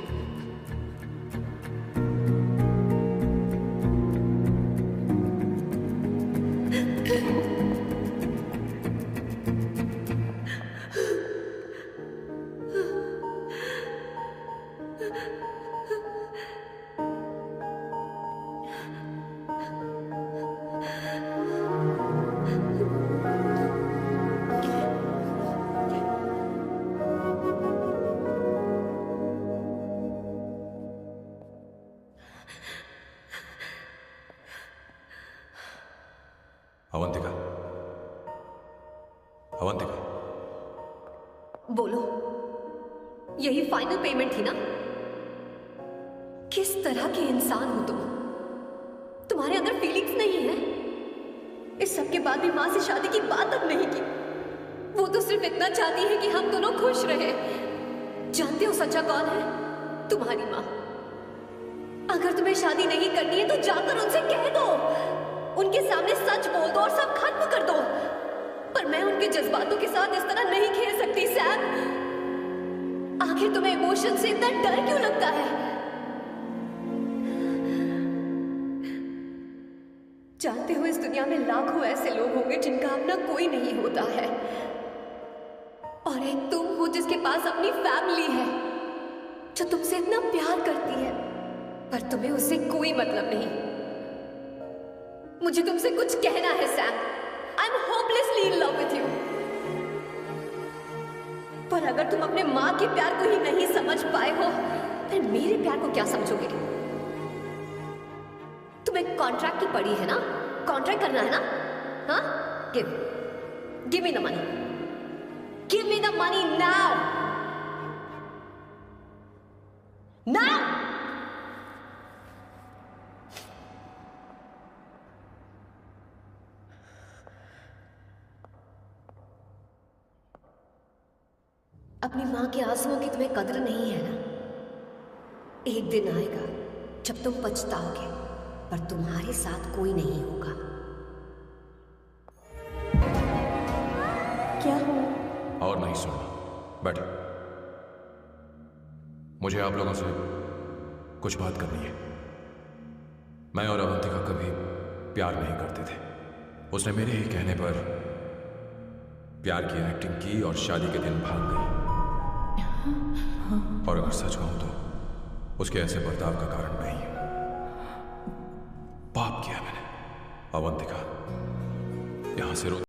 अवंतिका, अवंतिका, बोलो, यही फाइनल पेमेंट थी ना? किस तरह के इंसान हो तुम? तुम्हारे अंदर फीलिंग्स नहीं है? इस सब के बाद भी माँ से शादी की बात तक नहीं की। वो तो सिर्फ इतना चाहती है कि हम दोनों खुश रहे। जानते हो सच्चा कौन है? तुम्हारी माँ। अगर तुम्हें शादी नहीं करनी है तो जाकर उनसे कह दो, उनके सामने सच बोल दो और सब खत्म कर दो। पर मैं उनके जज्बातों के साथ इस तरह नहीं खेल सकती सैम। आखिर तुम्हें इमोशन से इतना डर क्यों लगता है? जानते हो इस दुनिया में लाखों ऐसे लोग होंगे जिनका अपना कोई नहीं होता है, और एक तुम हो जिसके पास अपनी फैमिली है जो तुमसे इतना प्यार करती है, पर तुम्हें उससे कोई मतलब नहीं। मुझे तुमसे कुछ कहना है Sam. I am hopelessly in love with you. पर अगर तुम अपने माँ के प्यार को ही नहीं समझ पाए हो, फिर मेरे प्यार को क्या समझोगे? तुम्हें कॉन्ट्रैक्ट की पड़ी है ना? कॉन्ट्रैक्ट करना है ना? हाँ, give me the money. Give me the money now. Now. अपनी माँ के आंसुओं की तुम्हें कदर नहीं है ना? एक दिन आएगा जब तुम पछताओगे, पर तुम्हारे साथ कोई नहीं होगा। क्या हो? और नहीं सुनना, बैठो। मुझे आप लोगों से कुछ बात करनी है। मैं और अवंतिका कभी प्यार नहीं करते थे। उसने मेरे ही कहने पर प्यार की एक्टिंग की और शादी के दिन भाग गई। और अगर सच कहूं तो उसके ऐसे बर्ताव का कारण मैं ही हूं। पाप किया मैंने। अवंतिका, यहां से